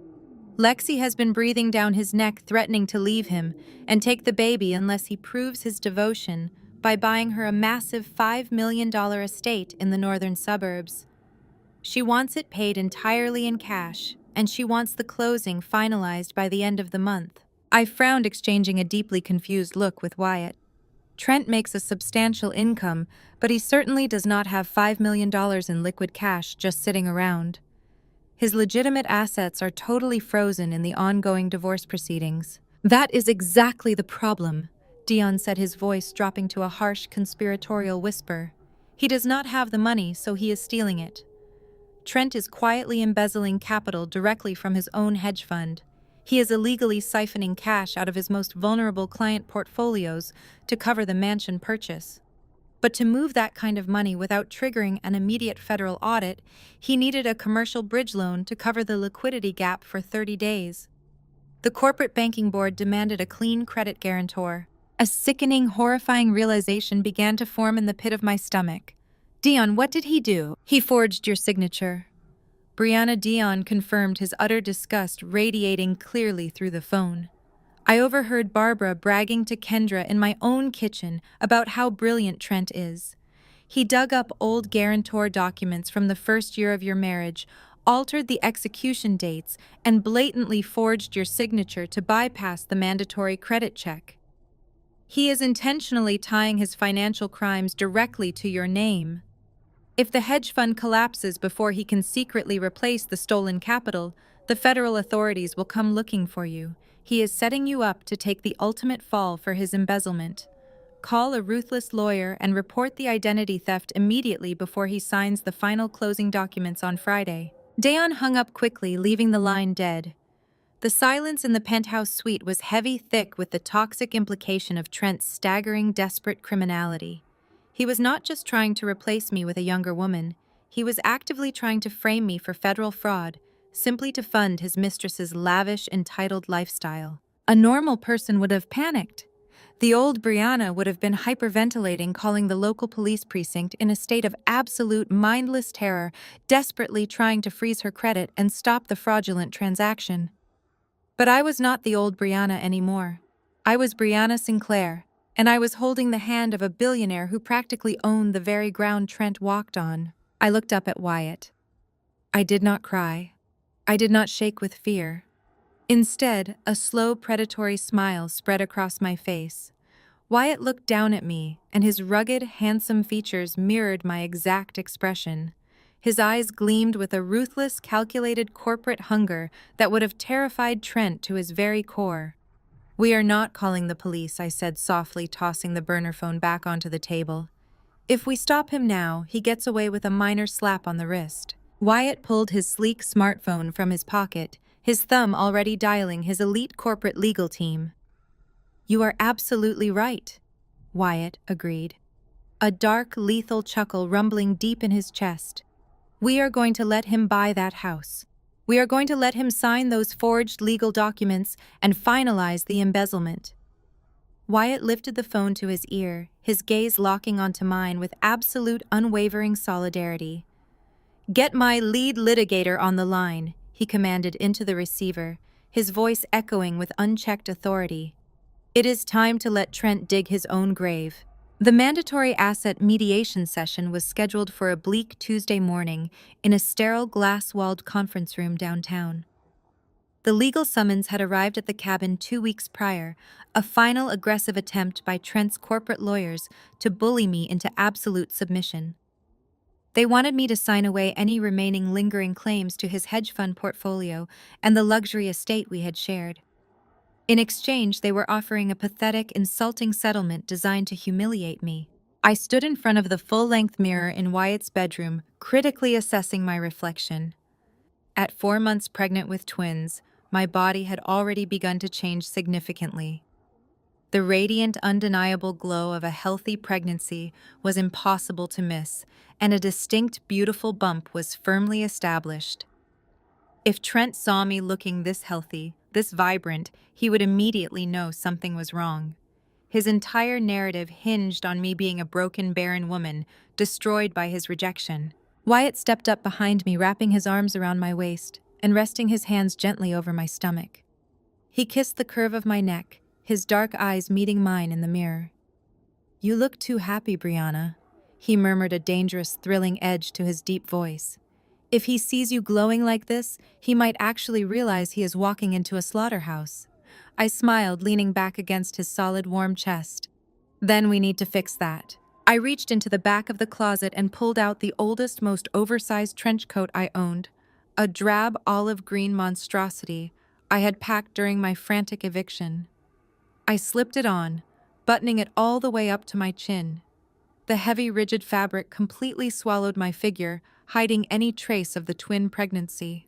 Lexi has been breathing down his neck, threatening to leave him and take the baby unless he proves his devotion by buying her a massive $5 million estate in the northern suburbs. She wants it paid entirely in cash, and she wants the closing finalized by the end of the month." I frowned, exchanging a deeply confused look with Wyatt. Trent makes a substantial income, but he certainly does not have $5 million in liquid cash just sitting around. His legitimate assets are totally frozen in the ongoing divorce proceedings. "That is exactly the problem," Dion said, his voice dropping to a harsh, conspiratorial whisper. "He does not have the money, so he is stealing it. Trent is quietly embezzling capital directly from his own hedge fund. He is illegally siphoning cash out of his most vulnerable client portfolios to cover the mansion purchase. But to move that kind of money without triggering an immediate federal audit, he needed a commercial bridge loan to cover the liquidity gap for 30 days. The corporate banking board demanded a clean credit guarantor. A sickening, horrifying realization began to form in the pit of my stomach. "Dion, what did he do?" "He forged your signature." Brianna, Dion confirmed, his utter disgust radiating clearly through the phone. I overheard Barbara bragging to Kendra in my own kitchen about how brilliant Trent is. "He dug up old guarantor documents from the first year of your marriage, altered the execution dates, and blatantly forged your signature to bypass the mandatory credit check. He is intentionally tying his financial crimes directly to your name. If the hedge fund collapses before he can secretly replace the stolen capital, the federal authorities will come looking for you. He is setting you up to take the ultimate fall for his embezzlement. Call a ruthless lawyer and report the identity theft immediately before he signs the final closing documents on Friday." Dayon hung up quickly, leaving the line dead. The silence in the penthouse suite was heavy, thick with the toxic implication of Trent's staggering, desperate criminality. He was not just trying to replace me with a younger woman. He was actively trying to frame me for federal fraud, simply to fund his mistress's lavish, entitled lifestyle. A normal person would have panicked. The old Brianna would have been hyperventilating, calling the local police precinct in a state of absolute mindless terror, desperately trying to freeze her credit and stop the fraudulent transaction. But I was not the old Brianna anymore. I was Brianna Sinclair, and I was holding the hand of a billionaire who practically owned the very ground Trent walked on. I looked up at Wyatt. I did not cry. I did not shake with fear. Instead, a slow, predatory smile spread across my face. Wyatt looked down at me, and his rugged, handsome features mirrored my exact expression. His eyes gleamed with a ruthless, calculated corporate hunger that would have terrified Trent to his very core. "We are not calling the police," I said softly, tossing the burner phone back onto the table. "If we stop him now, he gets away with a minor slap on the wrist." Wyatt pulled his sleek smartphone from his pocket, his thumb already dialing his elite corporate legal team. "You are absolutely right," Wyatt agreed, a dark, lethal chuckle rumbling deep in his chest. "We are going to let him buy that house. We are going to let him sign those forged legal documents and finalize the embezzlement." Wyatt lifted the phone to his ear, his gaze locking onto mine with absolute unwavering solidarity. "Get my lead litigator on the line," he commanded into the receiver, his voice echoing with unchecked authority. "It is time to let Trent dig his own grave." The mandatory asset mediation session was scheduled for a bleak Tuesday morning in a sterile glass-walled conference room downtown. The legal summons had arrived at the cabin 2 weeks prior, a final aggressive attempt by Trent's corporate lawyers to bully me into absolute submission. They wanted me to sign away any remaining lingering claims to his hedge fund portfolio and the luxury estate we had shared. In exchange, they were offering a pathetic, insulting settlement designed to humiliate me. I stood in front of the full-length mirror in Wyatt's bedroom, critically assessing my reflection. At 4 months pregnant with twins, my body had already begun to change significantly. The radiant, undeniable glow of a healthy pregnancy was impossible to miss, and a distinct, beautiful bump was firmly established. If Trent saw me looking this healthy, this vibrant, he would immediately know something was wrong. His entire narrative hinged on me being a broken, barren woman, destroyed by his rejection. Wyatt stepped up behind me, wrapping his arms around my waist and resting his hands gently over my stomach. He kissed the curve of my neck, his dark eyes meeting mine in the mirror. "You look too happy, Brianna," he murmured, a dangerous, thrilling edge to his deep voice. "If he sees you glowing like this, he might actually realize he is walking into a slaughterhouse." I smiled, leaning back against his solid, warm chest. "Then we need to fix that." I reached into the back of the closet and pulled out the oldest, most oversized trench coat I owned, a drab olive green monstrosity I had packed during my frantic eviction. I slipped it on, buttoning it all the way up to my chin. The heavy, rigid fabric completely swallowed my figure, hiding any trace of the twin pregnancy.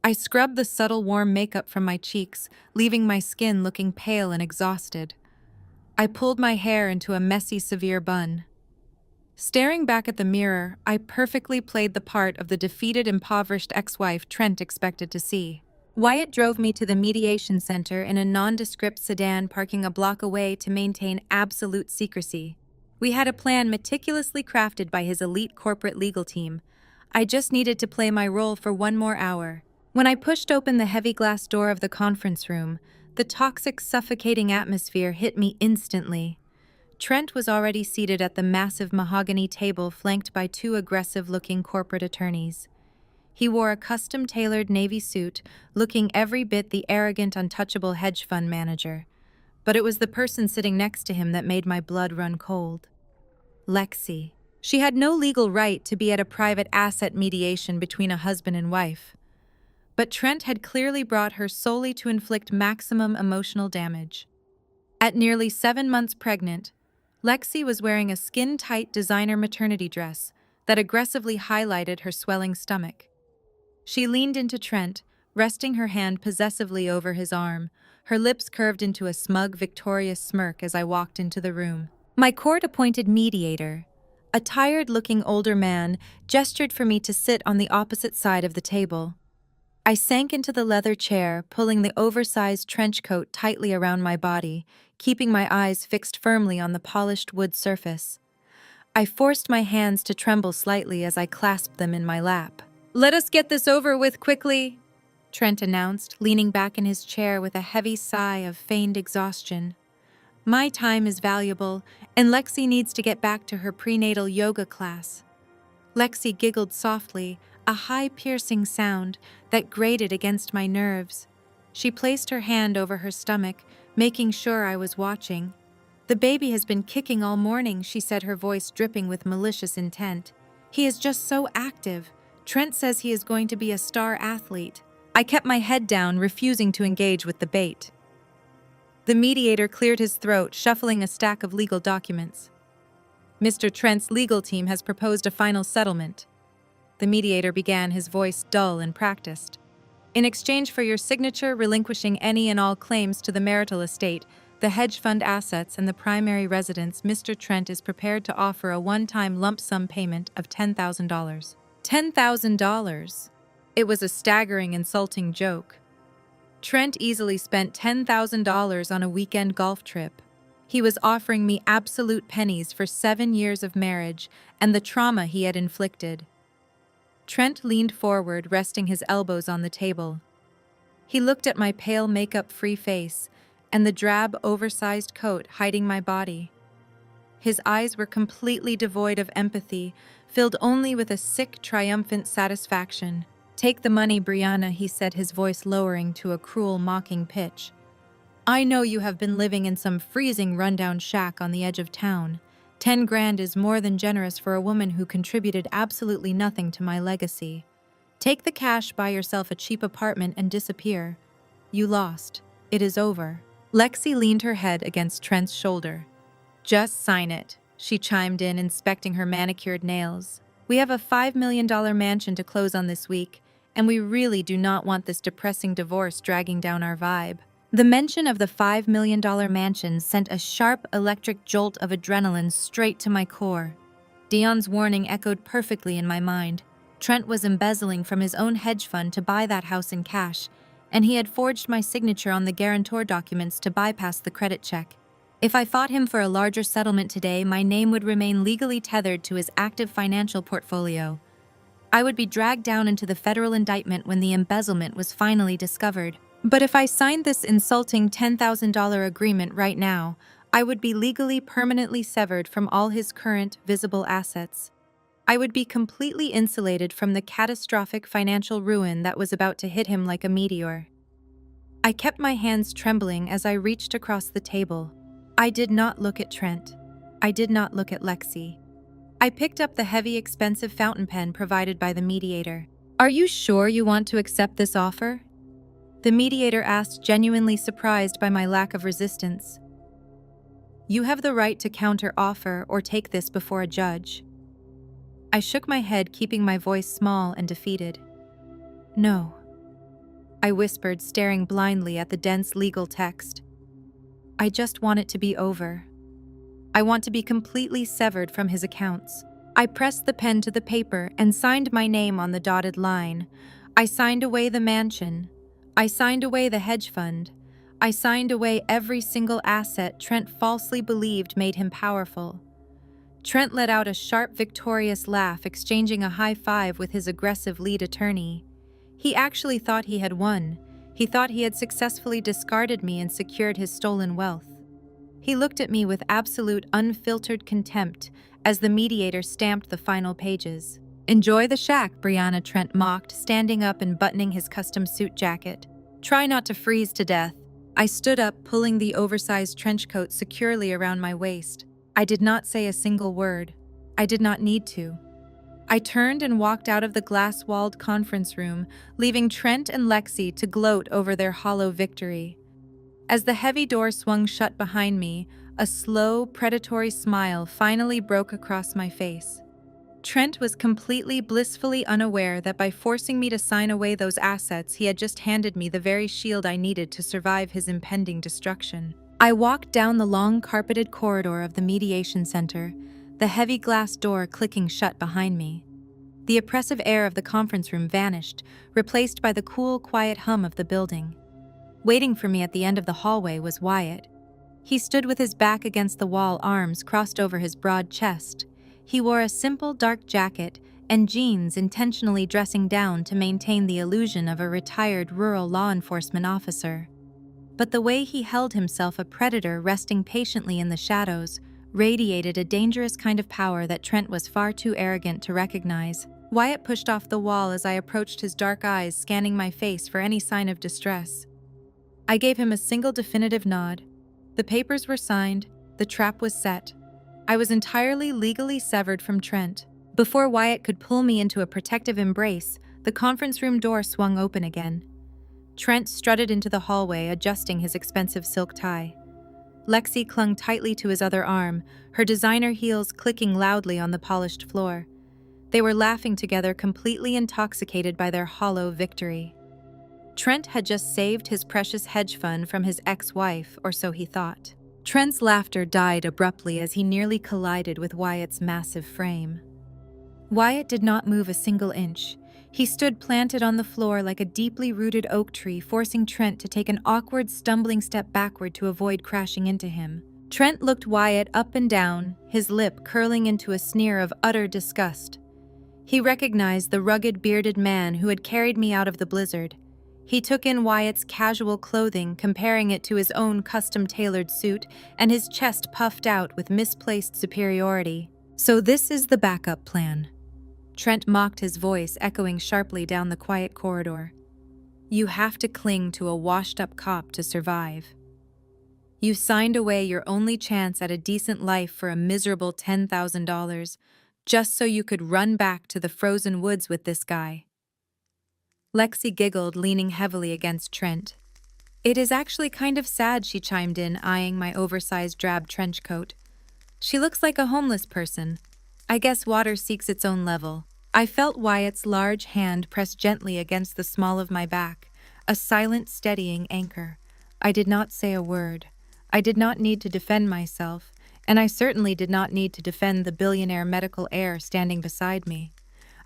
I scrubbed the subtle, warm makeup from my cheeks, leaving my skin looking pale and exhausted. I pulled my hair into a messy, severe bun. Staring back at the mirror, I perfectly played the part of the defeated, impoverished ex-wife Trent expected to see. Wyatt drove me to the mediation center in a nondescript sedan, parking a block away to maintain absolute secrecy. We had a plan meticulously crafted by his elite corporate legal team. I just needed to play my role for 1 more hour. When I pushed open the heavy glass door of the conference room, the toxic, suffocating atmosphere hit me instantly. Trent was already seated at the massive mahogany table, flanked by 2 aggressive-looking corporate attorneys. He wore a custom-tailored navy suit, looking every bit the arrogant, untouchable hedge fund manager. But it was the person sitting next to him that made my blood run cold. Lexi. She had no legal right to be at a private asset mediation between a husband and wife. But Trent had clearly brought her solely to inflict maximum emotional damage. At nearly 7 months pregnant, Lexi was wearing a skin-tight designer maternity dress that aggressively highlighted her swelling stomach. She leaned into Trent, resting her hand possessively over his arm, her lips curved into a smug, victorious smirk as I walked into the room. My court-appointed mediator, a tired-looking older man, gestured for me to sit on the opposite side of the table. I sank into the leather chair, pulling the oversized trench coat tightly around my body, keeping my eyes fixed firmly on the polished wood surface. I forced my hands to tremble slightly as I clasped them in my lap. "Let us get this over with quickly," Trent announced, leaning back in his chair with a heavy sigh of feigned exhaustion. "My time is valuable, and Lexi needs to get back to her prenatal yoga class." Lexi giggled softly, a high piercing sound that grated against my nerves. She placed her hand over her stomach, making sure I was watching. "The baby has been kicking all morning," she said, her voice dripping with malicious intent. "He is just so active. Trent says he is going to be a star athlete." I kept my head down, refusing to engage with the bait. The mediator cleared his throat, shuffling a stack of legal documents. "Mr. Trent's legal team has proposed a final settlement." The mediator began, his voice dull and practiced. "In exchange for your signature relinquishing any and all claims to the marital estate, the hedge fund assets, and the primary residence, Mr. Trent is prepared to offer a one-time lump sum payment of $10,000. $10,000. It was a staggering, insulting joke. Trent easily spent $10,000 on a weekend golf trip. He was offering me absolute pennies for 7 years of marriage and the trauma he had inflicted. Trent leaned forward, resting his elbows on the table. He looked at my pale, makeup-free face and the drab, oversized coat hiding my body. His eyes were completely devoid of empathy, filled only with a sick, triumphant satisfaction. "Take the money, Brianna," he said, his voice lowering to a cruel, mocking pitch. "I know you have been living in some freezing, rundown shack on the edge of town. 10 grand is more than generous for a woman who contributed absolutely nothing to my legacy. Take the cash, buy yourself a cheap apartment, and disappear. You lost. It is over." Lexi leaned her head against Trent's shoulder. "Just sign it," she chimed in, inspecting her manicured nails. "We have a $5 million mansion to close on this week, and we really do not want this depressing divorce dragging down our vibe." The mention of the $5 million mansion sent a sharp electric jolt of adrenaline straight to my core. Dion's warning echoed perfectly in my mind. Trent was embezzling from his own hedge fund to buy that house in cash, and he had forged my signature on the guarantor documents to bypass the credit check. If I fought him for a larger settlement today, my name would remain legally tethered to his active financial portfolio. I would be dragged down into the federal indictment when the embezzlement was finally discovered. But if I signed this insulting $10,000 agreement right now, I would be legally permanently severed from all his current, visible assets. I would be completely insulated from the catastrophic financial ruin that was about to hit him like a meteor. I kept my hands trembling as I reached across the table. I did not look at Trent. I did not look at Lexi. I picked up the heavy, expensive fountain pen provided by the mediator. "Are you sure you want to accept this offer?" The mediator asked, genuinely surprised by my lack of resistance. "You have the right to counter-offer or take this before a judge." I shook my head, keeping my voice small and defeated. "No," I whispered, staring blindly at the dense legal text. "I just want it to be over. I want to be completely severed from his accounts." I pressed the pen to the paper and signed my name on the dotted line. I signed away the mansion. I signed away the hedge fund. I signed away every single asset Trent falsely believed made him powerful. Trent let out a sharp, victorious laugh, exchanging a high five with his aggressive lead attorney. He actually thought he had won. He thought he had successfully discarded me and secured his stolen wealth. He looked at me with absolute, unfiltered contempt as the mediator stamped the final pages. "Enjoy the shack," Brianna, Trent mocked, standing up and buttoning his custom suit jacket. "Try not to freeze to death." I stood up, pulling the oversized trench coat securely around my waist. I did not say a single word. I did not need to. I turned and walked out of the glass-walled conference room, leaving Trent and Lexi to gloat over their hollow victory. As the heavy door swung shut behind me, a slow, predatory smile finally broke across my face. Trent was completely, blissfully unaware that by forcing me to sign away those assets, he had just handed me the very shield I needed to survive his impending destruction. I walked down the long, carpeted corridor of the mediation center, the heavy glass door clicking shut behind me. The oppressive air of the conference room vanished, replaced by the cool, quiet hum of the building. Waiting for me at the end of the hallway was Wyatt. He stood with his back against the wall, arms crossed over his broad chest. He wore a simple, dark jacket and jeans, intentionally dressing down to maintain the illusion of a retired rural law enforcement officer. But the way he held himself, a predator resting patiently in the shadows, radiated a dangerous kind of power that Trent was far too arrogant to recognize. Wyatt pushed off the wall as I approached, his dark eyes scanning my face for any sign of distress. I gave him a single definitive nod. The papers were signed, the trap was set. I was entirely legally severed from Trent. Before Wyatt could pull me into a protective embrace, the conference room door swung open again. Trent strutted into the hallway, adjusting his expensive silk tie. Lexi clung tightly to his other arm, her designer heels clicking loudly on the polished floor. They were laughing together, completely intoxicated by their hollow victory. Trent had just saved his precious hedge fund from his ex-wife, or so he thought. Trent's laughter died abruptly as he nearly collided with Wyatt's massive frame. Wyatt did not move a single inch. He stood planted on the floor like a deeply rooted oak tree, forcing Trent to take an awkward, stumbling step backward to avoid crashing into him. Trent looked Wyatt up and down, his lip curling into a sneer of utter disgust. He recognized the rugged, bearded man who had carried me out of the blizzard. He took in Wyatt's casual clothing, comparing it to his own custom-tailored suit, and his chest puffed out with misplaced superiority. "So this is the backup plan." Trent mocked, his voice echoing sharply down the quiet corridor. "You have to cling to a washed-up cop to survive. You signed away your only chance at a decent life for a miserable $10,000, just so you could run back to the frozen woods with this guy." Lexi giggled, leaning heavily against Trent. "It is actually kind of sad," she chimed in, eyeing my oversized drab trench coat. "She looks like a homeless person. I guess water seeks its own level." I felt Wyatt's large hand press gently against the small of my back, a silent, steadying anchor. I did not say a word. I did not need to defend myself, and I certainly did not need to defend the billionaire medical heir standing beside me.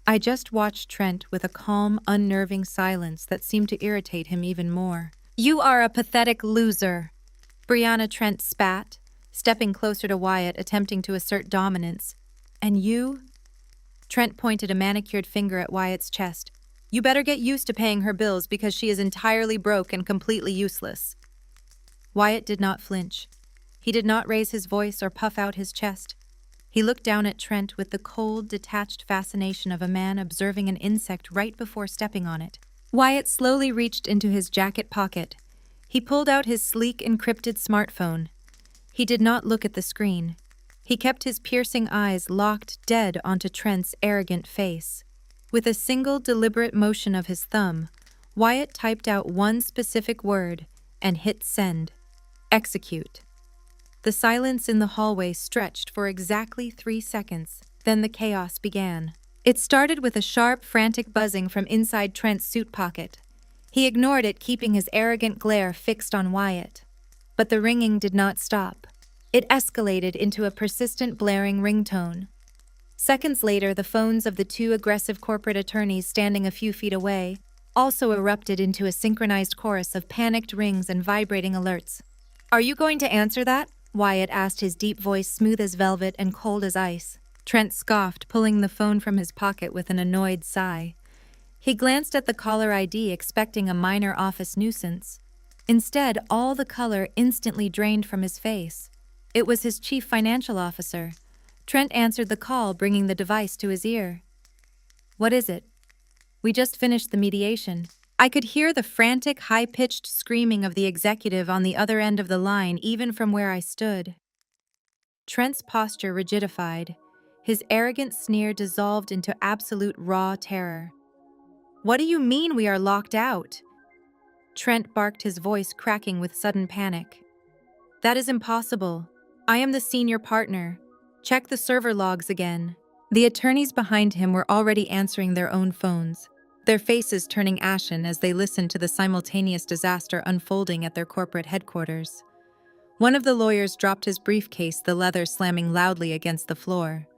I just watched Trent with a calm, unnerving silence that seemed to irritate him even more. "You are a pathetic loser," Brianna Trent spat, stepping closer to Wyatt, attempting to assert dominance. "And you?" Trent pointed a manicured finger at Wyatt's chest. "You better get used to paying her bills because she is entirely broke and completely useless." Wyatt did not flinch. He did not raise his voice or puff out his chest. He looked down at Trent with the cold, detached fascination of a man observing an insect right before stepping on it. Wyatt slowly reached into his jacket pocket. He pulled out his sleek, encrypted smartphone. He did not look at the screen. He kept his piercing eyes locked dead onto Trent's arrogant face. With a single, deliberate motion of his thumb, Wyatt typed out one specific word and hit send. Execute. The silence in the hallway stretched for exactly 3 seconds, then the chaos began. It started with a sharp, frantic buzzing from inside Trent's suit pocket. He ignored it, keeping his arrogant glare fixed on Wyatt. But the ringing did not stop. It escalated into a persistent, blaring ringtone. Seconds later, the phones of the 2 aggressive corporate attorneys standing a few feet away also erupted into a synchronized chorus of panicked rings and vibrating alerts. "Are you going to answer that?" Wyatt asked, his deep voice smooth as velvet and cold as ice. Trent scoffed, pulling the phone from his pocket with an annoyed sigh. He glanced at the caller ID, expecting a minor office nuisance. Instead, all the color instantly drained from his face. It was his chief financial officer. Trent answered the call, bringing the device to his ear. "What is it?" "We just finished the mediation." I could hear the frantic, high-pitched screaming of the executive on the other end of the line, even from where I stood. Trent's posture rigidified. His arrogant sneer dissolved into absolute raw terror. "What do you mean we are locked out?" Trent barked, his voice cracking with sudden panic. "That is impossible. I am the senior partner. Check the server logs again." The attorneys behind him were already answering their own phones, their faces turning ashen as they listened to the simultaneous disaster unfolding at their corporate headquarters. One of the lawyers dropped his briefcase, the leather slamming loudly against the floor.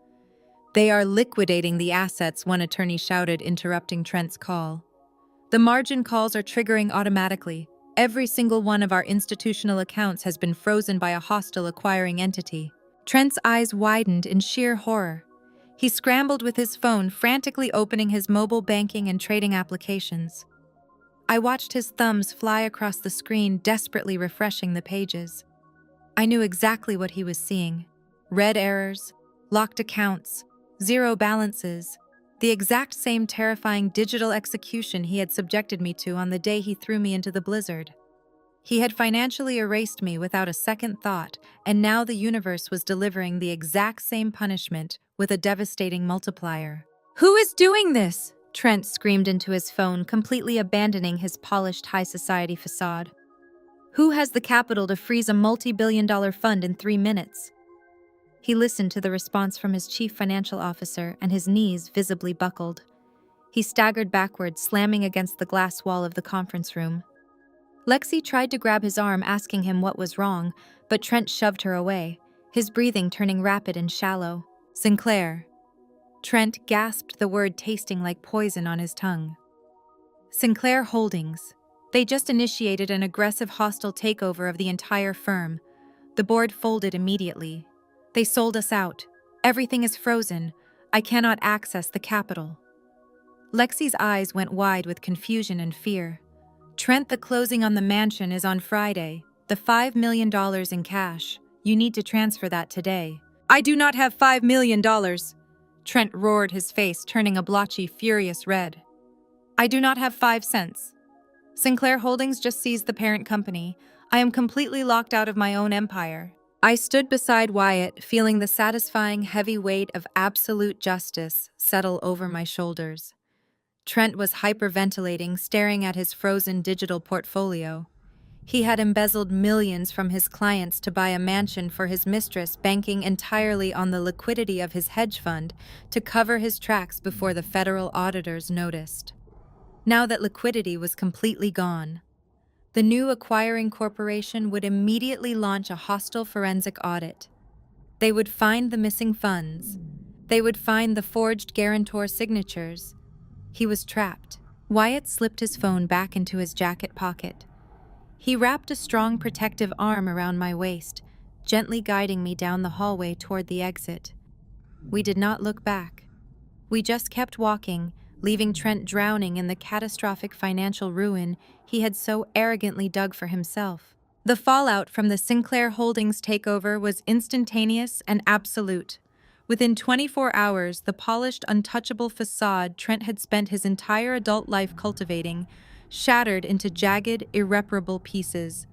"They are liquidating the assets," one attorney shouted, interrupting Trent's call. "The margin calls are triggering automatically. Every single one of our institutional accounts has been frozen by a hostile acquiring entity." Trent's eyes widened in sheer horror. He scrambled with his phone, frantically opening his mobile banking and trading applications. I watched his thumbs fly across the screen, desperately refreshing the pages. I knew exactly what he was seeing. Red errors, locked accounts, zero balances, The exact same terrifying digital execution he had subjected me to on the day he threw me into the blizzard. He had financially erased me without a second thought, and now the universe was delivering the exact same punishment with a devastating multiplier. "Who is doing this?" Trent screamed into his phone, completely abandoning his polished high society facade. "Who has the capital to freeze a multi-billion-dollar fund in 3 minutes?" He listened to the response from his chief financial officer, and his knees visibly buckled. He staggered backward, slamming against the glass wall of the conference room. Lexi tried to grab his arm, asking him what was wrong, but Trent shoved her away, his breathing turning rapid and shallow. "Sinclair." Trent gasped, the word tasting like poison on his tongue. "Sinclair Holdings. They just initiated an aggressive hostile takeover of the entire firm. The board folded immediately. They sold us out. Everything is frozen. I cannot access the capital." Lexi's eyes went wide with confusion and fear. "Trent, the closing on the mansion is on Friday. The $5 million in cash. You need to transfer that today." "I do not have $5 million. Trent roared, his face turning a blotchy, furious red. "I do not have 5 cents. Sinclair Holdings just seized the parent company. I am completely locked out of my own empire." I stood beside Wyatt, feeling the satisfying heavy weight of absolute justice settle over my shoulders. Trent was hyperventilating, staring at his frozen digital portfolio. He had embezzled millions from his clients to buy a mansion for his mistress, banking entirely on the liquidity of his hedge fund to cover his tracks before the federal auditors noticed. Now that liquidity was completely gone, the new acquiring corporation would immediately launch a hostile forensic audit. They would find the missing funds. They would find the forged guarantor signatures. He was trapped. Wyatt slipped his phone back into his jacket pocket. He wrapped a strong protective arm around my waist, gently guiding me down the hallway toward the exit. We did not look back. We just kept walking, leaving Trent drowning in the catastrophic financial ruin he had so arrogantly dug for himself. The fallout from the Sinclair Holdings takeover was instantaneous and absolute. Within 24 hours, the polished, untouchable facade Trent had spent his entire adult life cultivating shattered into jagged, irreparable pieces.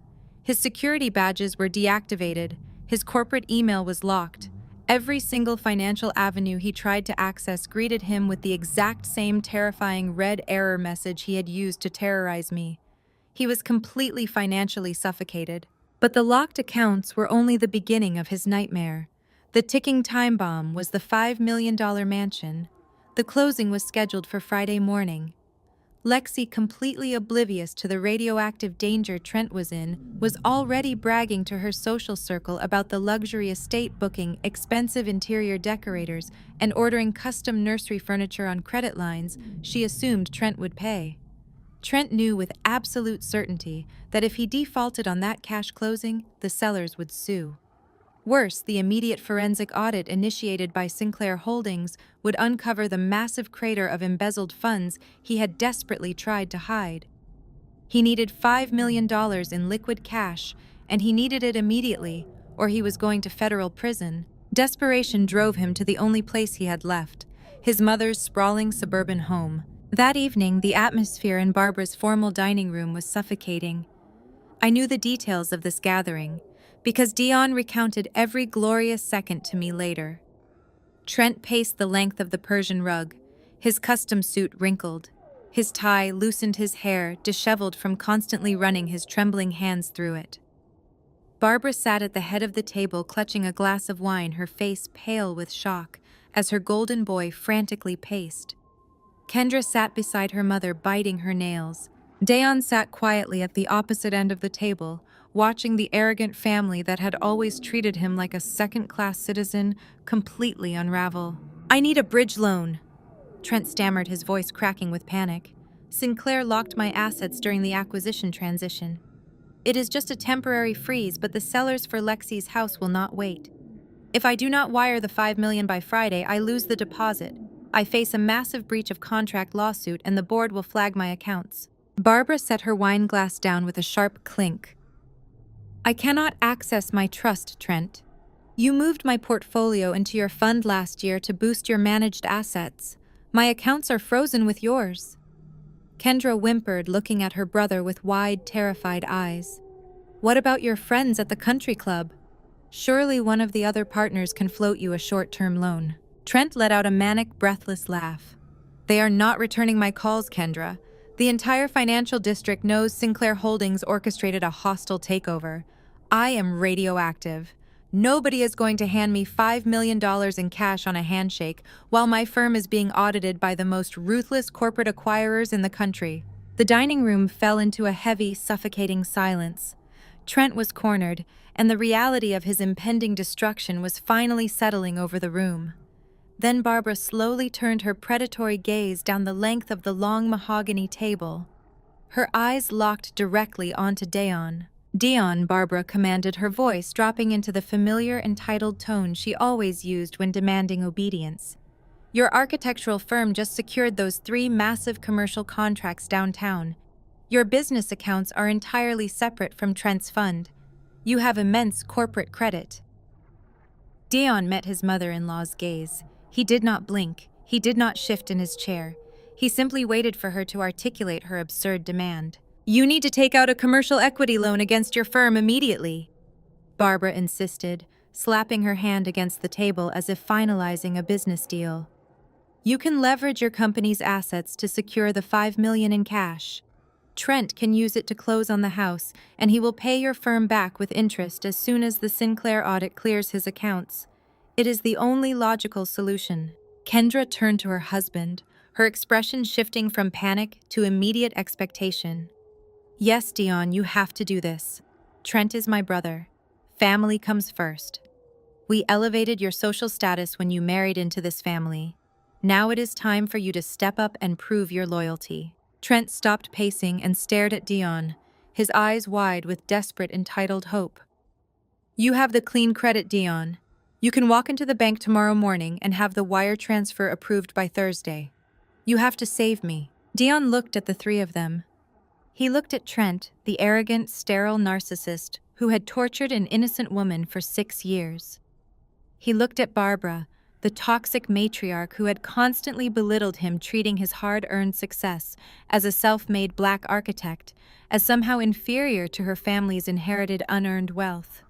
His security badges were deactivated, his corporate email was locked. Every single financial avenue he tried to access greeted him with the exact same terrifying red error message he had used to terrorize me. He was completely financially suffocated. But the locked accounts were only the beginning of his nightmare. The ticking time bomb was the $5 million mansion. The closing was scheduled for Friday morning. Lexi, completely oblivious to the radioactive danger Trent was in, was already bragging to her social circle about the luxury estate, booking expensive interior decorators and ordering custom nursery furniture on credit lines she assumed Trent would pay. Trent knew with absolute certainty that if he defaulted on that cash closing, the sellers would sue. Worse, the immediate forensic audit initiated by Sinclair Holdings would uncover the massive crater of embezzled funds he had desperately tried to hide. He needed $5 million in liquid cash, and he needed it immediately, or he was going to federal prison. Desperation drove him to the only place he had left, his mother's sprawling suburban home. That evening, the atmosphere in Barbara's formal dining room was suffocating. I knew the details of this gathering, because Dion recounted every glorious second to me later. Trent paced the length of the Persian rug, his custom suit wrinkled. His tie loosened his hair, disheveled from constantly running his trembling hands through it. Barbara sat at the head of the table, clutching a glass of wine, her face pale with shock, as her golden boy frantically paced. Kendra sat beside her mother, biting her nails. Dayon sat quietly at the opposite end of the table, watching the arrogant family that had always treated him like a second-class citizen completely unravel. "I need a bridge loan," Trent stammered, his voice cracking with panic. "Sinclair locked my assets during the acquisition transition. It is just a temporary freeze, but the sellers for Lexi's house will not wait. If I do not wire the $5 million by Friday, I lose the deposit. I face a massive breach of contract lawsuit, and the board will flag my accounts." Barbara set her wine glass down with a sharp clink. "I cannot access my trust, Trent. You moved my portfolio into your fund last year to boost your managed assets. My accounts are frozen with yours." Kendra whimpered, looking at her brother with wide, terrified eyes. "What about your friends at the country club? Surely one of the other partners can float you a short-term loan." Trent let out a manic, breathless laugh. "They are not returning my calls, Kendra. The entire financial district knows Sinclair Holdings orchestrated a hostile takeover. I am radioactive. Nobody is going to hand me $5 million in cash on a handshake while my firm is being audited by the most ruthless corporate acquirers in the country." The dining room fell into a heavy, suffocating silence. Trent was cornered, and the reality of his impending destruction was finally settling over the room. Then Barbara slowly turned her predatory gaze down the length of the long mahogany table. Her eyes locked directly onto Dion. "Dion," Barbara commanded, her voice dropping into the familiar, entitled tone she always used when demanding obedience. "Your architectural firm just secured those 3 massive commercial contracts downtown. Your business accounts are entirely separate from Trent's fund. You have immense corporate credit." Dion met his mother-in-law's gaze. He did not blink. He did not shift in his chair. He simply waited for her to articulate her absurd demand. "You need to take out a commercial equity loan against your firm immediately," Barbara insisted, slapping her hand against the table as if finalizing a business deal. "You can leverage your company's assets to secure the $5 million in cash. Trent can use it to close on the house, and he will pay your firm back with interest as soon as the Sinclair audit clears his accounts. It is the only logical solution." Kendra turned to her husband, her expression shifting from panic to immediate expectation. "Yes, Dion, you have to do this. Trent is my brother. Family comes first. We elevated your social status when you married into this family. Now it is time for you to step up and prove your loyalty." Trent stopped pacing and stared at Dion, his eyes wide with desperate, entitled hope. "You have the clean credit, Dion. You can walk into the bank tomorrow morning and have the wire transfer approved by Thursday. You have to save me." Dion looked at the 3 of them. He looked at Trent, the arrogant, sterile narcissist who had tortured an innocent woman for 6 years. He looked at Barbara, the toxic matriarch who had constantly belittled him, treating his hard-earned success as a self-made black architect, as somehow inferior to her family's inherited unearned wealth.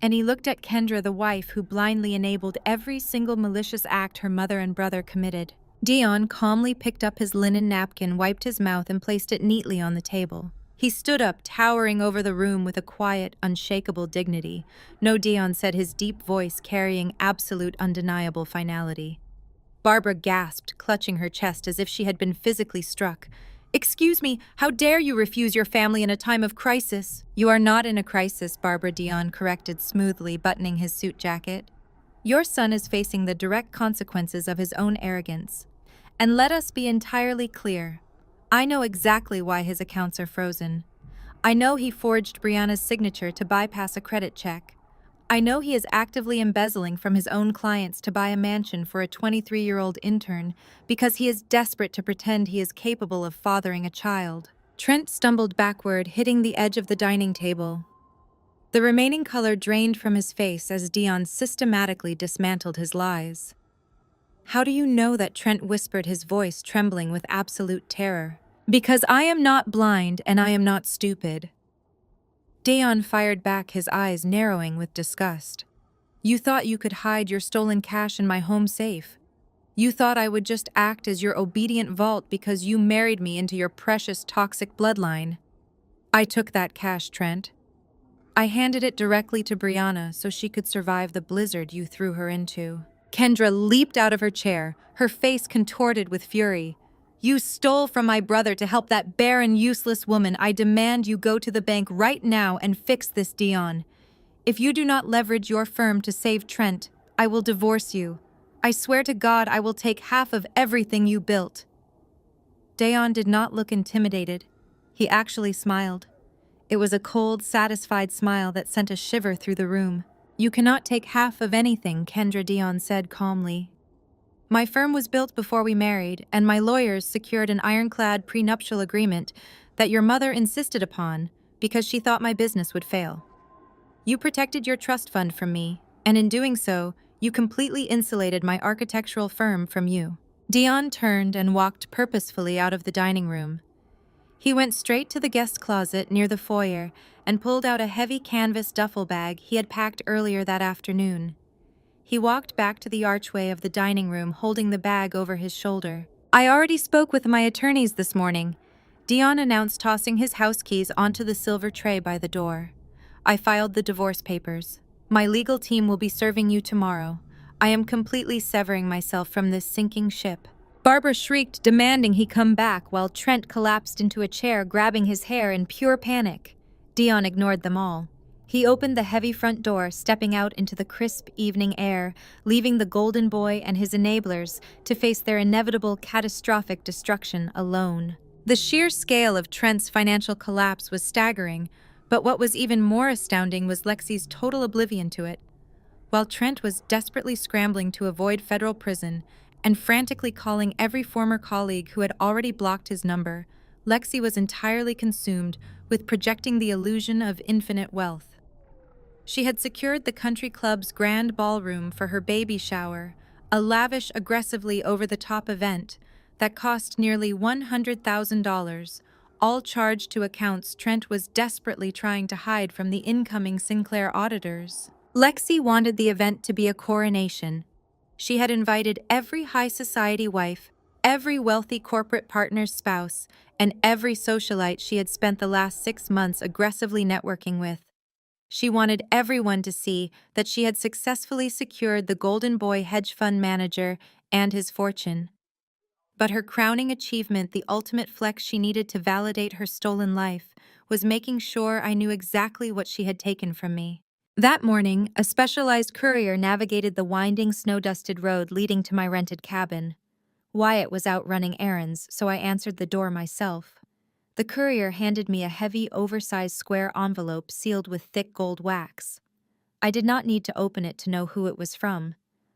And he looked at Kendra, the wife who blindly enabled every single malicious act her mother and brother committed. Dion calmly picked up his linen napkin, wiped his mouth, and placed it neatly on the table. He stood up, towering over the room with a quiet, unshakable dignity. "No, Dion," said his deep voice carrying absolute, undeniable finality. Barbara gasped, clutching her chest as if she had been physically struck. "Excuse me, how dare you refuse your family in a time of crisis?" "You are not in a crisis," Barbara, Dion corrected smoothly, buttoning his suit jacket. "Your son is facing the direct consequences of his own arrogance. And let us be entirely clear. I know exactly why his accounts are frozen. I know he forged Brianna's signature to bypass a credit check. I know he is actively embezzling from his own clients to buy a mansion for a 23-year-old intern because he is desperate to pretend he is capable of fathering a child." Trent stumbled backward, hitting the edge of the dining table. The remaining color drained from his face as Dion systematically dismantled his lies. "How do you know that?" Trent whispered, his voice trembling with absolute terror. "Because I am not blind and I am not stupid." Dion fired back, his eyes narrowing with disgust. "You thought you could hide your stolen cash in my home safe. You thought I would just act as your obedient vault because you married me into your precious toxic bloodline. I took that cash, Trent. I handed it directly to Brianna so she could survive the blizzard you threw her into." Kendra leaped out of her chair, her face contorted with fury. "You stole from my brother to help that barren, useless woman. I demand you go to the bank right now and fix this, Dion. If you do not leverage your firm to save Trent, I will divorce you. I swear to God I will take half of everything you built." Dion did not look intimidated. He actually smiled. It was a cold, satisfied smile that sent a shiver through the room. "You cannot take half of anything," Kendra, Dion said calmly. "My firm was built before we married, and my lawyers secured an ironclad prenuptial agreement that your mother insisted upon because she thought my business would fail. You protected your trust fund from me, and in doing so, you completely insulated my architectural firm from you." Dion turned and walked purposefully out of the dining room. He went straight to the guest closet near the foyer and pulled out a heavy canvas duffel bag he had packed earlier that afternoon. He walked back to the archway of the dining room holding the bag over his shoulder. "I already spoke with my attorneys this morning," Dion announced, tossing his house keys onto the silver tray by the door. "I filed the divorce papers. My legal team will be serving you tomorrow. I am completely severing myself from this sinking ship." Barbara shrieked, demanding he come back, while Trent collapsed into a chair, grabbing his hair in pure panic. Dion ignored them all. He opened the heavy front door, stepping out into the crisp evening air, leaving the Golden Boy and his enablers to face their inevitable catastrophic destruction alone. The sheer scale of Trent's financial collapse was staggering, but what was even more astounding was Lexi's total oblivion to it. While Trent was desperately scrambling to avoid federal prison and frantically calling every former colleague who had already blocked his number, Lexi was entirely consumed with projecting the illusion of infinite wealth. She had secured the country club's grand ballroom for her baby shower, a lavish, aggressively over-the-top event that cost nearly $100,000, all charged to accounts Trent was desperately trying to hide from the incoming Sinclair auditors. Lexi wanted the event to be a coronation. She had invited every high society wife, every wealthy corporate partner's spouse, and every socialite she had spent the last 6 months aggressively networking with. She wanted everyone to see that she had successfully secured the Golden Boy hedge fund manager and his fortune. But her crowning achievement, the ultimate flex she needed to validate her stolen life, was making sure I knew exactly what she had taken from me. That morning, a specialized courier navigated the winding, snow-dusted road leading to my rented cabin. Wyatt was out running errands, so I answered the door myself. The courier handed me a heavy, oversized square envelope sealed with thick gold wax. I did not need to open it to know who it was from.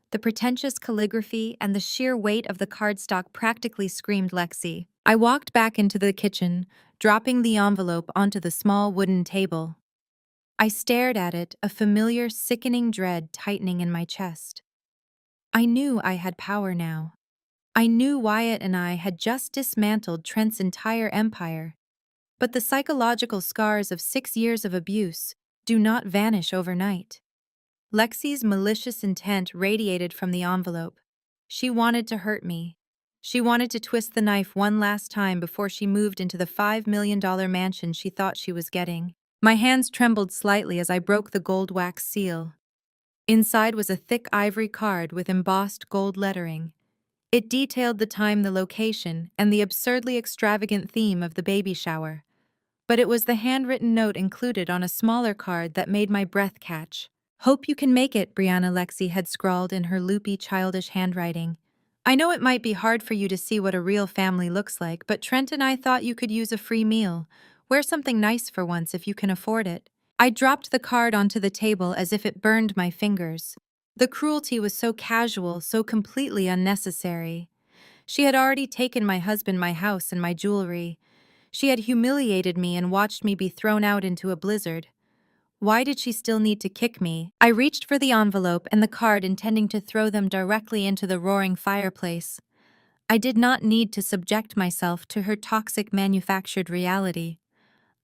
The pretentious calligraphy and the sheer weight of the cardstock practically screamed Lexi. I walked back into the kitchen, dropping the envelope onto the small wooden table. I stared at it, a familiar, sickening dread tightening in my chest. I knew I had power now. I knew Wyatt and I had just dismantled Trent's entire empire. But the psychological scars of 6 years of abuse do not vanish overnight. Lexi's malicious intent radiated from the envelope. She wanted to hurt me. She wanted to twist the knife one last time before she moved into the $5 million mansion she thought she was getting. My hands trembled slightly as I broke the gold wax seal. Inside was a thick ivory card with embossed gold lettering. It detailed the time, the location, and the absurdly extravagant theme of the baby shower. But it was the handwritten note included on a smaller card that made my breath catch. "Hope you can make it," Brianna Lexi had scrawled in her loopy, childish handwriting. "I know it might be hard for you to see what a real family looks like, but Trent and I thought you could use a free meal. Wear something nice for once if you can afford it." I dropped the card onto the table as if it burned my fingers. The cruelty was so casual, so completely unnecessary. She had already taken my husband, my house, and my jewelry. She had humiliated me and watched me be thrown out into a blizzard. Why did she still need to kick me? I reached for the envelope and the card, intending to throw them directly into the roaring fireplace. I did not need to subject myself to her toxic manufactured reality.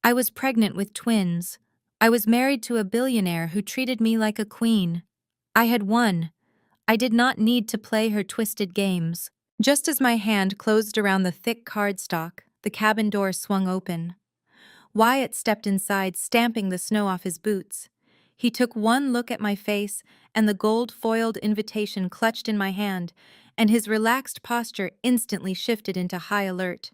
I was pregnant with twins. I was married to a billionaire who treated me like a queen. I had won. I did not need to play her twisted games. Just as my hand closed around the thick cardstock, the cabin door swung open. Wyatt stepped inside, stamping the snow off his boots. He took one look at my face and the gold-foiled invitation clutched in my hand, and his relaxed posture instantly shifted into high alert.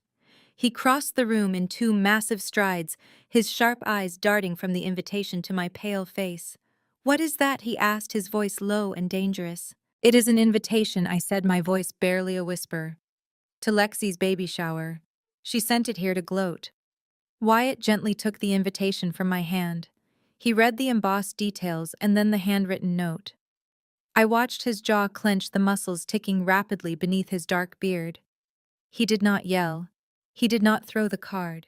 He crossed the room in 2 massive strides, his sharp eyes darting from the invitation to my pale face. "What is that?" he asked, his voice low and dangerous. "It is an invitation," I said, my voice barely a whisper. "To Lexi's baby shower. She sent it here to gloat." Wyatt gently took the invitation from my hand. He read the embossed details and then the handwritten note. I watched his jaw clench, the muscles ticking rapidly beneath his dark beard. He did not yell. He did not throw the card.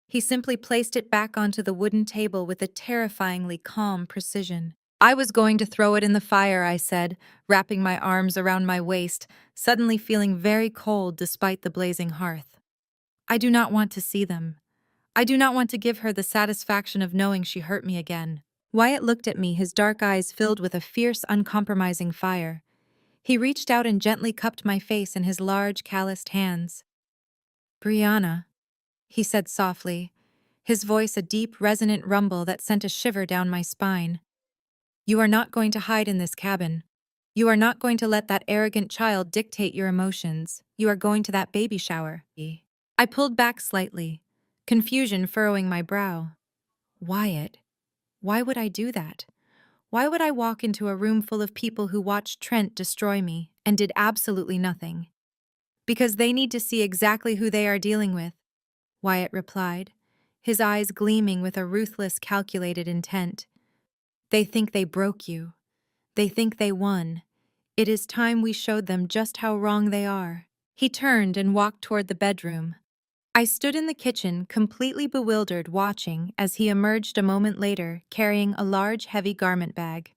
He simply placed it back onto the wooden table with a terrifyingly calm precision. I was going to throw it in the fire, I said, wrapping my arms around my waist, suddenly feeling very cold despite the blazing hearth. I do not want to see them. I do not want to give her the satisfaction of knowing she hurt me again. Wyatt looked at me, his dark eyes filled with a fierce, uncompromising fire. He reached out and gently cupped my face in his large, calloused hands. Brianna, he said softly, his voice a deep, resonant rumble that sent a shiver down my spine. You are not going to hide in this cabin. You are not going to let that arrogant child dictate your emotions. You are going to that baby shower. I pulled back slightly, confusion furrowing my brow. Wyatt, why would I do that? Why would I walk into a room full of people who watched Trent destroy me and did absolutely nothing? Because they need to see exactly who they are dealing with, Wyatt replied, his eyes gleaming with a ruthless, calculated intent. They think they broke you. They think they won. It is time we showed them just how wrong they are. He turned and walked toward the bedroom. I stood in the kitchen, completely bewildered, watching as he emerged a moment later, carrying a large, heavy garment bag.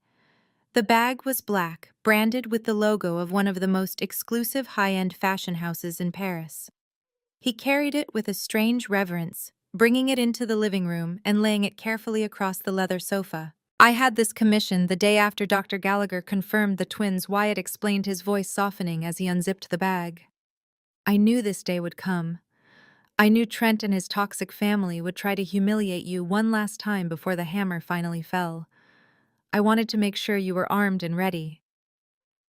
The bag was black, branded with the logo of one of the most exclusive high-end fashion houses in Paris. He carried it with a strange reverence, bringing it into the living room and laying it carefully across the leather sofa. I had this commission the day after Dr. Gallagher confirmed the twins, Wyatt explained, his voice softening as he unzipped the bag. I knew this day would come. I knew Trent and his toxic family would try to humiliate you one last time before the hammer finally fell. I wanted to make sure you were armed and ready.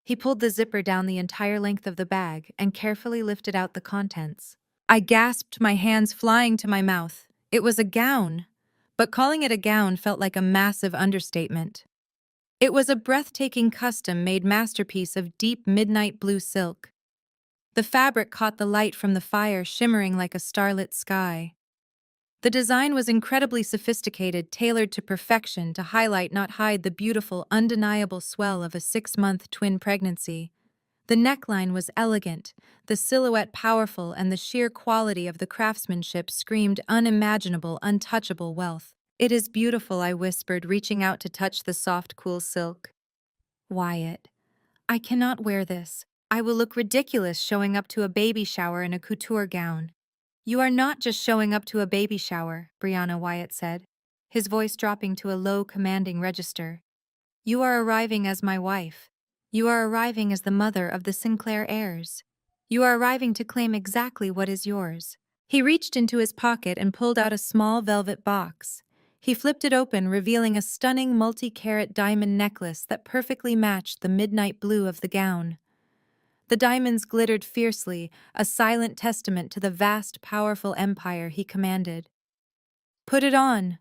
He pulled the zipper down the entire length of the bag and carefully lifted out the contents. I gasped, my hands flying to my mouth. It was a gown, but calling it a gown felt like a massive understatement. It was a breathtaking custom-made masterpiece of deep midnight blue silk. The fabric caught the light from the fire, shimmering like a starlit sky. The design was incredibly sophisticated, tailored to perfection to highlight, not hide, the beautiful, undeniable swell of a 6-month twin pregnancy. The neckline was elegant, the silhouette powerful, and the sheer quality of the craftsmanship screamed unimaginable, untouchable wealth. It is beautiful, I whispered, reaching out to touch the soft, cool silk. Wyatt, I cannot wear this. I will look ridiculous showing up to a baby shower in a couture gown. You are not just showing up to a baby shower, Brianna, Wyatt said, his voice dropping to a low, commanding register. You are arriving as my wife. You are arriving as the mother of the Sinclair heirs. You are arriving to claim exactly what is yours. He reached into his pocket and pulled out a small velvet box. He flipped it open, revealing a stunning multi-carat diamond necklace that perfectly matched the midnight blue of the gown. The diamonds glittered fiercely, a silent testament to the vast, powerful empire he commanded. Put it on,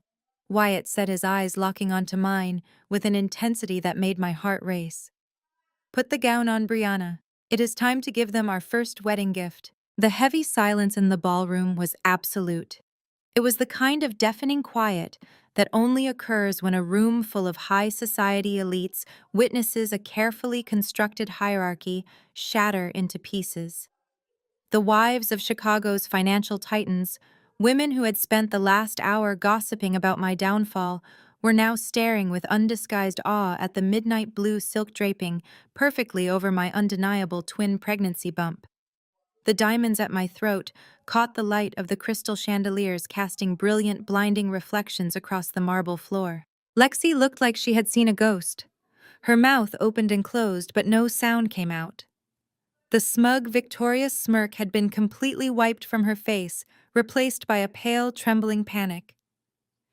Wyatt said, his eyes locking onto mine with an intensity that made my heart race. Put the gown on, Brianna. It is time to give them our first wedding gift. The heavy silence in the ballroom was absolute. It was the kind of deafening quiet that only occurs when a room full of high society elites witnesses a carefully constructed hierarchy shatter into pieces. The wives of Chicago's financial titans, women who had spent the last hour gossiping about my downfall, were now staring with undisguised awe at the midnight blue silk draping perfectly over my undeniable twin pregnancy bump. The diamonds at my throat caught the light of the crystal chandeliers, casting brilliant, blinding reflections across the marble floor. Lexi looked like she had seen a ghost. Her mouth opened and closed, but no sound came out. The smug, victorious smirk had been completely wiped from her face, replaced by a pale, trembling panic.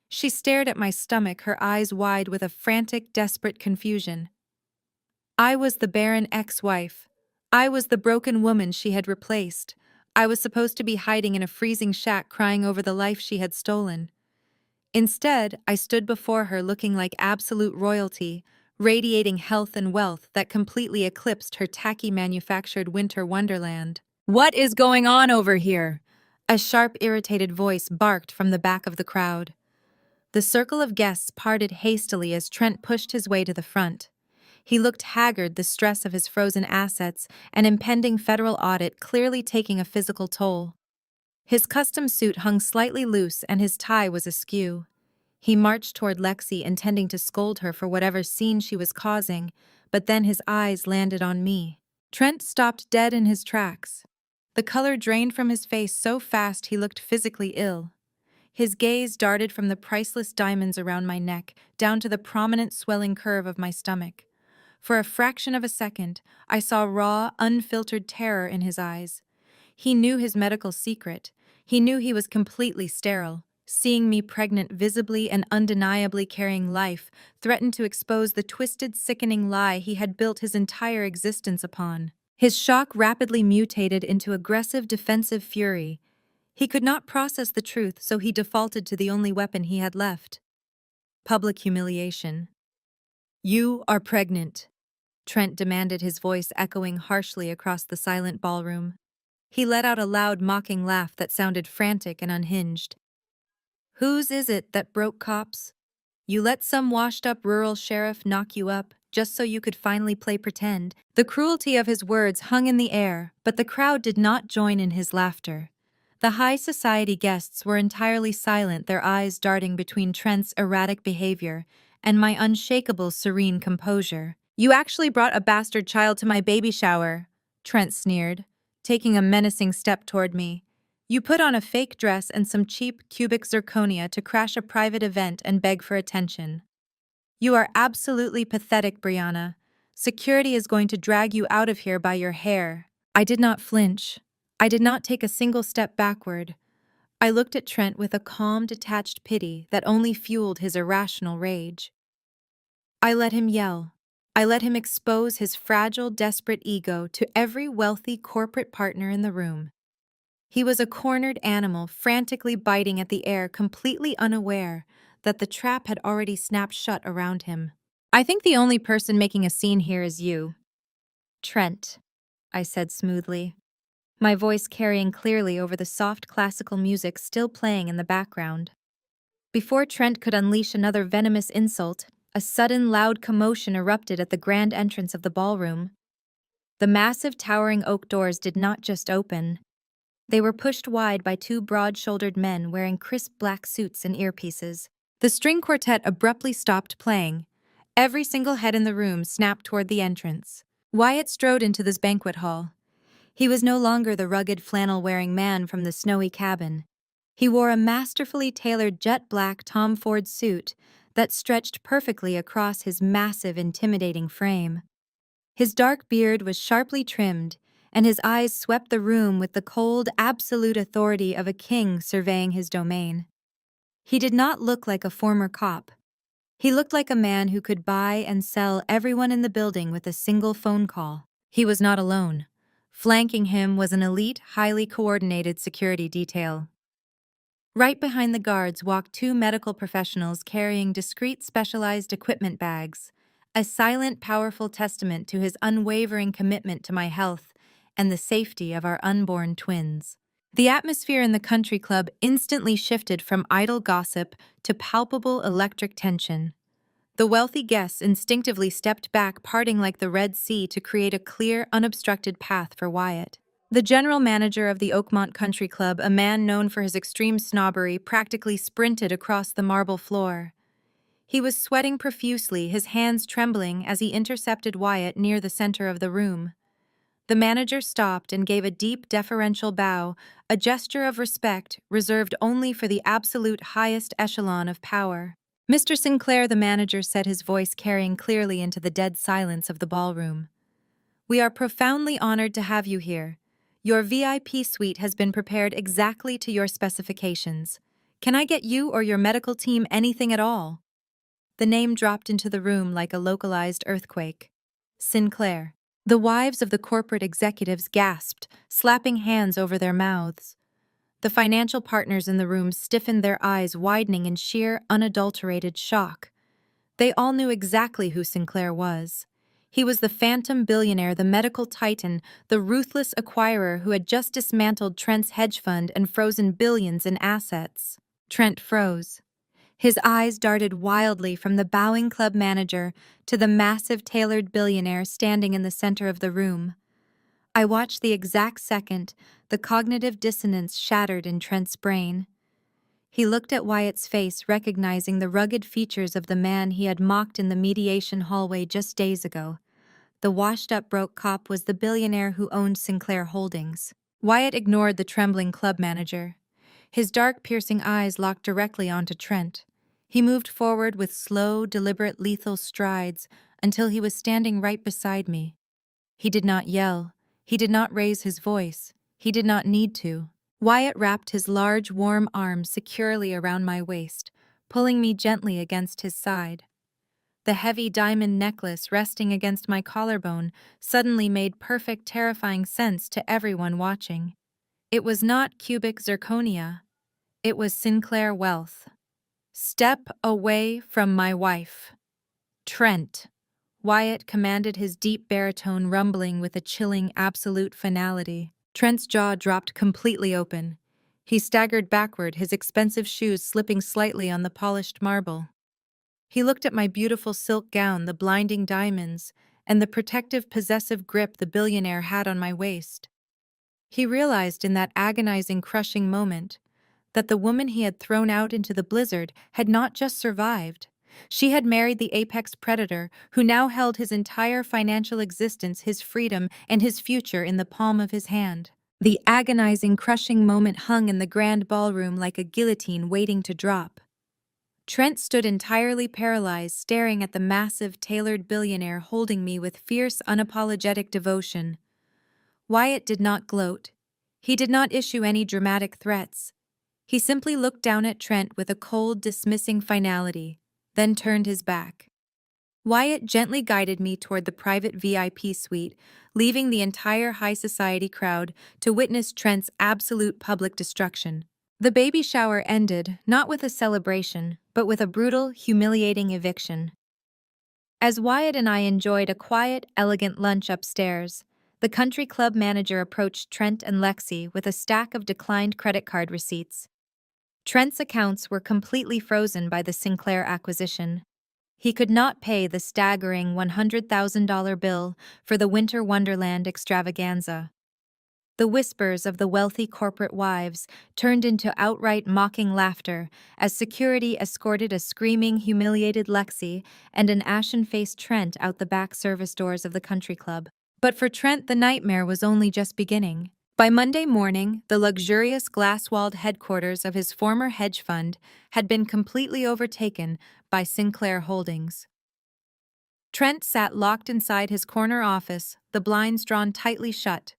She stared at my stomach, her eyes wide with a frantic, desperate confusion. I was the barren ex-wife. I was the broken woman she had replaced. I was supposed to be hiding in a freezing shack crying over the life she had stolen. Instead, I stood before her looking like absolute royalty, radiating health and wealth that completely eclipsed her tacky manufactured winter wonderland. "What is going on over here?" A sharp, irritated voice barked from the back of the crowd. The circle of guests parted hastily as Trent pushed his way to the front. He looked haggard, the stress of his frozen assets and impending federal audit clearly taking a physical toll. His custom suit hung slightly loose and his tie was askew. He marched toward Lexi, intending to scold her for whatever scene she was causing, but then his eyes landed on me. Trent stopped dead in his tracks. The color drained from his face so fast he looked physically ill. His gaze darted from the priceless diamonds around my neck down to the prominent swelling curve of my stomach. For a fraction of a second, I saw raw, unfiltered terror in his eyes. He knew his medical secret. He knew he was completely sterile. Seeing me pregnant, visibly and undeniably carrying life, threatened to expose the twisted, sickening lie he had built his entire existence upon. His shock rapidly mutated into aggressive, defensive fury. He could not process the truth, so he defaulted to the only weapon he had left: public humiliation. "You are pregnant," Trent demanded, his voice echoing harshly across the silent ballroom. He let out a loud, mocking laugh that sounded frantic and unhinged. "Whose is it that broke cops? You let some washed-up rural sheriff knock you up just so you could finally play pretend?" The cruelty of his words hung in the air, but the crowd did not join in his laughter. The high society guests were entirely silent, their eyes darting between Trent's erratic behavior and my unshakable, serene composure. "You actually brought a bastard child to my baby shower," Trent sneered, taking a menacing step toward me. "You put on a fake dress and some cheap cubic zirconia to crash a private event and beg for attention. You are absolutely pathetic, Brianna. Security is going to drag you out of here by your hair." I did not flinch. I did not take a single step backward. I looked at Trent with a calm, detached pity that only fueled his irrational rage. I let him yell. I let him expose his fragile, desperate ego to every wealthy corporate partner in the room. He was a cornered animal, frantically biting at the air, completely unaware that the trap had already snapped shut around him. "I think the only person making a scene here is you, Trent," I said smoothly, my voice carrying clearly over the soft classical music still playing in the background. Before Trent could unleash another venomous insult, a sudden loud commotion erupted at the grand entrance of the ballroom. The massive towering oak doors did not just open. They were pushed wide by two broad-shouldered men wearing crisp black suits and earpieces. The string quartet abruptly stopped playing. Every single head in the room snapped toward the entrance. Wyatt strode into this banquet hall. He was no longer the rugged flannel-wearing man from the snowy cabin. He wore a masterfully tailored jet-black Tom Ford suit that stretched perfectly across his massive, intimidating frame. His dark beard was sharply trimmed, and his eyes swept the room with the cold, absolute authority of a king surveying his domain. He did not look like a former cop. He looked like a man who could buy and sell everyone in the building with a single phone call. He was not alone. Flanking him was an elite, highly coordinated security detail. Right behind the guards walked two medical professionals carrying discreet, specialized equipment bags, a silent, powerful testament to his unwavering commitment to my health and the safety of our unborn twins. The atmosphere in the country club instantly shifted from idle gossip to palpable electric tension. The wealthy guests instinctively stepped back, parting like the Red Sea to create a clear, unobstructed path for Wyatt. The general manager of the Oakmont Country Club, a man known for his extreme snobbery, practically sprinted across the marble floor. He was sweating profusely, his hands trembling as he intercepted Wyatt near the center of the room. The manager stopped and gave a deep, deferential bow, a gesture of respect reserved only for the absolute highest echelon of power. "Mr. Sinclair," the manager said, his voice carrying clearly into the dead silence of the ballroom, "we are profoundly honored to have you here. Your VIP suite has been prepared exactly to your specifications. Can I get you or your medical team anything at all?" The name dropped into the room like a localized earthquake. Sinclair. The wives of the corporate executives gasped, slapping hands over their mouths. The financial partners in the room stiffened, their eyes widening in sheer, unadulterated shock. They all knew exactly who Sinclair was. He was the phantom billionaire, the medical titan, the ruthless acquirer who had just dismantled Trent's hedge fund and frozen billions in assets. Trent froze. His eyes darted wildly from the bowing club manager to the massive tailored billionaire standing in the center of the room. I watched the exact second the cognitive dissonance shattered in Trent's brain. He looked at Wyatt's face, recognizing the rugged features of the man he had mocked in the mediation hallway just days ago. The washed-up broke cop was the billionaire who owned Sinclair Holdings. Wyatt ignored the trembling club manager. His dark, piercing eyes locked directly onto Trent. He moved forward with slow, deliberate, lethal strides until he was standing right beside me. He did not yell. He did not raise his voice. He did not need to. Wyatt wrapped his large, warm arms securely around my waist, pulling me gently against his side. The heavy diamond necklace resting against my collarbone suddenly made perfect, terrifying sense to everyone watching. It was not cubic zirconia. It was Sinclair wealth. "Step away from my wife." "Trent," Wyatt commanded, his deep baritone rumbling with a chilling, absolute finality. Trent's jaw dropped completely open. He staggered backward, his expensive shoes slipping slightly on the polished marble. He looked at my beautiful silk gown, the blinding diamonds, and the protective, possessive grip the billionaire had on my waist. He realized in that agonizing, crushing moment that the woman he had thrown out into the blizzard had not just survived. She had married the apex predator who now held his entire financial existence, his freedom, and his future in the palm of his hand. The agonizing, crushing moment hung in the grand ballroom like a guillotine waiting to drop. Trent stood entirely paralyzed, staring at the massive, tailored billionaire holding me with fierce, unapologetic devotion. Wyatt did not gloat. He did not issue any dramatic threats. He simply looked down at Trent with a cold, dismissing finality, then turned his back. Wyatt gently guided me toward the private VIP suite, leaving the entire high society crowd to witness Trent's absolute public destruction. The baby shower ended, not with a celebration, but with a brutal, humiliating eviction. As Wyatt and I enjoyed a quiet, elegant lunch upstairs, the country club manager approached Trent and Lexi with a stack of declined credit card receipts. Trent's accounts were completely frozen by the Sinclair acquisition. He could not pay the staggering $100,000 bill for the Winter Wonderland extravaganza. The whispers of the wealthy corporate wives turned into outright mocking laughter as security escorted a screaming, humiliated Lexi and an ashen-faced Trent out the back service doors of the country club. But for Trent, the nightmare was only just beginning. By Monday morning, the luxurious glass-walled headquarters of his former hedge fund had been completely overtaken by Sinclair Holdings. Trent sat locked inside his corner office, the blinds drawn tightly shut.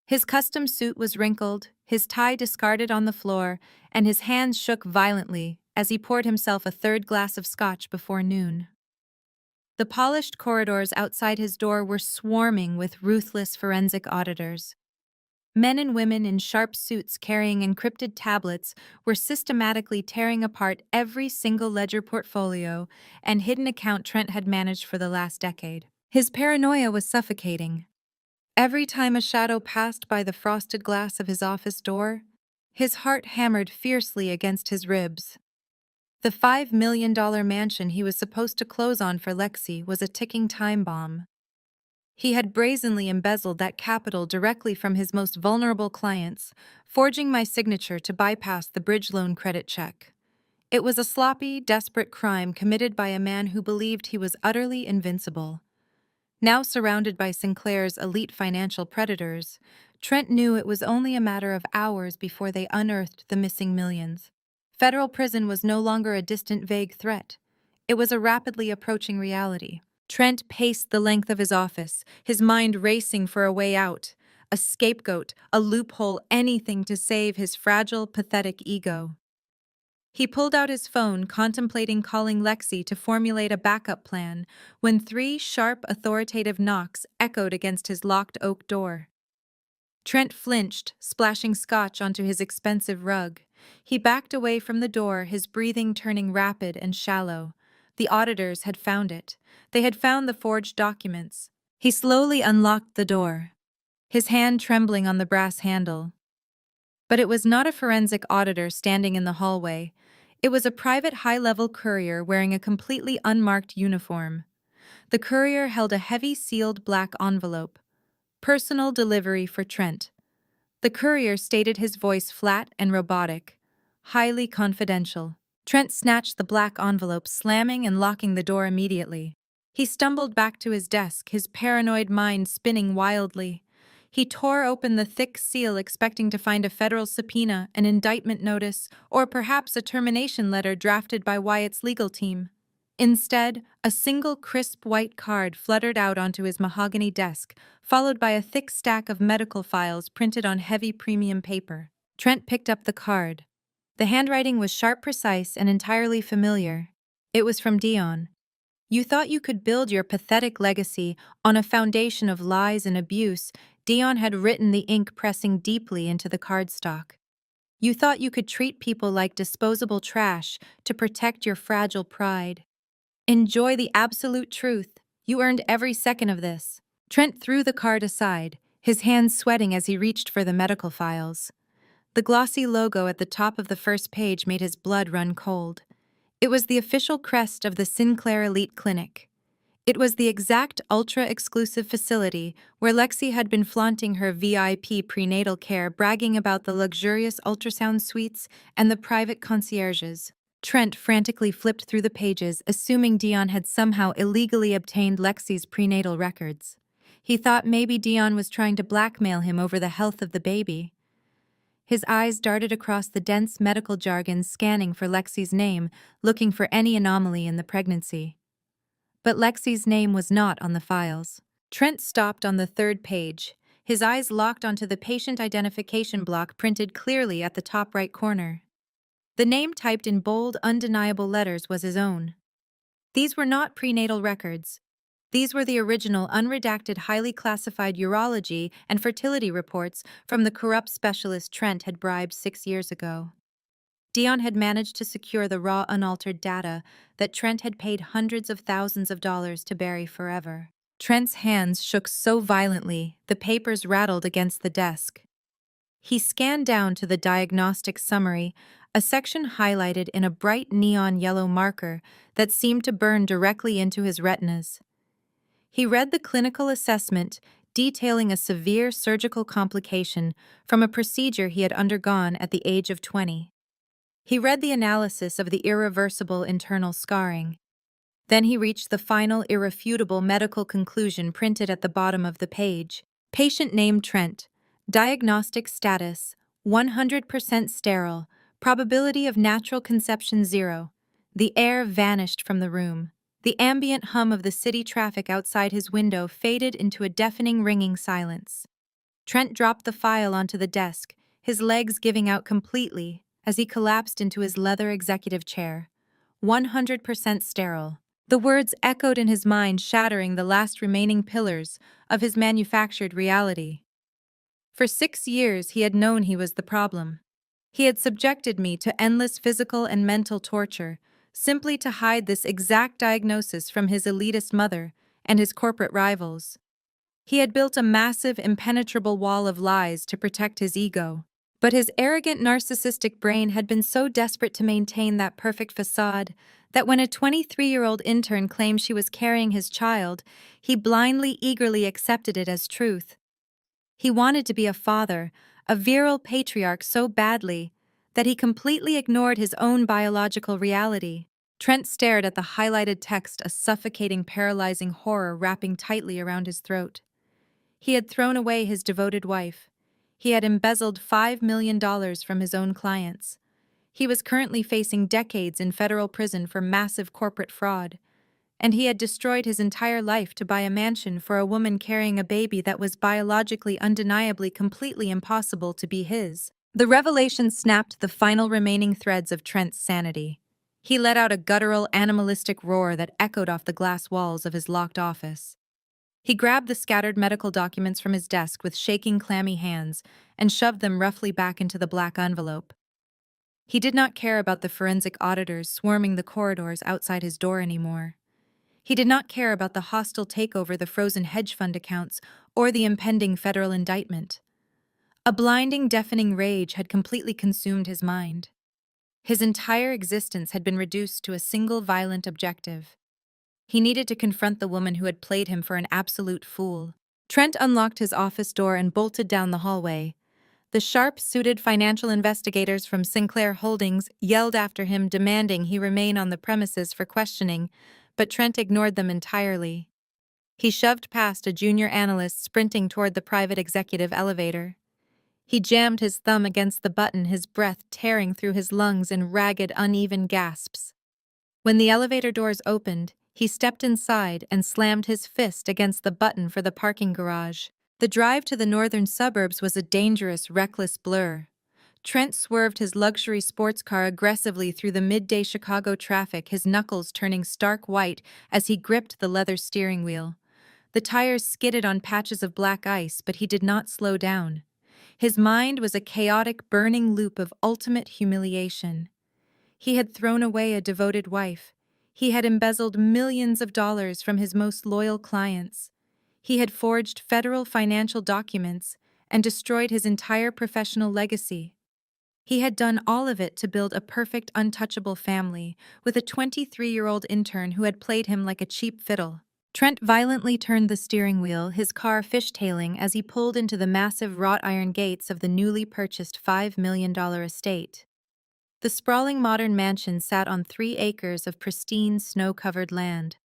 His custom suit was wrinkled, his tie discarded on the floor, and his hands shook violently as he poured himself a third glass of scotch before noon. The polished corridors outside his door were swarming with ruthless forensic auditors. Men and women in sharp suits carrying encrypted tablets were systematically tearing apart every single ledger, portfolio, and hidden account Trent had managed for the last decade. His paranoia was suffocating. Every time a shadow passed by the frosted glass of his office door, his heart hammered fiercely against his ribs. The $5 million mansion he was supposed to close on for Lexi was a ticking time bomb. He had brazenly embezzled that capital directly from his most vulnerable clients, forging my signature to bypass the bridge loan credit check. It was a sloppy, desperate crime committed by a man who believed he was utterly invincible. Now surrounded by Sinclair's elite financial predators, Trent knew it was only a matter of hours before they unearthed the missing millions. Federal prison was no longer a distant, vague threat. It was a rapidly approaching reality. Trent paced the length of his office, his mind racing for a way out, a scapegoat, a loophole, anything to save his fragile, pathetic ego. He pulled out his phone, contemplating calling Lexi to formulate a backup plan, when 3 sharp, authoritative knocks echoed against his locked oak door. Trent flinched, splashing scotch onto his expensive rug. He backed away from the door, his breathing turning rapid and shallow. The auditors had found it. They had found the forged documents. He slowly unlocked the door, his hand trembling on the brass handle. But it was not a forensic auditor standing in the hallway. It was a private high-level courier wearing a completely unmarked uniform. The courier held a heavy sealed black envelope. Personal delivery for Trent. The courier stated, his voice flat and robotic. Highly confidential. Trent snatched the black envelope, slamming and locking the door immediately. He stumbled back to his desk, his paranoid mind spinning wildly. He tore open the thick seal, expecting to find a federal subpoena, an indictment notice, or perhaps a termination letter drafted by Wyatt's legal team. Instead, a single crisp white card fluttered out onto his mahogany desk, followed by a thick stack of medical files printed on heavy premium paper. Trent picked up the card. The handwriting was sharp, precise, and entirely familiar. It was from Dion. You thought you could build your pathetic legacy on a foundation of lies and abuse. Dion had written, the ink pressing deeply into the cardstock. You thought you could treat people like disposable trash to protect your fragile pride. Enjoy the absolute truth. You earned every second of this. Trent threw the card aside, his hands sweating as he reached for the medical files. The glossy logo at the top of the first page made his blood run cold. It was the official crest of the Sinclair Elite Clinic. It was the exact ultra-exclusive facility where Lexi had been flaunting her VIP prenatal care, bragging about the luxurious ultrasound suites and the private concierges. Trent frantically flipped through the pages, assuming Dion had somehow illegally obtained Lexi's prenatal records. He thought maybe Dion was trying to blackmail him over the health of the baby. His eyes darted across the dense medical jargon, scanning for Lexi's name, looking for any anomaly in the pregnancy. But Lexi's name was not on the files. Trent stopped on the third page, his eyes locked onto the patient identification block printed clearly at the top right corner. The name typed in bold, undeniable letters was his own. These were not prenatal records. These were the original, unredacted, highly classified urology and fertility reports from the corrupt specialist Trent had bribed 6 years ago. Dion had managed to secure the raw, unaltered data that Trent had paid hundreds of thousands of dollars to bury forever. Trent's hands shook so violently, the papers rattled against the desk. He scanned down to the diagnostic summary, a section highlighted in a bright neon yellow marker that seemed to burn directly into his retinas. He read the clinical assessment detailing a severe surgical complication from a procedure he had undergone at the age of 20. He read the analysis of the irreversible internal scarring. Then he reached the final, irrefutable medical conclusion printed at the bottom of the page. Patient name Trent. Diagnostic status 100% sterile. Probability of natural conception 0. The air vanished from the room. The ambient hum of the city traffic outside his window faded into a deafening, ringing silence. Trent dropped the file onto the desk, his legs giving out completely as he collapsed into his leather executive chair. 100% sterile. The words echoed in his mind, shattering the last remaining pillars of his manufactured reality. For 6 years he had known he was the problem. He had subjected me to endless physical and mental torture, simply to hide this exact diagnosis from his elitist mother and his corporate rivals. He had built a massive, impenetrable wall of lies to protect his ego. But his arrogant, narcissistic brain had been so desperate to maintain that perfect facade that when a 23-year-old intern claimed she was carrying his child, he blindly, eagerly accepted it as truth. He wanted to be a father, a virile patriarch so badly that he completely ignored his own biological reality. Trent stared at the highlighted text, a suffocating, paralyzing horror wrapping tightly around his throat. He had thrown away his devoted wife. He had embezzled $5 million from his own clients. He was currently facing decades in federal prison for massive corporate fraud. And he had destroyed his entire life to buy a mansion for a woman carrying a baby that was biologically, undeniably, completely impossible to be his. The revelation snapped the final remaining threads of Trent's sanity. He let out a guttural, animalistic roar that echoed off the glass walls of his locked office. He grabbed the scattered medical documents from his desk with shaking, clammy hands and shoved them roughly back into the black envelope. He did not care about the forensic auditors swarming the corridors outside his door anymore. He did not care about the hostile takeover, the frozen hedge fund accounts, or the impending federal indictment. A blinding, deafening rage had completely consumed his mind. His entire existence had been reduced to a single violent objective. He needed to confront the woman who had played him for an absolute fool. Trent unlocked his office door and bolted down the hallway. The sharp-suited financial investigators from Sinclair Holdings yelled after him, demanding he remain on the premises for questioning, but Trent ignored them entirely. He shoved past a junior analyst sprinting toward the private executive elevator. He jammed his thumb against the button, his breath tearing through his lungs in ragged, uneven gasps. When the elevator doors opened, he stepped inside and slammed his fist against the button for the parking garage. The drive to the northern suburbs was a dangerous, reckless blur. Trent swerved his luxury sports car aggressively through the midday Chicago traffic, his knuckles turning stark white as he gripped the leather steering wheel. The tires skidded on patches of black ice, but he did not slow down. His mind was a chaotic, burning loop of ultimate humiliation. He had thrown away a devoted wife. He had embezzled millions of dollars from his most loyal clients. He had forged federal financial documents and destroyed his entire professional legacy. He had done all of it to build a perfect, untouchable family with a 23-year-old intern who had played him like a cheap fiddle. Trent violently turned the steering wheel, his car fishtailing as he pulled into the massive wrought iron gates of the newly purchased $5 million estate. The sprawling modern mansion sat on 3 acres of pristine, snow-covered land.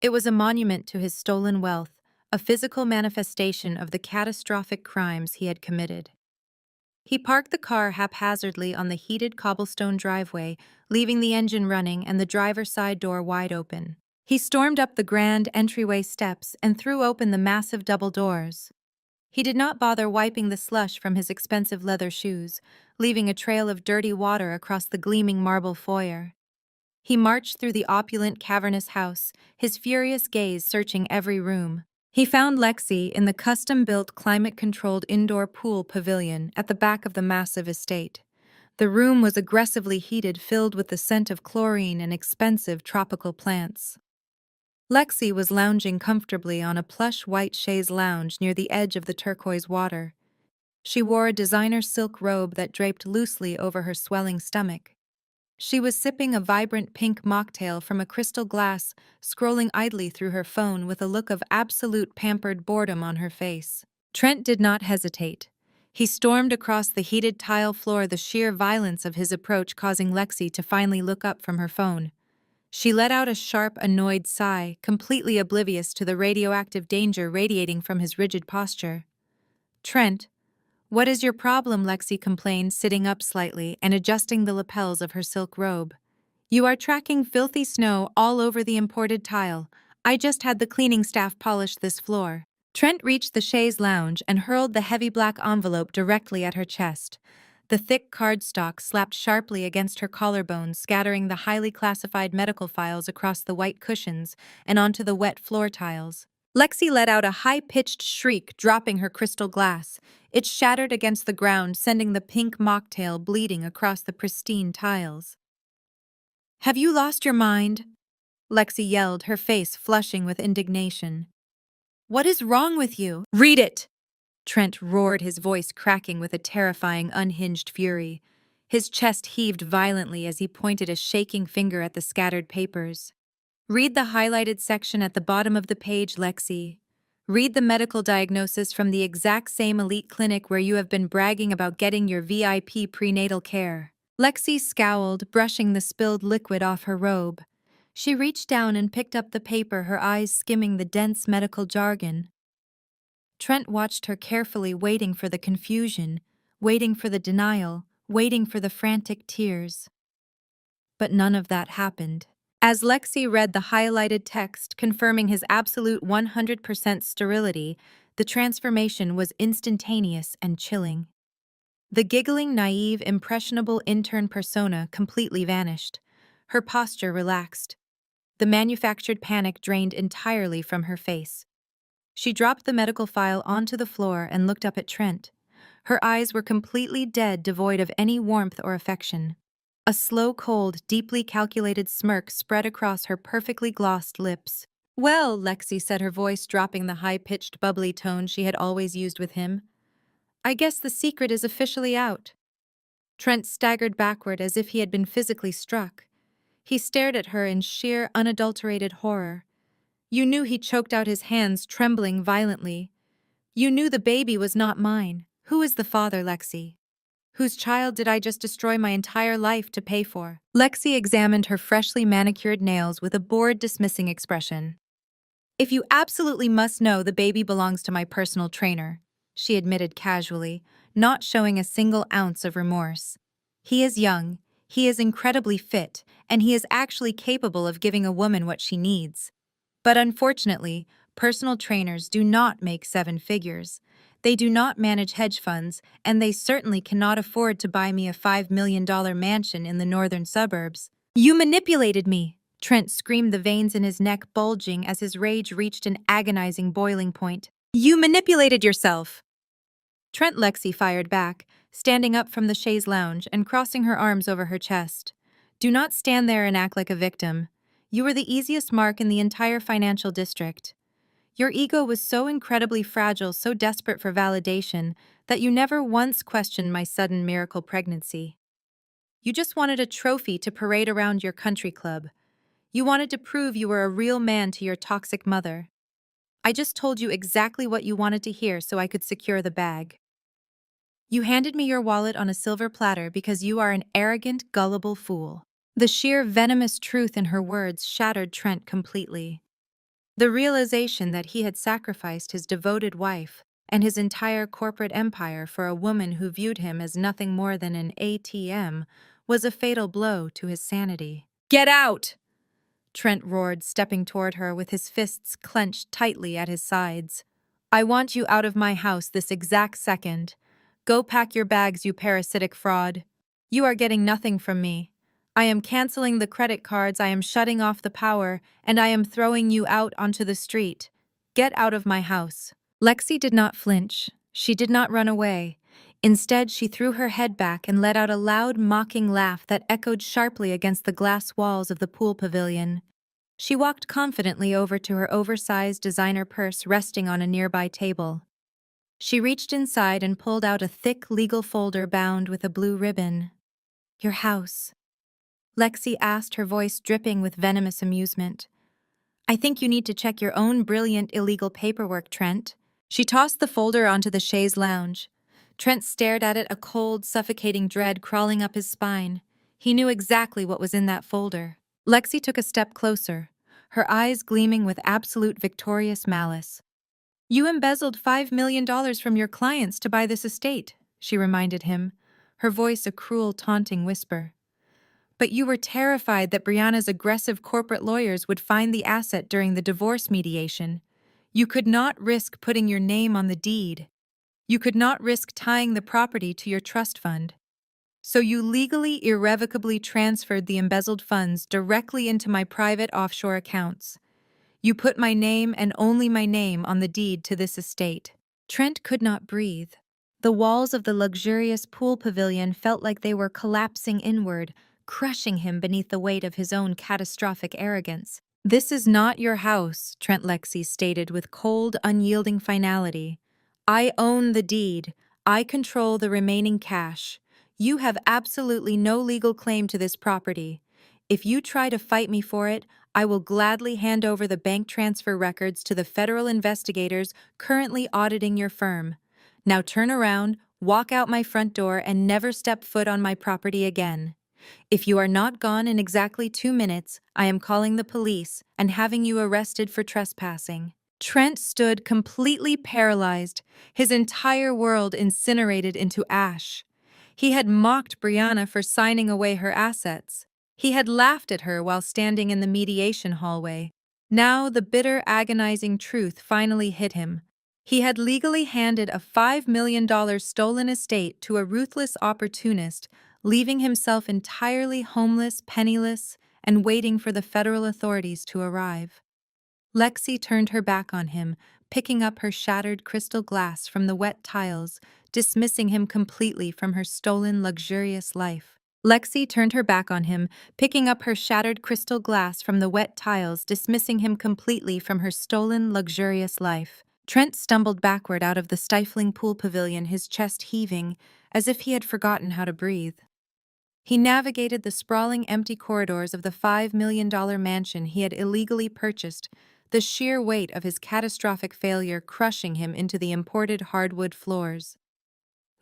It was a monument to his stolen wealth, a physical manifestation of the catastrophic crimes he had committed. He parked the car haphazardly on the heated cobblestone driveway, leaving the engine running and the driver's side door wide open. He stormed up the grand entryway steps and threw open the massive double doors. He did not bother wiping the slush from his expensive leather shoes, leaving a trail of dirty water across the gleaming marble foyer. He marched through the opulent, cavernous house, his furious gaze searching every room. He found Lexi in the custom-built, climate-controlled indoor pool pavilion at the back of the massive estate. The room was aggressively heated, filled with the scent of chlorine and expensive tropical plants. Lexi was lounging comfortably on a plush white chaise lounge near the edge of the turquoise water. She wore a designer silk robe that draped loosely over her swelling stomach. She was sipping a vibrant pink mocktail from a crystal glass, scrolling idly through her phone with a look of absolute pampered boredom on her face. Trent did not hesitate. He stormed across the heated tile floor, the sheer violence of his approach causing Lexi to finally look up from her phone. She let out a sharp, annoyed sigh, completely oblivious to the radioactive danger radiating from his rigid posture. "Trent, what is your problem?" Lexi complained, sitting up slightly and adjusting the lapels of her silk robe. "You are tracking filthy snow all over the imported tile. I just had the cleaning staff polish this floor." Trent reached the chaise lounge and hurled the heavy black envelope directly at her chest. The thick cardstock slapped sharply against her collarbones, scattering the highly classified medical files across the white cushions and onto the wet floor tiles. Lexi let out a high-pitched shriek, dropping her crystal glass. It shattered against the ground, sending the pink mocktail bleeding across the pristine tiles. "Have you lost your mind?" Lexi yelled, her face flushing with indignation. "What is wrong with you?" "Read it!" Trent roared, his voice cracking with a terrifying, unhinged fury. His chest heaved violently as he pointed a shaking finger at the scattered papers. "Read the highlighted section at the bottom of the page, Lexi. Read the medical diagnosis from the exact same elite clinic where you have been bragging about getting your VIP prenatal care." Lexi scowled, brushing the spilled liquid off her robe. She reached down and picked up the paper, her eyes skimming the dense medical jargon. Trent watched her carefully, waiting for the confusion, waiting for the denial, waiting for the frantic tears. But none of that happened. As Lexi read the highlighted text confirming his absolute 100% sterility, the transformation was instantaneous and chilling. The giggling, naive, impressionable intern persona completely vanished. Her posture relaxed. The manufactured panic drained entirely from her face. She dropped the medical file onto the floor and looked up at Trent. Her eyes were completely dead, devoid of any warmth or affection. A slow, cold, deeply calculated smirk spread across her perfectly glossed lips. "Well," Lexi said, her voice dropping the high-pitched, bubbly tone she had always used with him, "I guess the secret is officially out." Trent staggered backward as if he had been physically struck. He stared at her in sheer, unadulterated horror. "You knew," he choked out, his hands trembling violently. "You knew the baby was not mine." Who is the father, Lexi? Whose child did I just destroy my entire life to pay for? Lexi examined her freshly manicured nails with a bored, dismissing expression. If you absolutely must know, the baby belongs to my personal trainer, she admitted casually, not showing a single ounce of remorse. He is young, he is incredibly fit, and he is actually capable of giving a woman what she needs. But unfortunately, personal trainers do not make seven figures. They do not manage hedge funds, and they certainly cannot afford to buy me a $5 million mansion in the northern suburbs. You manipulated me! Trent screamed, the veins in his neck bulging as his rage reached an agonizing boiling point. You manipulated yourself! Trent. Lexi fired back, standing up from the chaise lounge and crossing her arms over her chest. Do not stand there and act like a victim. You were the easiest mark in the entire financial district. Your ego was so incredibly fragile, so desperate for validation, that you never once questioned my sudden miracle pregnancy. You just wanted a trophy to parade around your country club. You wanted to prove you were a real man to your toxic mother. I just told you exactly what you wanted to hear so I could secure the bag. You handed me your wallet on a silver platter because you are an arrogant, gullible fool. The sheer venomous truth in her words shattered Trent completely. The realization that he had sacrificed his devoted wife and his entire corporate empire for a woman who viewed him as nothing more than an ATM was a fatal blow to his sanity. Get out! Trent roared, stepping toward her with his fists clenched tightly at his sides. I want you out of my house this exact second. Go pack your bags, you parasitic fraud. You are getting nothing from me. I am canceling the credit cards, I am shutting off the power, and I am throwing you out onto the street. Get out of my house. Lexi did not flinch. She did not run away. Instead, she threw her head back and let out a loud, mocking laugh that echoed sharply against the glass walls of the pool pavilion. She walked confidently over to her oversized designer purse resting on a nearby table. She reached inside and pulled out a thick legal folder bound with a blue ribbon. Your house, Lexi asked, her voice dripping with venomous amusement. I think you need to check your own brilliant illegal paperwork, Trent. She tossed the folder onto the chaise lounge. Trent stared at it, a cold, suffocating dread crawling up his spine. He knew exactly what was in that folder. Lexi took a step closer, her eyes gleaming with absolute victorious malice. You embezzled $5 million from your clients to buy this estate, she reminded him, her voice a cruel, taunting whisper. But you were terrified that Brianna's aggressive corporate lawyers would find the asset during the divorce mediation. You could not risk putting your name on the deed. You could not risk tying the property to your trust fund. So you legally, irrevocably transferred the embezzled funds directly into my private offshore accounts. You put my name and only my name on the deed to this estate. Trent could not breathe. The walls of the luxurious pool pavilion felt like they were collapsing inward, crushing him beneath the weight of his own catastrophic arrogance. This is not your house, Trent. Lexi stated with cold, unyielding finality. I own the deed. I control the remaining cash. You have absolutely no legal claim to this property. If you try to fight me for it, I will gladly hand over the bank transfer records to the federal investigators currently auditing your firm. Now turn around, walk out my front door, and never step foot on my property again. If you are not gone in exactly 2 minutes, I am calling the police and having you arrested for trespassing. Trent stood completely paralyzed, his entire world incinerated into ash. He had mocked Brianna for signing away her assets. He had laughed at her while standing in the mediation hallway. Now the bitter, agonizing truth finally hit him. He had legally handed a $5 million stolen estate to a ruthless opportunist, leaving himself entirely homeless, penniless, and waiting for the federal authorities to arrive. Lexi turned her back on him, picking up her shattered crystal glass from the wet tiles, dismissing him completely from her stolen, luxurious life. Lexi turned her back on him, picking up her shattered crystal glass from the wet tiles, dismissing him completely from her stolen, luxurious life. Trent stumbled backward out of the stifling pool pavilion, his chest heaving, as if he had forgotten how to breathe. He navigated the sprawling, empty corridors of the $5 million mansion he had illegally purchased, the sheer weight of his catastrophic failure crushing him into the imported hardwood floors.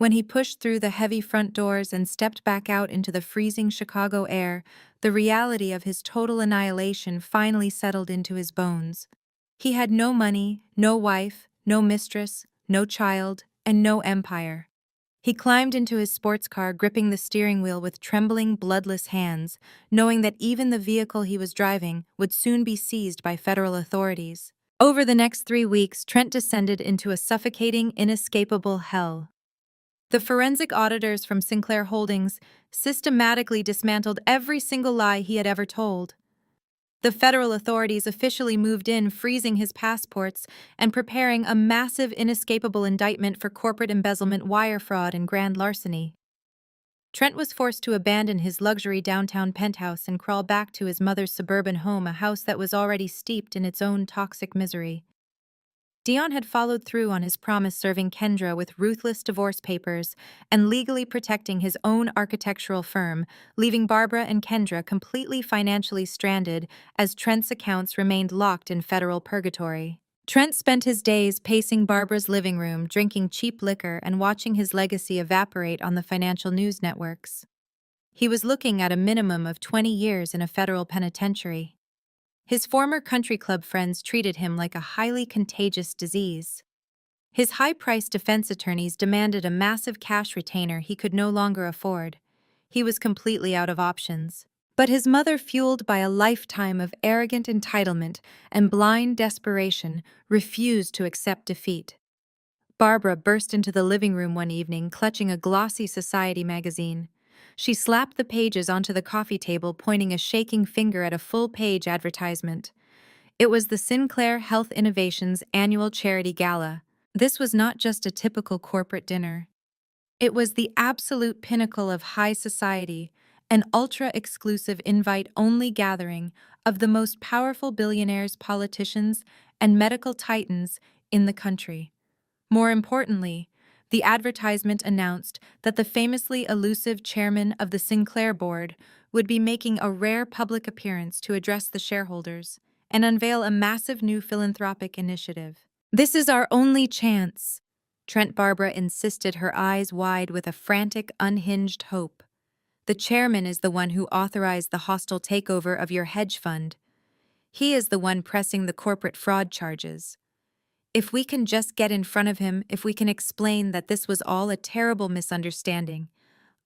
When he pushed through the heavy front doors and stepped back out into the freezing Chicago air, the reality of his total annihilation finally settled into his bones. He had no money, no wife, no mistress, no child, and no empire. He climbed into his sports car, gripping the steering wheel with trembling, bloodless hands, knowing that even the vehicle he was driving would soon be seized by federal authorities. Over the next 3 weeks, Trent descended into a suffocating, inescapable hell. The forensic auditors from Sinclair Holdings systematically dismantled every single lie he had ever told. The federal authorities officially moved in, freezing his passports and preparing a massive, inescapable indictment for corporate embezzlement, wire fraud, and grand larceny. Trent was forced to abandon his luxury downtown penthouse and crawl back to his mother's suburban home, a house that was already steeped in its own toxic misery. Dion had followed through on his promise, serving Kendra with ruthless divorce papers and legally protecting his own architectural firm, leaving Barbara and Kendra completely financially stranded as Trent's accounts remained locked in federal purgatory. Trent spent his days pacing Barbara's living room, drinking cheap liquor, and watching his legacy evaporate on the financial news networks. He was looking at a minimum of 20 years in a federal penitentiary. His former country club friends treated him like a highly contagious disease. His high-priced defense attorneys demanded a massive cash retainer he could no longer afford. He was completely out of options. But his mother, fueled by a lifetime of arrogant entitlement and blind desperation, refused to accept defeat. Barbara burst into the living room one evening, clutching a glossy society magazine. She slapped the pages onto the coffee table, pointing a shaking finger at a full-page advertisement. It was the Sinclair Health Innovations annual charity gala. This was not just a typical corporate dinner. It was the absolute pinnacle of high society, an ultra-exclusive invite-only gathering of the most powerful billionaires, politicians, and medical titans in the country. More importantly, the advertisement announced that the famously elusive chairman of the Sinclair board would be making a rare public appearance to address the shareholders and unveil a massive new philanthropic initiative. "This is our only chance," Trent Barbara insisted, her eyes wide with a frantic, unhinged hope. "The chairman is the one who authorized the hostile takeover of your hedge fund. He is the one pressing the corporate fraud charges. If we can just get in front of him, if we can explain that this was all a terrible misunderstanding,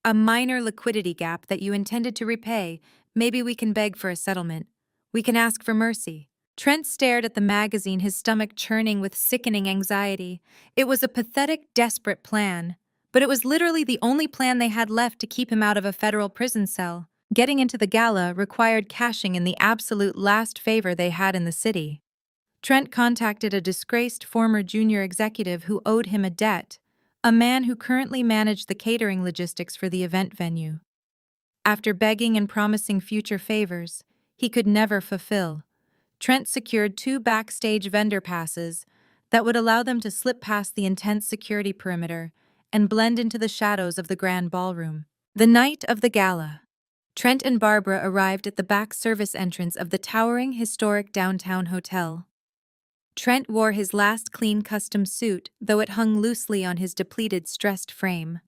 a minor liquidity gap that you intended to repay, maybe we can beg for a settlement. We can ask for mercy." Trent stared at the magazine, his stomach churning with sickening anxiety. It was a pathetic, desperate plan, but it was literally the only plan they had left to keep him out of a federal prison cell. Getting into the gala required cashing in the absolute last favor they had in the city. Trent contacted a disgraced former junior executive who owed him a debt, a man who currently managed the catering logistics for the event venue. After begging and promising future favors he could never fulfill, Trent secured 2 backstage vendor passes that would allow them to slip past the intense security perimeter and blend into the shadows of the grand ballroom. The night of the gala, Trent and Barbara arrived at the back service entrance of the towering, historic downtown hotel. Trent wore his last clean custom suit, though it hung loosely on his depleted, stressed frame.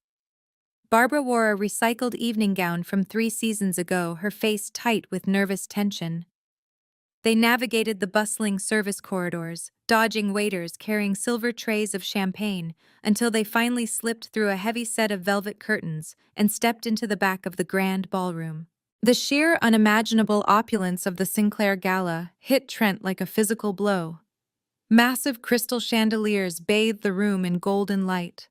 Barbara wore a recycled evening gown from 3 seasons ago, her face tight with nervous tension. They navigated the bustling service corridors, dodging waiters carrying silver trays of champagne, until they finally slipped through a heavy set of velvet curtains and stepped into the back of the grand ballroom. The sheer, unimaginable opulence of the Sinclair Gala hit Trent like a physical blow. Massive crystal chandeliers bathed the room in golden light.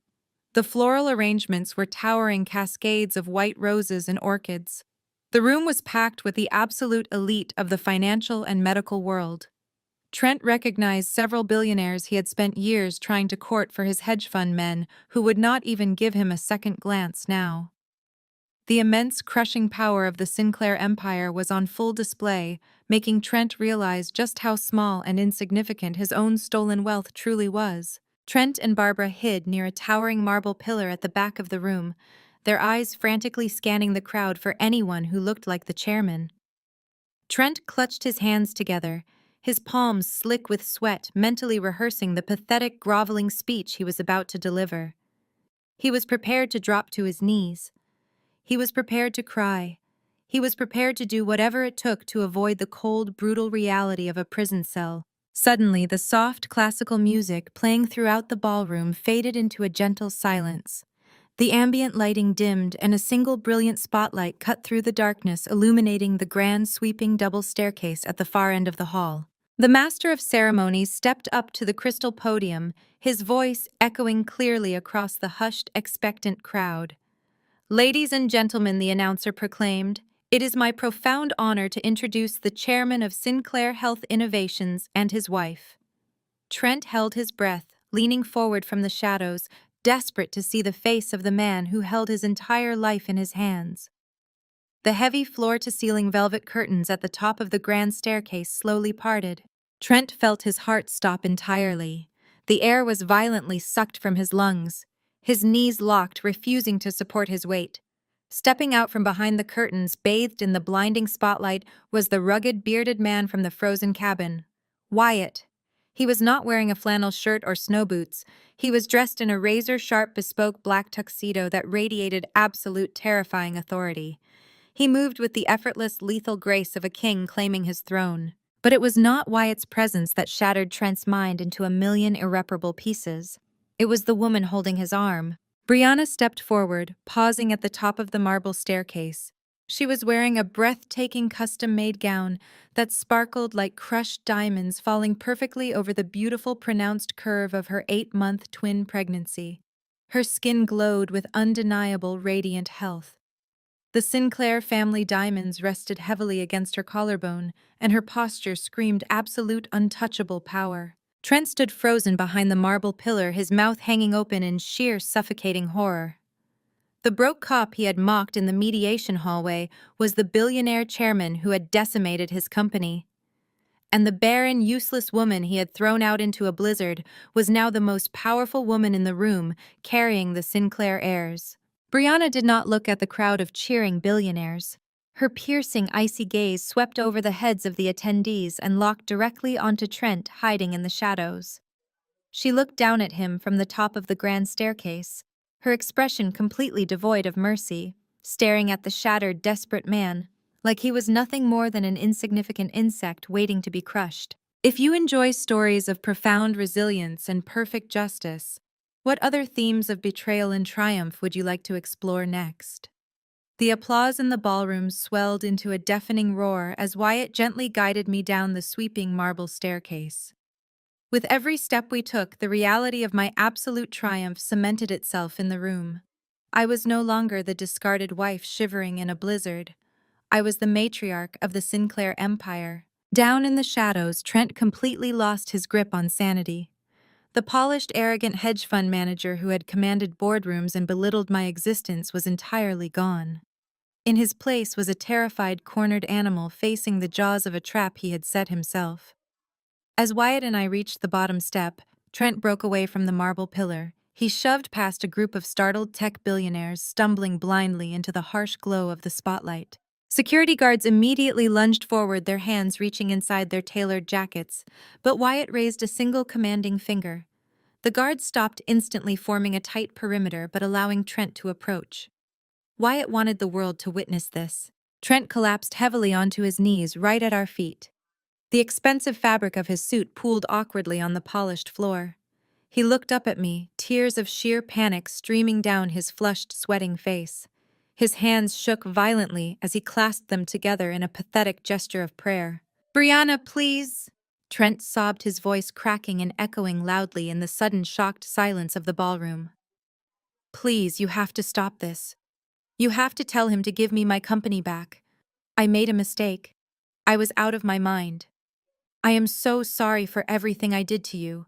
The floral arrangements were towering cascades of white roses and orchids. The room was packed with the absolute elite of the financial and medical world. Trent recognized several billionaires he had spent years trying to court for his hedge fund men, who would not even give him a second glance now. The immense, crushing power of the Sinclair empire was on full display, making Trent realize just how small and insignificant his own stolen wealth truly was. Trent and Barbara hid near a towering marble pillar at the back of the room, their eyes frantically scanning the crowd for anyone who looked like the chairman. Trent clutched his hands together, his palms slick with sweat, mentally rehearsing the pathetic, groveling speech he was about to deliver. He was prepared to drop to his knees. He was prepared to cry. He was prepared to do whatever it took to avoid the cold, brutal reality of a prison cell. Suddenly, the soft, classical music playing throughout the ballroom faded into a gentle silence. The ambient lighting dimmed, and a single brilliant spotlight cut through the darkness, illuminating the grand, sweeping double staircase at the far end of the hall. The master of ceremonies stepped up to the crystal podium, his voice echoing clearly across the hushed, expectant crowd. "Ladies and gentlemen," the announcer proclaimed, "it is my profound honor to introduce the chairman of Sinclair Health Innovations and his wife." Trent held his breath, leaning forward from the shadows, desperate to see the face of the man who held his entire life in his hands. The heavy floor-to-ceiling velvet curtains at the top of the grand staircase slowly parted. Trent felt his heart stop entirely. The air was violently sucked from his lungs. His knees locked, refusing to support his weight. Stepping out from behind the curtains, bathed in the blinding spotlight, was the rugged, bearded man from the frozen cabin. Wyatt. He was not wearing a flannel shirt or snow boots. He was dressed in a razor-sharp, bespoke black tuxedo that radiated absolute terrifying authority. He moved with the effortless, lethal grace of a king claiming his throne. But it was not Wyatt's presence that shattered Trent's mind into a million irreparable pieces. It was the woman holding his arm. Brianna stepped forward, pausing at the top of the marble staircase. She was wearing a breathtaking custom-made gown that sparkled like crushed diamonds, falling perfectly over the beautiful, pronounced curve of her 8-month twin pregnancy. Her skin glowed with undeniable, radiant health. The Sinclair family diamonds rested heavily against her collarbone, and her posture screamed absolute, untouchable power. Trent stood frozen behind the marble pillar, his mouth hanging open in sheer, suffocating horror. The broke cop he had mocked in the mediation hallway was the billionaire chairman who had decimated his company. And the barren, useless woman he had thrown out into a blizzard was now the most powerful woman in the room, carrying the Sinclair heirs. Brianna did not look at the crowd of cheering billionaires. Her piercing, icy gaze swept over the heads of the attendees and locked directly onto Trent hiding in the shadows. She looked down at him from the top of the grand staircase, her expression completely devoid of mercy, staring at the shattered, desperate man, like he was nothing more than an insignificant insect waiting to be crushed. If you enjoy stories of profound resilience and perfect justice, what other themes of betrayal and triumph would you like to explore next? The applause in the ballroom swelled into a deafening roar as Wyatt gently guided me down the sweeping marble staircase. With every step we took, the reality of my absolute triumph cemented itself in the room. I was no longer the discarded wife shivering in a blizzard. I was the matriarch of the Sinclair Empire. Down in the shadows, Trent completely lost his grip on sanity. The polished, arrogant hedge fund manager who had commanded boardrooms and belittled my existence was entirely gone. In his place was a terrified, cornered animal facing the jaws of a trap he had set himself. As Wyatt and I reached the bottom step, Trent broke away from the marble pillar. He shoved past a group of startled tech billionaires, stumbling blindly into the harsh glow of the spotlight. Security guards immediately lunged forward, their hands reaching inside their tailored jackets, but Wyatt raised a single commanding finger. The guards stopped instantly, forming a tight perimeter but allowing Trent to approach. Wyatt wanted the world to witness this. Trent collapsed heavily onto his knees right at our feet. The expensive fabric of his suit pooled awkwardly on the polished floor. He looked up at me, tears of sheer panic streaming down his flushed, sweating face. His hands shook violently as he clasped them together in a pathetic gesture of prayer. "Brianna, please!" Trent sobbed, his voice cracking and echoing loudly in the sudden shocked silence of the ballroom. "Please, you have to stop this. You have to tell him to give me my company back. I made a mistake. I was out of my mind. I am so sorry for everything I did to you.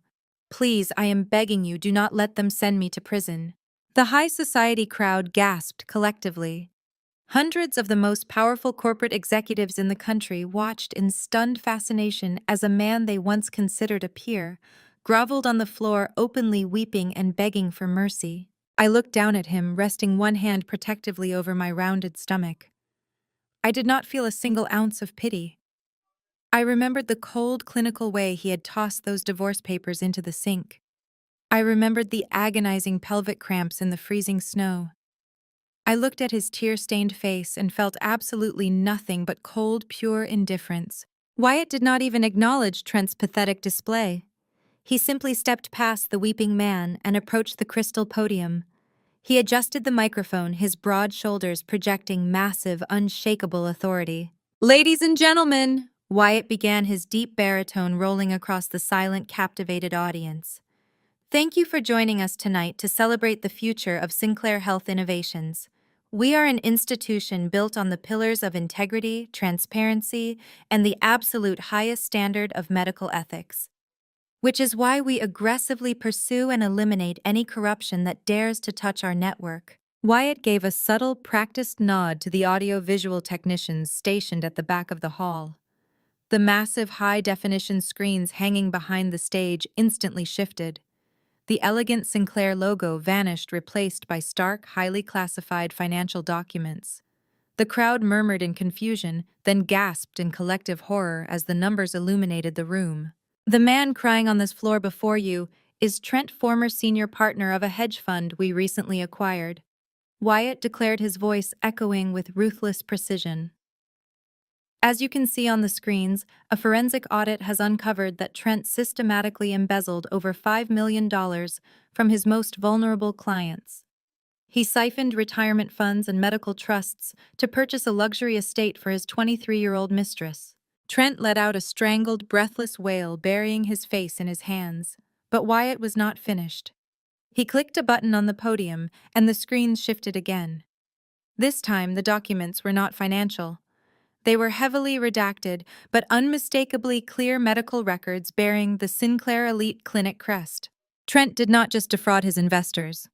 Please, I am begging you, do not let them send me to prison." The high society crowd gasped collectively. Hundreds of the most powerful corporate executives in the country watched in stunned fascination as a man they once considered a peer groveled on the floor, openly weeping and begging for mercy. I looked down at him, resting one hand protectively over my rounded stomach. I did not feel a single ounce of pity. I remembered the cold, clinical way he had tossed those divorce papers into the sink. I remembered the agonizing pelvic cramps in the freezing snow. I looked at his tear-stained face and felt absolutely nothing but cold, pure indifference. Wyatt did not even acknowledge Trent's pathetic display. He simply stepped past the weeping man and approached the crystal podium. He adjusted the microphone, his broad shoulders projecting massive, unshakable authority. "Ladies and gentlemen," Wyatt began, his deep baritone rolling across the silent, captivated audience. "Thank you for joining us tonight to celebrate the future of Sinclair Health Innovations. We are an institution built on the pillars of integrity, transparency, and the absolute highest standard of medical ethics, which is why we aggressively pursue and eliminate any corruption that dares to touch our network." Wyatt gave a subtle, practiced nod to the audio-visual technicians stationed at the back of the hall. The massive high-definition screens hanging behind the stage instantly shifted. The elegant Sinclair logo vanished, replaced by stark, highly classified financial documents. The crowd murmured in confusion, then gasped in collective horror as the numbers illuminated the room. "The man crying on this floor before you is Trent, former senior partner of a hedge fund we recently acquired," Wyatt declared, his voice echoing with ruthless precision. "As you can see on the screens, a forensic audit has uncovered that Trent systematically embezzled over $5 million from his most vulnerable clients. He siphoned retirement funds and medical trusts to purchase a luxury estate for his 23-year-old mistress." Trent let out a strangled, breathless wail, burying his face in his hands. But Wyatt was not finished. He clicked a button on the podium, and the screens shifted again. This time, the documents were not financial. They were heavily redacted, but unmistakably clear medical records bearing the Sinclair Elite Clinic crest. Trent did not just defraud his investors.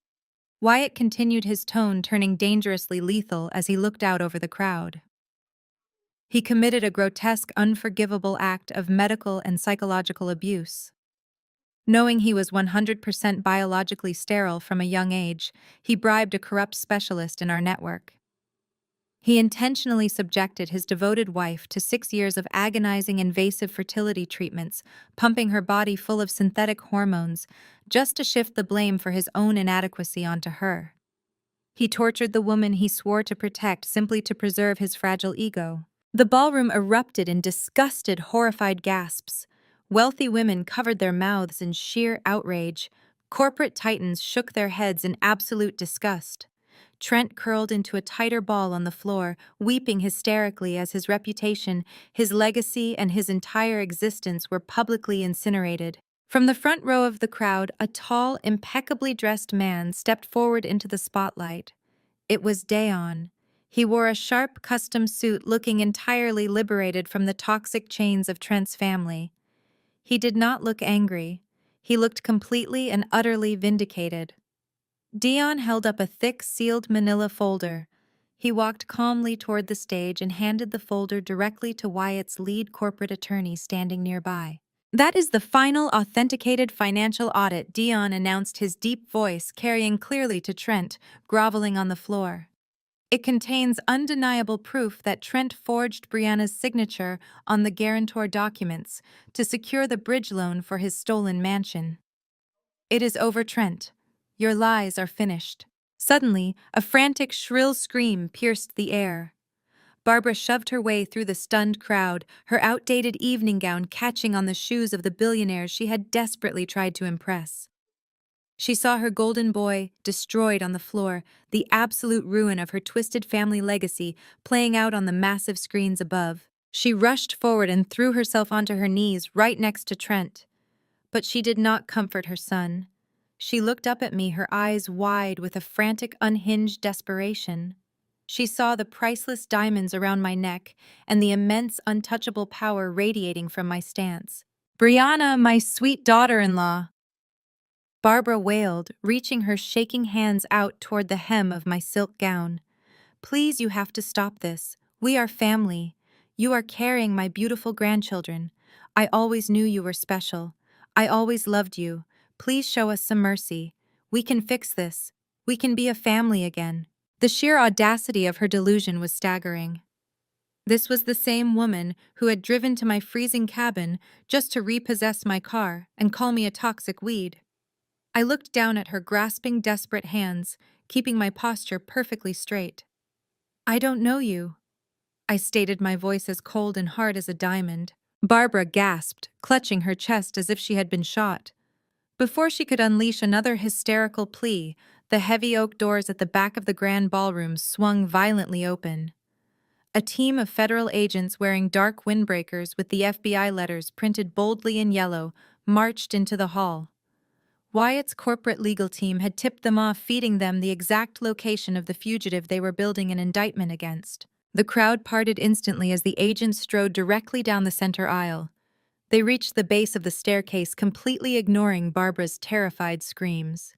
Wyatt continued, his tone turning dangerously lethal as he looked out over the crowd. He committed a grotesque, unforgivable act of medical and psychological abuse. Knowing he was 100% biologically sterile from a young age, he bribed a corrupt specialist in our network. He intentionally subjected his devoted wife to 6 years of agonizing invasive fertility treatments, pumping her body full of synthetic hormones, just to shift the blame for his own inadequacy onto her. He tortured the woman he swore to protect simply to preserve his fragile ego. The ballroom erupted in disgusted, horrified gasps. Wealthy women covered their mouths in sheer outrage. Corporate titans shook their heads in absolute disgust. Trent curled into a tighter ball on the floor, weeping hysterically as his reputation, his legacy, and his entire existence were publicly incinerated. From the front row of the crowd, a tall, impeccably dressed man stepped forward into the spotlight. It was Dayon. He wore a sharp, custom suit, looking entirely liberated from the toxic chains of Trent's family. He did not look angry. He looked completely and utterly vindicated. Dion held up a thick, sealed manila folder. He walked calmly toward the stage and handed the folder directly to Wyatt's lead corporate attorney standing nearby. "That is the final authenticated financial audit," Dion announced, his deep voice carrying clearly to Trent, groveling on the floor. "It contains undeniable proof that Trent forged Brianna's signature on the guarantor documents to secure the bridge loan for his stolen mansion. It is over, Trent. Your lies are finished." Suddenly, a frantic, shrill scream pierced the air. Barbara shoved her way through the stunned crowd, her outdated evening gown catching on the shoes of the billionaires she had desperately tried to impress. She saw her golden boy destroyed on the floor, the absolute ruin of her twisted family legacy playing out on the massive screens above. She rushed forward and threw herself onto her knees right next to Trent. But she did not comfort her son. She looked up at me, her eyes wide with a frantic, unhinged desperation. She saw the priceless diamonds around my neck and the immense, untouchable power radiating from my stance. "Brianna, my sweet daughter-in-law," Barbara wailed, reaching her shaking hands out toward the hem of my silk gown. "Please, you have to stop this. We are family. You are carrying my beautiful grandchildren. I always knew you were special. I always loved you. Please show us some mercy. We can fix this. We can be a family again." The sheer audacity of her delusion was staggering. This was the same woman who had driven to my freezing cabin just to repossess my car and call me a toxic weed. I looked down at her grasping, desperate hands, keeping my posture perfectly straight. "I don't know you," I stated, my voice as cold and hard as a diamond. Barbara gasped, clutching her chest as if she had been shot. Before she could unleash another hysterical plea, the heavy oak doors at the back of the grand ballroom swung violently open. A team of federal agents wearing dark windbreakers with the FBI letters printed boldly in yellow marched into the hall. Wyatt's corporate legal team had tipped them off, feeding them the exact location of the fugitive they were building an indictment against. The crowd parted instantly as the agents strode directly down the center aisle. They reached the base of the staircase, completely ignoring Barbara's terrified screams.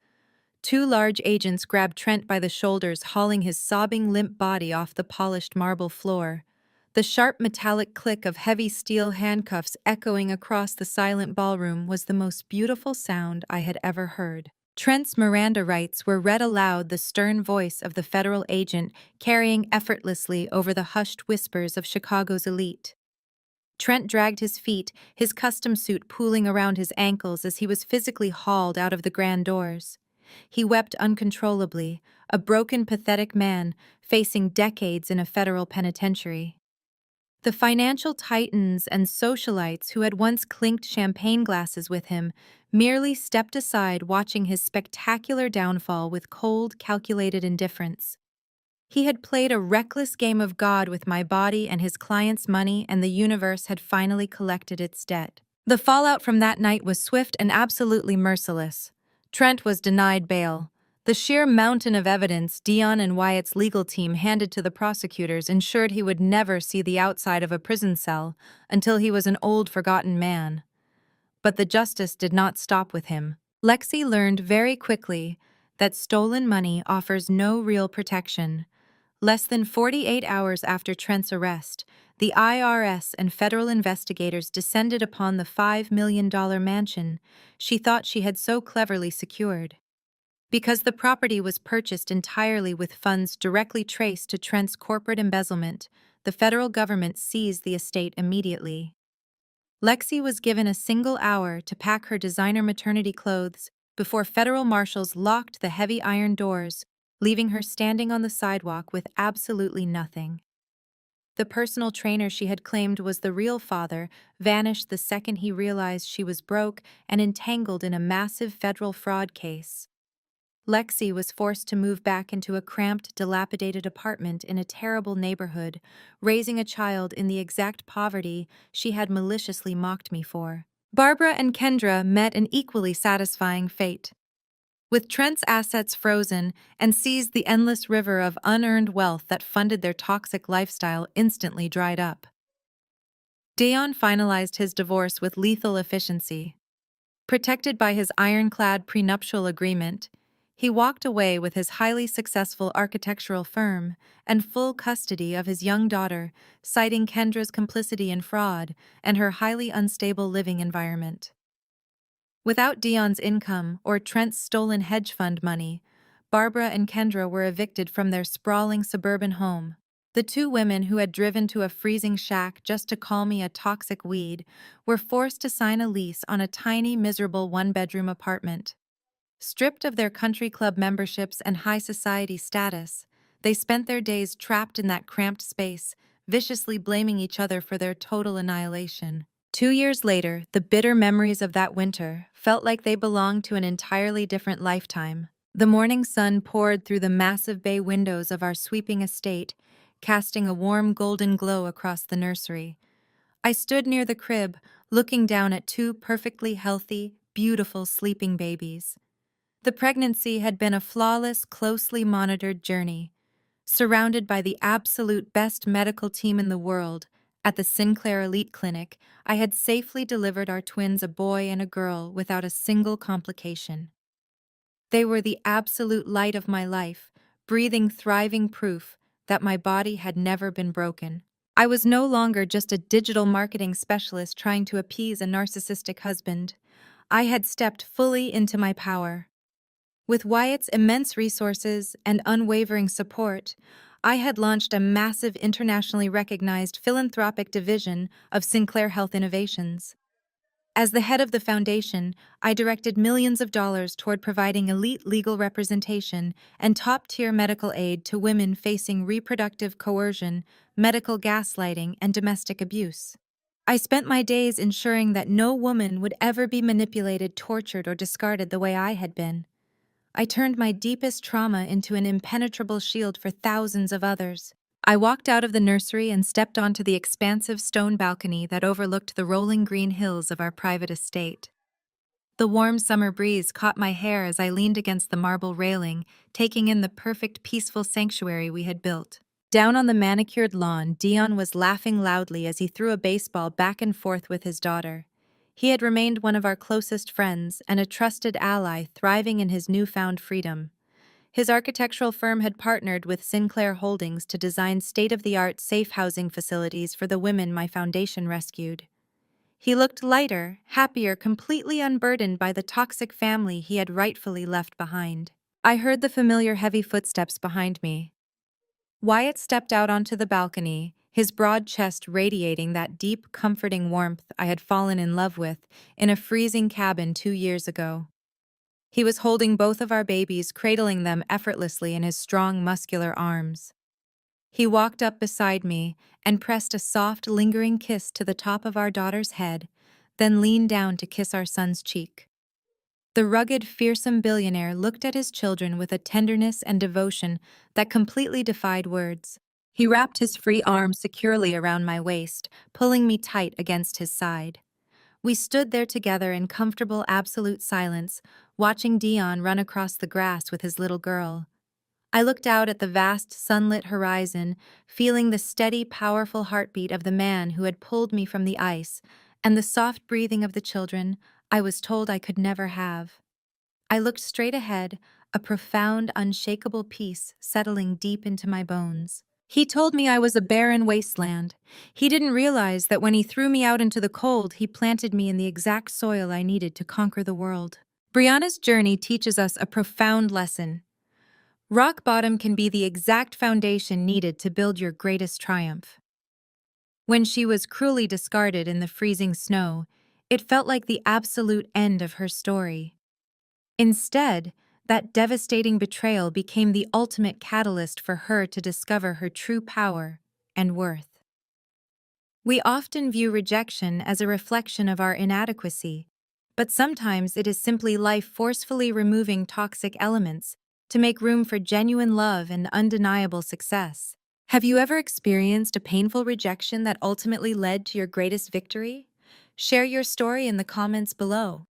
Two large agents grabbed Trent by the shoulders, hauling his sobbing, limp body off the polished marble floor. The sharp metallic click of heavy steel handcuffs echoing across the silent ballroom was the most beautiful sound I had ever heard. Trent's Miranda rights were read aloud, the stern voice of the federal agent carrying effortlessly over the hushed whispers of Chicago's elite. Trent dragged his feet, his custom suit pooling around his ankles as he was physically hauled out of the grand doors. He wept uncontrollably, a broken, pathetic man facing decades in a federal penitentiary. The financial titans and socialites who had once clinked champagne glasses with him merely stepped aside, watching his spectacular downfall with cold, calculated indifference. He had played a reckless game of God with my body and his client's money, and the universe had finally collected its debt. The fallout from that night was swift and absolutely merciless. Trent was denied bail. The sheer mountain of evidence Dion and Wyatt's legal team handed to the prosecutors ensured he would never see the outside of a prison cell until he was an old, forgotten man. But the justice did not stop with him. Lexi learned very quickly that stolen money offers no real protection. Less than 48 hours after Trent's arrest, the IRS and federal investigators descended upon the $5 million mansion she thought she had so cleverly secured. Because the property was purchased entirely with funds directly traced to Trent's corporate embezzlement, the federal government seized the estate immediately. Lexi was given a single hour to pack her designer maternity clothes before federal marshals locked the heavy iron doors, leaving her standing on the sidewalk with absolutely nothing. The personal trainer she had claimed was the real father vanished the second he realized she was broke and entangled in a massive federal fraud case. Lexi was forced to move back into a cramped, dilapidated apartment in a terrible neighborhood, raising a child in the exact poverty she had maliciously mocked me for. Barbara and Kendra met an equally satisfying fate. With Trent's assets frozen and seized, the endless river of unearned wealth that funded their toxic lifestyle instantly dried up. Dion finalized his divorce with lethal efficiency. Protected by his ironclad prenuptial agreement, he walked away with his highly successful architectural firm and full custody of his young daughter, citing Kendra's complicity in fraud and her highly unstable living environment. Without Dion's income or Trent's stolen hedge fund money, Barbara and Kendra were evicted from their sprawling suburban home. The two women who had driven to a freezing shack just to call me a toxic weed were forced to sign a lease on a tiny, miserable one-bedroom apartment. Stripped of their country club memberships and high society status, they spent their days trapped in that cramped space, viciously blaming each other for their total annihilation. 2 years later, the bitter memories of that winter felt like they belonged to an entirely different lifetime. The morning sun poured through the massive bay windows of our sweeping estate, casting a warm golden glow across the nursery. I stood near the crib, looking down at two perfectly healthy, beautiful sleeping babies. The pregnancy had been a flawless, closely monitored journey. Surrounded by the absolute best medical team in the world, at the Sinclair Elite Clinic, I had safely delivered our twins, a boy and a girl, without a single complication. They were the absolute light of my life, breathing, thriving proof that my body had never been broken. I was no longer just a digital marketing specialist trying to appease a narcissistic husband. I had stepped fully into my power. With Wyatt's immense resources and unwavering support, I had launched a massive, internationally recognized philanthropic division of Sinclair Health Innovations. As the head of the foundation, I directed millions of dollars toward providing elite legal representation and top-tier medical aid to women facing reproductive coercion, medical gaslighting, and domestic abuse. I spent my days ensuring that no woman would ever be manipulated, tortured, or discarded the way I had been. I turned my deepest trauma into an impenetrable shield for thousands of others. I walked out of the nursery and stepped onto the expansive stone balcony that overlooked the rolling green hills of our private estate. The warm summer breeze caught my hair as I leaned against the marble railing, taking in the perfect, peaceful sanctuary we had built. Down on the manicured lawn, Dion was laughing loudly as he threw a baseball back and forth with his daughter. He had remained one of our closest friends and a trusted ally, thriving in his newfound freedom. His architectural firm had partnered with Sinclair Holdings to design state-of-the-art safe housing facilities for the women my foundation rescued. He looked lighter, happier, completely unburdened by the toxic family he had rightfully left behind. I heard the familiar heavy footsteps behind me. Wyatt stepped out onto the balcony, his broad chest radiating that deep, comforting warmth I had fallen in love with in a freezing cabin 2 years ago. He was holding both of our babies, cradling them effortlessly in his strong, muscular arms. He walked up beside me and pressed a soft, lingering kiss to the top of our daughter's head, then leaned down to kiss our son's cheek. The rugged, fearsome billionaire looked at his children with a tenderness and devotion that completely defied words. He wrapped his free arms securely around my waist, pulling me tight against his side. We stood there together in comfortable, absolute silence, watching Dion run across the grass with his little girl. I looked out at the vast, sunlit horizon, feeling the steady, powerful heartbeat of the man who had pulled me from the ice, and the soft breathing of the children I was told I could never have. I looked straight ahead, a profound, unshakable peace settling deep into my bones. He told me I was a barren wasteland. He didn't realize that when he threw me out into the cold, he planted me in the exact soil I needed to conquer the world. Brianna's journey teaches us a profound lesson. Rock bottom can be the exact foundation needed to build your greatest triumph. When she was cruelly discarded in the freezing snow, it felt like the absolute end of her story. Instead, that devastating betrayal became the ultimate catalyst for her to discover her true power and worth. We often view rejection as a reflection of our inadequacy, but sometimes it is simply life forcefully removing toxic elements to make room for genuine love and undeniable success. Have you ever experienced a painful rejection that ultimately led to your greatest victory? Share your story in the comments below.